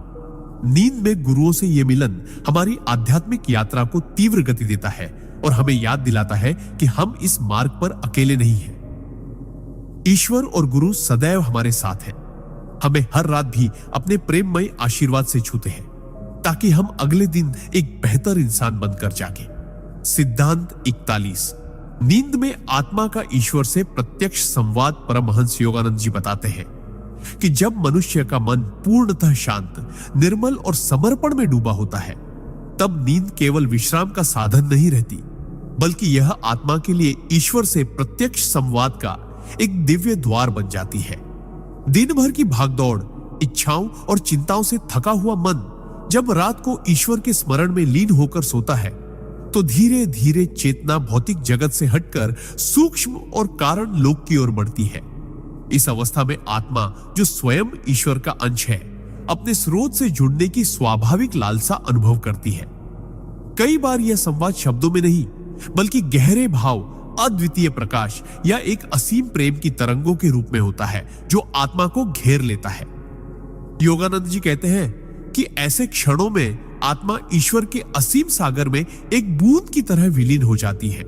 नींद में गुरुओं से यह मिलन हमारी आध्यात्मिक यात्रा को तीव्र गति देता है और हमें याद दिलाता है कि हम इस मार्ग पर अकेले नहीं हैं। ईश्वर और गुरु सदैव हमारे साथ हैं, हमें हर रात भी अपने प्रेममय आशीर्वाद से छूते हैं। ताकि हम अगले दिन एक बेहतर इंसान बनकर जागे। सिद्धांत 41। नींद में आत्मा का ईश्वर से प्रत्यक्ष संवाद। परमहंस योगानंद जी बताते हैं कि जब मनुष्य का मन पूर्णतः शांत, निर्मल और समर्पण में डूबा होता है, तब नींद केवल विश्राम का साधन नहीं रहती, बल्कि यह आत्मा के लिए ईश्वर से प्रत्यक्ष संवाद का एक दिव्य द्वार बन जाती है। दिन भर की भागदौड़, इच्छाओं और चिंताओं से थका हुआ मन जब रात को ईश्वर के स्मरण में लीन होकर सोता है, तो धीरे धीरे चेतना भौतिक जगत से हटकर सूक्ष्म और कारण लोक की ओर बढ़ती है। इस अवस्था में आत्मा, जो स्वयं ईश्वर का अंश है, अपने स्रोत से जुड़ने की स्वाभाविक लालसा अनुभव करती है। कई बार यह संवाद शब्दों में नहीं, बल्कि गहरे भाव, अद्वितीय प्रकाश या एक असीम प्रेम की तरंगों के रूप में होता है, जो आत्मा को घेर लेता है। योगानंद जी कहते हैं कि ऐसे क्षणों में आत्मा ईश्वर के असीम सागर में एक बूंद की तरह विलीन हो जाती है,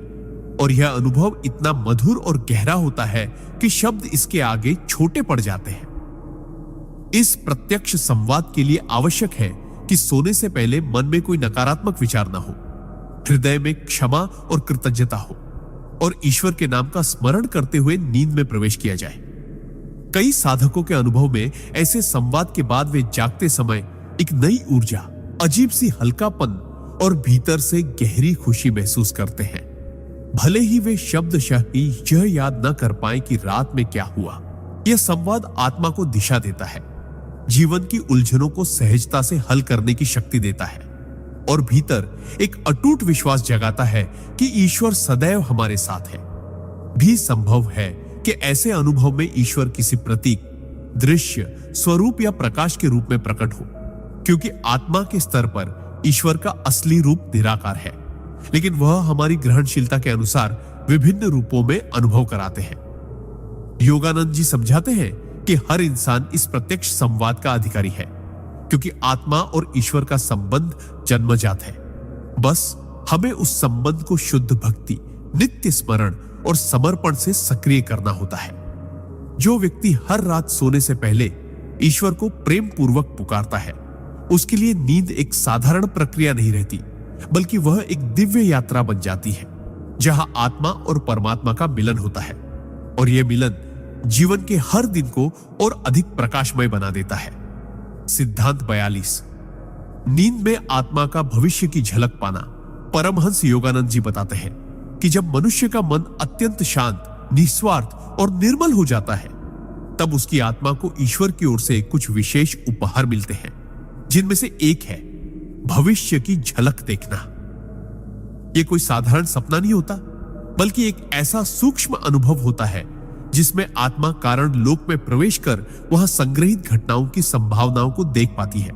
और यह अनुभव इतना मधुर और गहरा होता है कि शब्द इसके आगे छोटे पड़ जाते हैं। इस प्रत्यक्ष संवाद के लिए आवश्यक है कि सोने से पहले मन में कोई नकारात्मक विचार न हो, हृदय में क्षमा और कृतज्ञता हो, और ईश्वर के नाम का स्मरण करते हुए नींद में प्रवेश किया जाए। कई साधकों के अनुभव में ऐसे संवाद के बाद वे जागते समय एक नई ऊर्जा, अजीब सी हल्कापन और भीतर से गहरी खुशी महसूस करते हैं। भले ही वे शब्दशः ही यह याद न कर पाए कि रात में क्या हुआ, यह संवाद आत्मा को दिशा देता है, जीवन की उलझनों को सहजता से हल करने की शक्ति देता है, और भीतर एक अटूट विश्वास जगाता है कि ईश्वर सदैव हमारे साथ है। भी संभव है कि ऐसे अनुभव में ईश्वर किसी प्रतीक, दृश्य, स्वरूप या प्रकाश के रूप में प्रकट हो, क्योंकि आत्मा के स्तर पर ईश्वर का असली रूप निराकार है, लेकिन वह हमारी ग्रहणशीलता के अनुसार विभिन्न रूपों में अनुभव कराते हैं। योगानंद जी समझाते हैं कि हर इंसान इस प्रत्यक्ष संवाद का अधिकारी है, क्योंकि आत्मा और ईश्वर का संबंध जन्मजात है। बस हमें उस संबंध को शुद्ध भक्ति, नित्य स्मरण और समर्पण से सक्रिय करना होता है। जो व्यक्ति हर रात सोने से पहले ईश्वर को प्रेम पूर्वक पुकारता है, उसके लिए नींद एक साधारण प्रक्रिया नहीं रहती, बल्कि वह एक दिव्य यात्रा बन जाती है, जहां आत्मा और परमात्मा का मिलन होता है, और यह मिलन जीवन के हर दिन को और अधिक प्रकाशमय बना देता है। सिद्धांत 42। नींद में आत्मा का भविष्य की झलक पाना। परमहंस योगानंद जी बताते हैं कि जब मनुष्य का मन अत्यंत शांत, निस्वार्थ और निर्मल हो जाता है, तब उसकी आत्मा को ईश्वर की ओर से कुछ विशेष उपहार मिलते हैं, जिनमें से एक है भविष्य की झलक देखना। यह कोई साधारण सपना नहीं होता, बल्कि एक ऐसा सूक्ष्म अनुभव होता है जिसमें आत्मा कारण लोक में प्रवेश कर वहां संग्रहित घटनाओं की संभावनाओं को देख पाती है।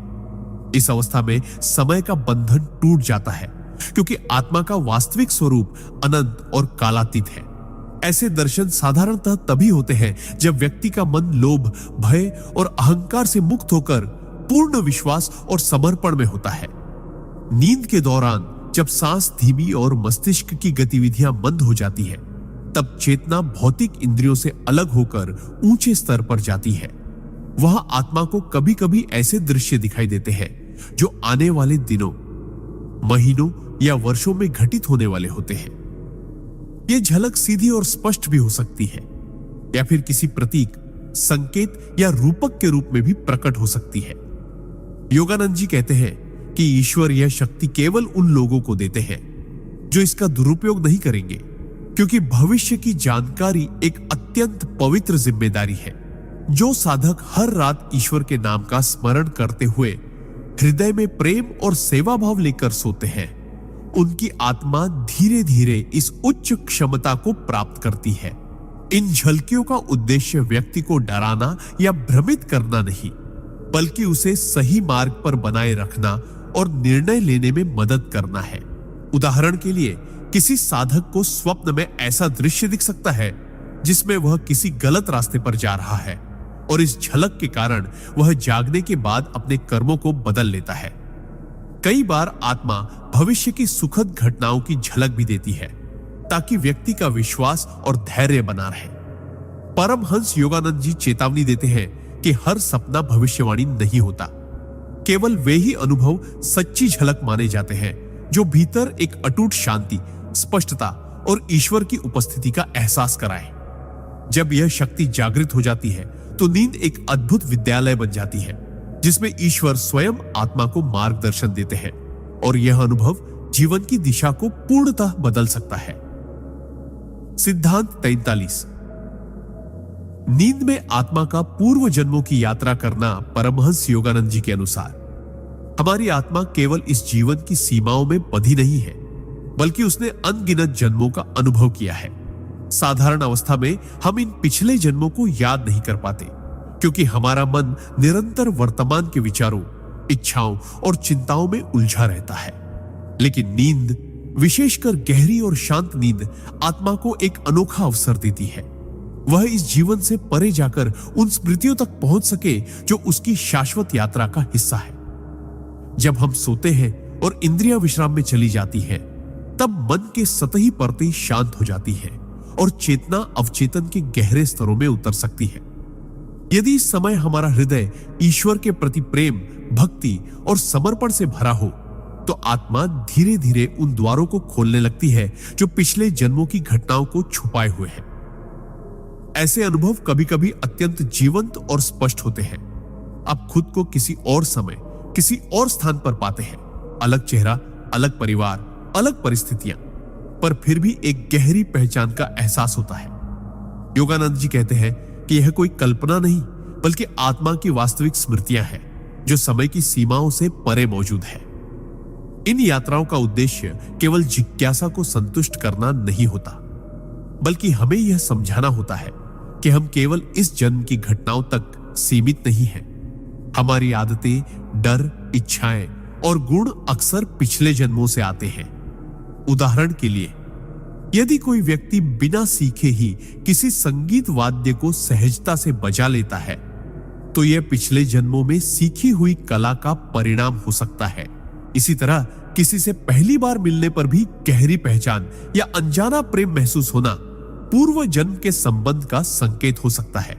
इस अवस्था में समय का बंधन टूट जाता है, क्योंकि आत्मा का वास्तविक स्वरूप अनंत और कालातीत है। ऐसे दर्शन साधारणतः तभी होते हैं जब व्यक्ति का मन लोभ, भय और अहंकार से मुक्त होकर पूर्ण विश्वास और समर्पण में होता है। नींद के दौरान जब सांस धीमी और मस्तिष्क की गतिविधियां बंद हो जाती है, तब चेतना भौतिक इंद्रियों से अलग होकर ऊंचे स्तर पर जाती है। वहां आत्मा को कभी कभी ऐसे दृश्य दिखाई देते हैं जो आने वाले दिनों, महीनों या वर्षों में घटित होने वाले होते हैं। यह झलक सीधी और स्पष्ट भी हो सकती है, या फिर किसी प्रतीक, संकेत या रूपक के रूप में भी प्रकट हो सकती है। योगानंद जी कहते हैं कि ईश्वर यह शक्ति केवल उन लोगों को देते हैं जो इसका दुरुपयोग नहीं करेंगे, क्योंकि भविष्य की जानकारी एक अत्यंत पवित्र जिम्मेदारी है। जो साधक हर रात ईश्वर के नाम का स्मरण करते हुए हृदय में प्रेम और सेवा भाव लेकर सोते हैं, उनकी आत्मा धीरे धीरे इस उच्च क्षमता को प्राप्त करती है। इन झलकियों का उद्देश्य व्यक्ति को डराना या भ्रमित करना नहीं, बल्कि उसे सही मार्ग पर बनाए रखना और निर्णय लेने में मदद करना है। उदाहरण के लिए, किसी साधक को स्वप्न में ऐसा दृश्य दिख सकता है जिसमें वह किसी गलत रास्ते पर जा रहा है, और इस झलक के कारण वह जागने के बाद अपने कर्मों को बदल लेता है। कई बार आत्मा भविष्य की सुखद घटनाओं की झलक भी देती है, ताकि व्यक्ति का विश्वास और धैर्य बना रहे। परमहंस योगानंद जी चेतावनी देते हैं कि हर सपना भविष्यवाणी नहीं होता। केवल वे ही अनुभव सच्ची झलक माने जाते हैं जो भीतर एक अटूट शांति, स्पष्टता और ईश्वर की उपस्थिति का एहसास कराए। जब यह शक्ति जागृत हो जाती है तो नींद एक अद्भुत विद्यालय बन जाती है जिसमें ईश्वर स्वयं आत्मा को मार्गदर्शन देते हैं और यह अनुभव जीवन की दिशा को पूर्णतः बदल सकता है। सिद्धांत 43। नींद में आत्मा का पूर्व जन्मों की यात्रा करना परमहंस योगानंद जी के अनुसार हमारी आत्मा केवल इस जीवन की सीमाओं में बंधी नहीं है, बल्कि उसने अनगिनत जन्मों का अनुभव किया है। साधारण अवस्था में हम इन पिछले जन्मों को याद नहीं कर पाते क्योंकि हमारा मन निरंतर वर्तमान के विचारों, इच्छाओं और चिंताओं में उलझा रहता है। लेकिन नींद, विशेषकर गहरी और शांत नींद, आत्मा को एक अनोखा अवसर देती है। वह इस जीवन से परे जाकर उन स्मृतियों तक पहुंच सके जो उसकी शाश्वत यात्रा का हिस्सा है। जब हम सोते हैं और इंद्रियां विश्राम में चली जाती हैं, तब मन के सतही परतें शांत हो जाती है और चेतना अवचेतन के गहरे स्तरों में उतर सकती है। यदि इस समय हमारा हृदय ईश्वर के प्रति प्रेम, भक्ति और समर्पण से भरा हो, तो आत्मा धीरे धीरे उन द्वारों को खोलने लगती है जो पिछले जन्मों की घटनाओं को छुपाए हुए हैं। ऐसे अनुभव कभी कभी अत्यंत जीवंत और स्पष्ट होते हैं। आप खुद को किसी और समय, किसी और स्थान पर पाते हैं। अलग चेहरा, अलग परिवार, अलग परिस्थितियां, पर फिर भी एक गहरी पहचान का एहसास होता है। योगानंद जी कहते हैं कि यह कोई कल्पना नहीं, बल्कि आत्मा की वास्तविक स्मृतियां हैं जो समय की सीमाओं से परे मौजूद है। इन यात्राओं का उद्देश्य केवल जिज्ञासा को संतुष्ट करना नहीं होता, बल्कि हमें यह समझाना होता है कि हम केवल इस जन्म की घटनाओं तक सीमित नहीं हैं। हमारी आदतें, डर, इच्छाएं और गुण अक्सर पिछले जन्मों से आते हैं। उदाहरण के लिए, यदि कोई व्यक्ति बिना सीखे ही किसी संगीत वाद्य को सहजता से बजा लेता है, तो यह पिछले जन्मों में सीखी हुई कला का परिणाम हो सकता है। इसी तरह किसी से पहली बार मिलने पर भी गहरी पहचान या अनजाना प्रेम महसूस होना पूर्व जन्म के संबंध का संकेत हो सकता है।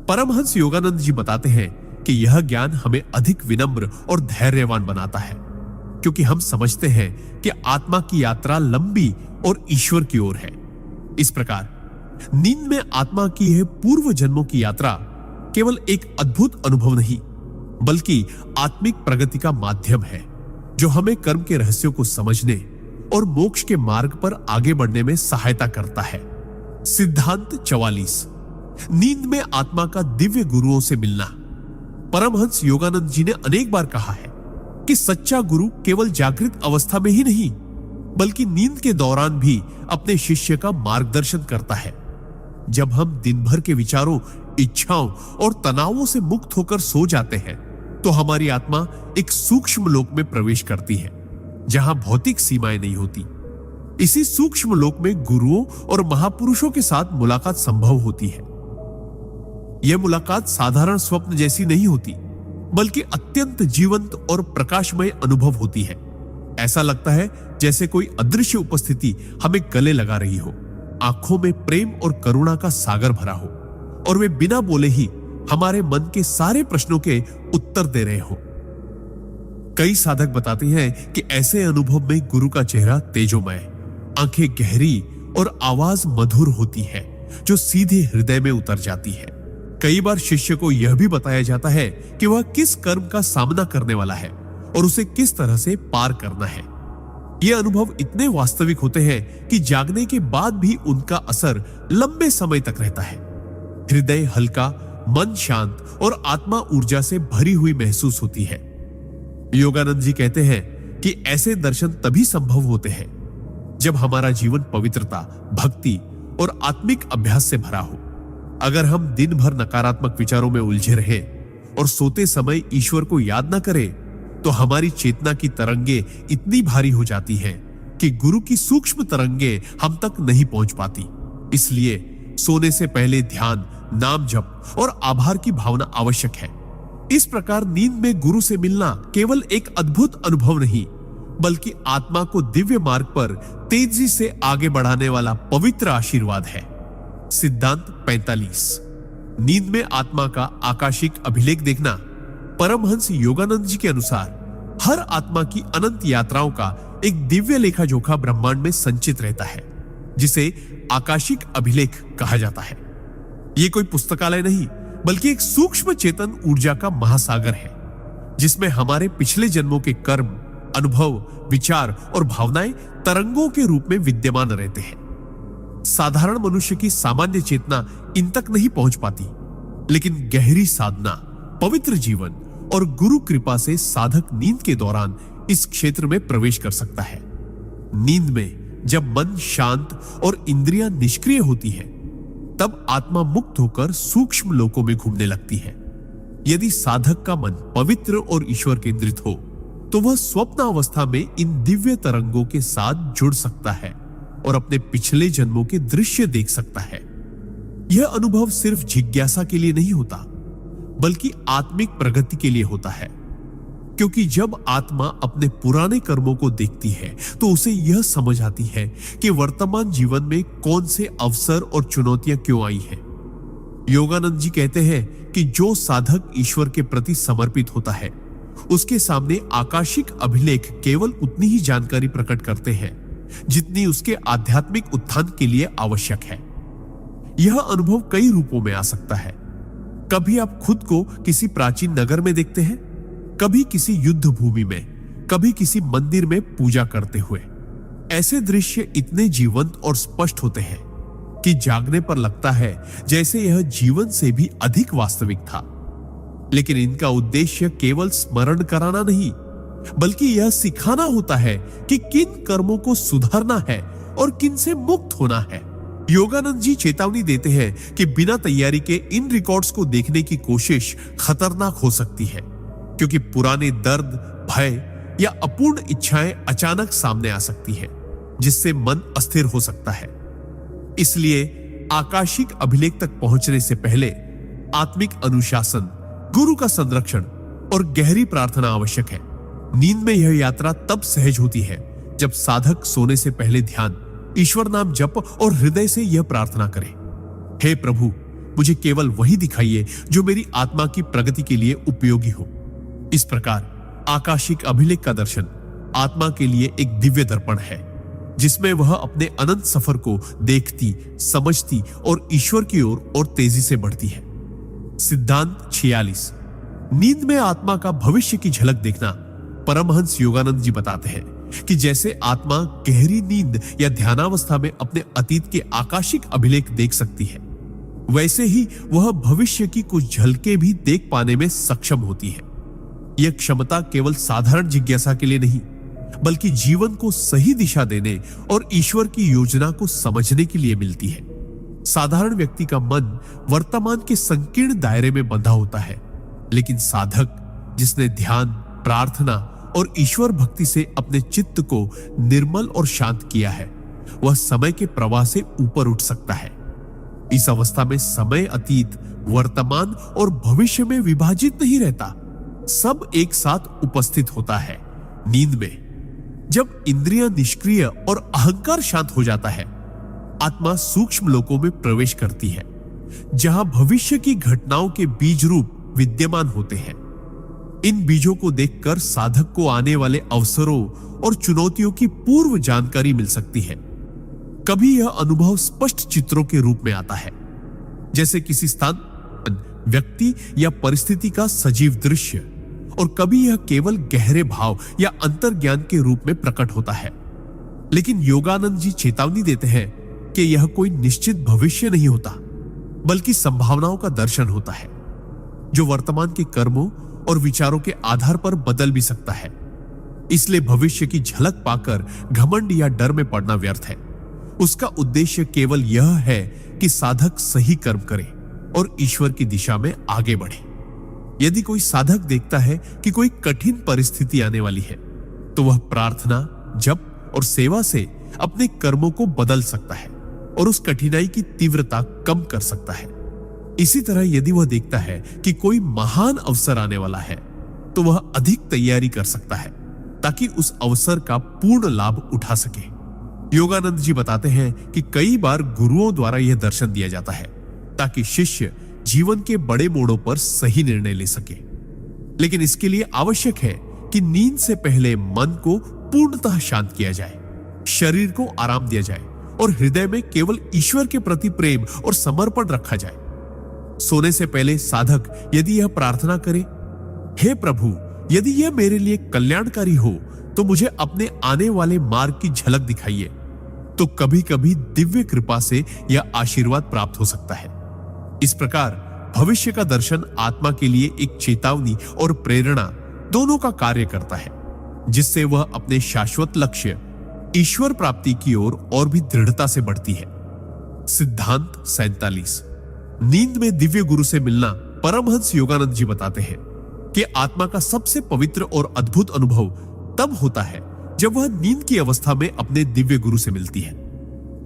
परमहंस योगानंद जी बताते हैं कि यह ज्ञान हमें अधिक विनम्र और धैर्यवान बनाता है, क्योंकि हम समझते हैं कि आत्मा की यात्रा लंबी और ईश्वर की ओर है। इस प्रकार नींद में आत्मा की यह पूर्व जन्मों की यात्रा केवल एक अद्भुत अनुभव नहीं, बल्कि आत्मिक प्रगति का माध्यम है जो हमें कर्म के रहस्यों को समझने और मोक्ष के मार्ग पर आगे बढ़ने में सहायता करता है। सिद्धांत 44। नींद में आत्मा का दिव्य गुरुओं से मिलना। परमहंस योगानंद जी ने अनेक बार कहा है कि सच्चा गुरु केवल जागृत अवस्था में ही नहीं, बल्कि नींद के दौरान भी अपने शिष्य का मार्गदर्शन करता है। जब हम दिन भर के विचारों, इच्छाओं और तनावों से मुक्त होकर सो जाते हैं, तो हमारी आत्मा एक सूक्ष्म लोक में प्रवेश करती है जहां भौतिक सीमाएं नहीं होती। इसी सूक्ष्म लोक में गुरुओं और महापुरुषों के साथ मुलाकात संभव होती है। यह मुलाकात साधारण स्वप्न जैसी नहीं होती, बल्कि अत्यंत जीवंत और प्रकाशमय अनुभव होती है। ऐसा लगता है जैसे कोई अदृश्य उपस्थिति हमें गले लगा रही हो, आंखों में प्रेम और करुणा का सागर भरा हो और वे बिना बोले ही हमारे मन के सारे प्रश्नों के उत्तर दे रहे हो। कई साधक बताते हैं कि ऐसे अनुभव में गुरु का चेहरा तेजोमय, आंखें गहरी और आवाज मधुर होती है जो सीधे हृदय में उतर जाती है। कई बार शिष्य को यह भी बताया जाता है कि वह किस कर्म का सामना करने वाला है और उसे किस तरह से पार करना है। ये अनुभव इतने वास्तविक होते हैं कि जागने के बाद भी उनका असर लंबे समय तक रहता है। हृदय हल्का, मन शांत और आत्मा ऊर्जा से भरी हुई महसूस होती है। योगानंद जी कहते हैं कि ऐसे दर्शन तभी संभव होते हैं जब हमारा जीवन पवित्रता, भक्ति और आत्मिक अभ्यास से भरा हो। अगर हम दिन भर नकारात्मक विचारों में उलझे रहे और सोते समय ईश्वर को याद न करें, तो हमारी चेतना की तरंगे इतनी भारी हो जाती हैं कि गुरु की सूक्ष्म तरंगे हम तक नहीं पहुंच पाती। इसलिए सोने से पहले ध्यान, नाम जप और आभार की भावना आवश्यक है। इस प्रकार नींद में गुरु से मिलना केवल एक अद्भुत अनुभव नहीं, बल्कि आत्मा को दिव्य मार्ग पर तेजी से आगे बढ़ाने वाला पवित्र आशीर्वाद है। सिद्धांत 45। नींद में आत्मा का आकाशिक अभिलेख देखना। परमहंस योगानंद जी के अनुसार हर आत्मा की अनंत यात्राओं का एक दिव्य लेखा जोखा ब्रह्मांड में संचित रहता है, जिसे आकाशिक अभिलेख कहा जाता है। यह कोई पुस्तकालय नहीं, बल्कि एक सूक्ष्म चेतन ऊर्जा का महासागर है, जिसमें हमारे पिछले जन्मों के कर्म, अनुभव, विचार और भावनाएं तरंगों के रूप में विद्यमान रहते हैं। साधारण मनुष्य की सामान्य चेतना इन तक नहीं पहुंच पाती, लेकिन गहरी साधना, पवित्र जीवन और गुरु कृपा से साधक नींद के दौरान इस क्षेत्र में प्रवेश कर सकता है। नींद में जब मन शांत और इंद्रियां निष्क्रिय होती है, तब आत्मा मुक्त होकर सूक्ष्म लोकों में घूमने लगती है। यदि साधक का मन पवित्र और ईश्वर केंद्रित हो, तो वह स्वप्न अवस्था में इन दिव्य तरंगों के साथ जुड़ सकता है और अपने पिछले जन्मों के दृश्य देख सकता है। यह अनुभव सिर्फ जिज्ञासा के लिए नहीं होता, बल्कि आत्मिक प्रगति के लिए होता है, क्योंकि जब आत्मा अपने पुराने कर्मों को देखती है, तो उसे यह समझ आती है कि वर्तमान जीवन में कौन से अवसर और चुनौतियां क्यों आई हैं। योगानंद जी कहते हैं कि जो साधक ईश्वर के प्रति समर्पित होता है, उसके सामने आकाशिक अभिलेख केवल उतनी ही जानकारी प्रकट करते हैं जितनी उसके आध्यात्मिक उत्थान के लिए आवश्यक है। यह अनुभव कई रूपों में आ सकता है। कभी आप खुद को किसी प्राचीन नगर में देखते हैं, कभी किसी युद्ध भूमि में, कभी किसी मंदिर में पूजा करते हुए। ऐसे दृश्य इतने जीवंत और स्पष्ट होते हैं कि जागने पर लगता है जैसे यह जीवन से भी अधिक वास्तविक था। लेकिन इनका उद्देश्य केवल स्मरण कराना नहीं, बल्कि यह सिखाना होता है कि किन कर्मों को सुधारना है और किन से मुक्त होना है। योगानंद जी चेतावनी देते हैं कि बिना तैयारी के इन रिकॉर्ड्स को देखने की कोशिश खतरनाक हो सकती है, क्योंकि पुराने दर्द, भय या अपूर्ण इच्छाएं अचानक सामने आ सकती है, जिससे मन अस्थिर हो सकता है। इसलिए आकाशिक अभिलेख तक पहुंचने से पहले आत्मिक अनुशासन, गुरु का संरक्षण और गहरी प्रार्थना आवश्यक है। नींद में यह यात्रा तब सहज होती है जब साधक सोने से पहले ध्यान, ईश्वर नाम जप और हृदय से यह प्रार्थना करे, हे प्रभु, मुझे केवल वही दिखाइए जो मेरी आत्मा की प्रगति के लिए उपयोगी हो। इस प्रकार आकाशिक अभिलेख का दर्शन आत्मा के लिए एक दिव्य दर्पण है, जिसमें वह अपने अनंत सफर को देखती, समझती और ईश्वर की ओर और तेजी से बढ़ती है। सिद्धांत 46। नींद में आत्मा का भविष्य की झलक देखना। परमहंस योगानंद जी बताते हैं कि जैसे आत्मा गहरी नींद या ध्यानावस्था में अपने अतीत के आकाशिक अभिलेख देख सकती है, वैसे ही वह भविष्य की कुछ झलकें भी देख पाने में सक्षम होती है। यह क्षमता केवल साधारण जिज्ञासा के लिए नहीं, बल्कि जीवन को सही दिशा देने और ईश्वर की योजना को समझने के लिए मिलती है। साधारण व्यक्ति का मन वर्तमान के संकीर्ण दायरे में बंधा होता है, लेकिन साधक जिसने ध्यान, प्रार्थना और ईश्वर भक्ति से अपने चित्त को निर्मल और शांत किया है, वह समय के प्रवाह से ऊपर उठ सकता है। इस अवस्था में समय अतीत, वर्तमान और भविष्य में विभाजित नहीं रहता, सब एक साथ उपस्थित होता है। नींद में जब इंद्रियां निष्क्रिय और अहंकार शांत हो जाता है, आत्मा सूक्ष्म लोकों में प्रवेश करती है, जहां भविष्य की घटनाओं के बीज रूप विद्यमान होते हैं। इन बीजों को देखकर साधक को आने वाले अवसरों और चुनौतियों की पूर्व जानकारी मिल सकती है। कभी यह अनुभव स्पष्ट चित्रों के रूप में आता है, जैसे किसी स्थान, व्यक्ति या परिस्थिति का सजीव दृश्य, और कभी यह केवल गहरे भाव या अंतर्ज्ञान के रूप में प्रकट होता है। लेकिन योगानंद जी चेतावनी देते हैं कि यह कोई निश्चित भविष्य नहीं होता, बल्कि संभावनाओं का दर्शन होता है, जो वर्तमान के कर्मों और विचारों के आधार पर बदल भी सकता है। इसलिए भविष्य की झलक पाकर घमंड या डर में पड़ना व्यर्थ है। उसका उद्देश्य केवल यह है कि साधक सही कर्म करे और ईश्वर की दिशा में आगे बढ़े। यदि कोई साधक देखता है कि कोई कठिन परिस्थिति आने वाली है, तो वह प्रार्थना, जप और सेवा से अपने कर्मों को बदल सकता है और उस कठिनाई की तीव्रता कम कर सकता है। इसी तरह यदि वह देखता है कि कोई महान अवसर आने वाला है, तो वह अधिक तैयारी कर सकता है ताकि उस अवसर का पूर्ण लाभ उठा सके। योगानंद जी बताते हैं कि कई बार गुरुओं द्वारा यह दर्शन दिया जाता है ताकि शिष्य जीवन के बड़े मोड़ों पर सही निर्णय ले सके। लेकिन इसके लिए आवश्यक है कि नींद से पहले मन को पूर्णतः शांत किया जाए, शरीर को आराम दिया जाए और हृदय में केवल ईश्वर के प्रति प्रेम और समर्पण रखा जाए। सोने से पहले साधक यदि यह प्रार्थना करे, हे प्रभु, यदि यह मेरे लिए कल्याणकारी हो तो मुझे अपने आने वाले मार्ग की झलक दिखाइए, तो कभी कभी दिव्य कृपा से यह आशीर्वाद प्राप्त हो सकता है। इस प्रकार भविष्य का दर्शन आत्मा के लिए एक चेतावनी और प्रेरणा दोनों का कार्य करता है, जिससे वह अपने शाश्वत लक्ष्य ईश्वर प्राप्ति की ओर और भी दृढ़ता से बढ़ती है। सिद्धांत 47। नींद में दिव्य गुरु से मिलना। परमहंस योगानंद जी बताते हैं कि आत्मा का सबसे पवित्र और अद्भुत अनुभव तब होता है जब वह नींद की अवस्था में अपने दिव्य गुरु से मिलती है।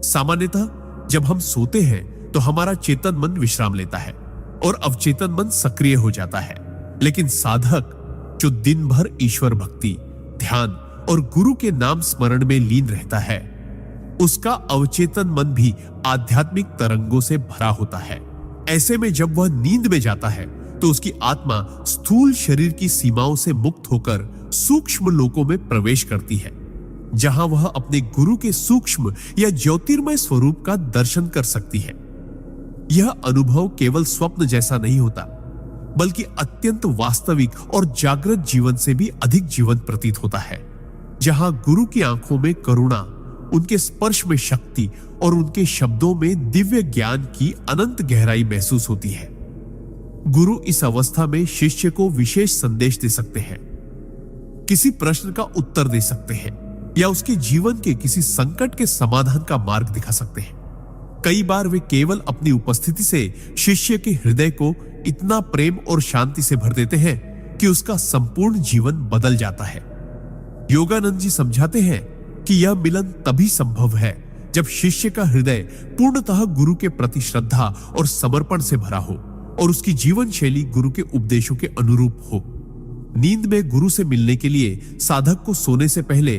सामान्यतः जब हम सोते हैं तो हमारा चेतन मन विश्राम लेता है और अवचेतन मन सक्रिय हो जाता है, लेकिन साधक जो दिन भर ईश्वर भक्ति, ध्यान और गुरु के नाम स्मरण में लीन रहता है, उसका अवचेतन मन भी आध्यात्मिक तरंगों से भरा होता है। ऐसे में जब वह नींद में जाता है तो उसकी आत्मा स्थूल शरीर की सीमाओं से मुक्त होकर सूक्ष्म लोकों में प्रवेश करती है, जहां वह अपने गुरु के सूक्ष्म या ज्योतिर्मय स्वरूप का दर्शन कर सकती है। यह अनुभव केवल स्वप्न जैसा नहीं होता, बल्कि अत्यंत वास्तविक और जागृत जीवन से भी अधिक जीवन प्रतीत होता है, जहां गुरु की आंखों में करुणा, उनके स्पर्श में शक्ति और उनके शब्दों में दिव्य ज्ञान की अनंत गहराई महसूस होती है। गुरु इस अवस्था में शिष्य को विशेष संदेश दे सकते हैं, किसी प्रश्न का उत्तर दे सकते हैं या उसके जीवन के किसी संकट के समाधान का मार्ग दिखा सकते हैं। कई बार वे केवल अपनी उपस्थिति से शिष्य के हृदय को इतना प्रेम और शांति से भर देते हैं कि उसका संपूर्ण जीवन बदल जाता है। योगानंद जी समझाते हैं कि यह मिलन तभी संभव है जब शिष्य का हृदय पूर्णतः गुरु के प्रति श्रद्धा और समर्पण से भरा हो और उसकी जीवन शैली गुरु के उपदेशों के अनुरूप हो। नींद में गुरु से मिलने के लिए साधक को सोने से पहले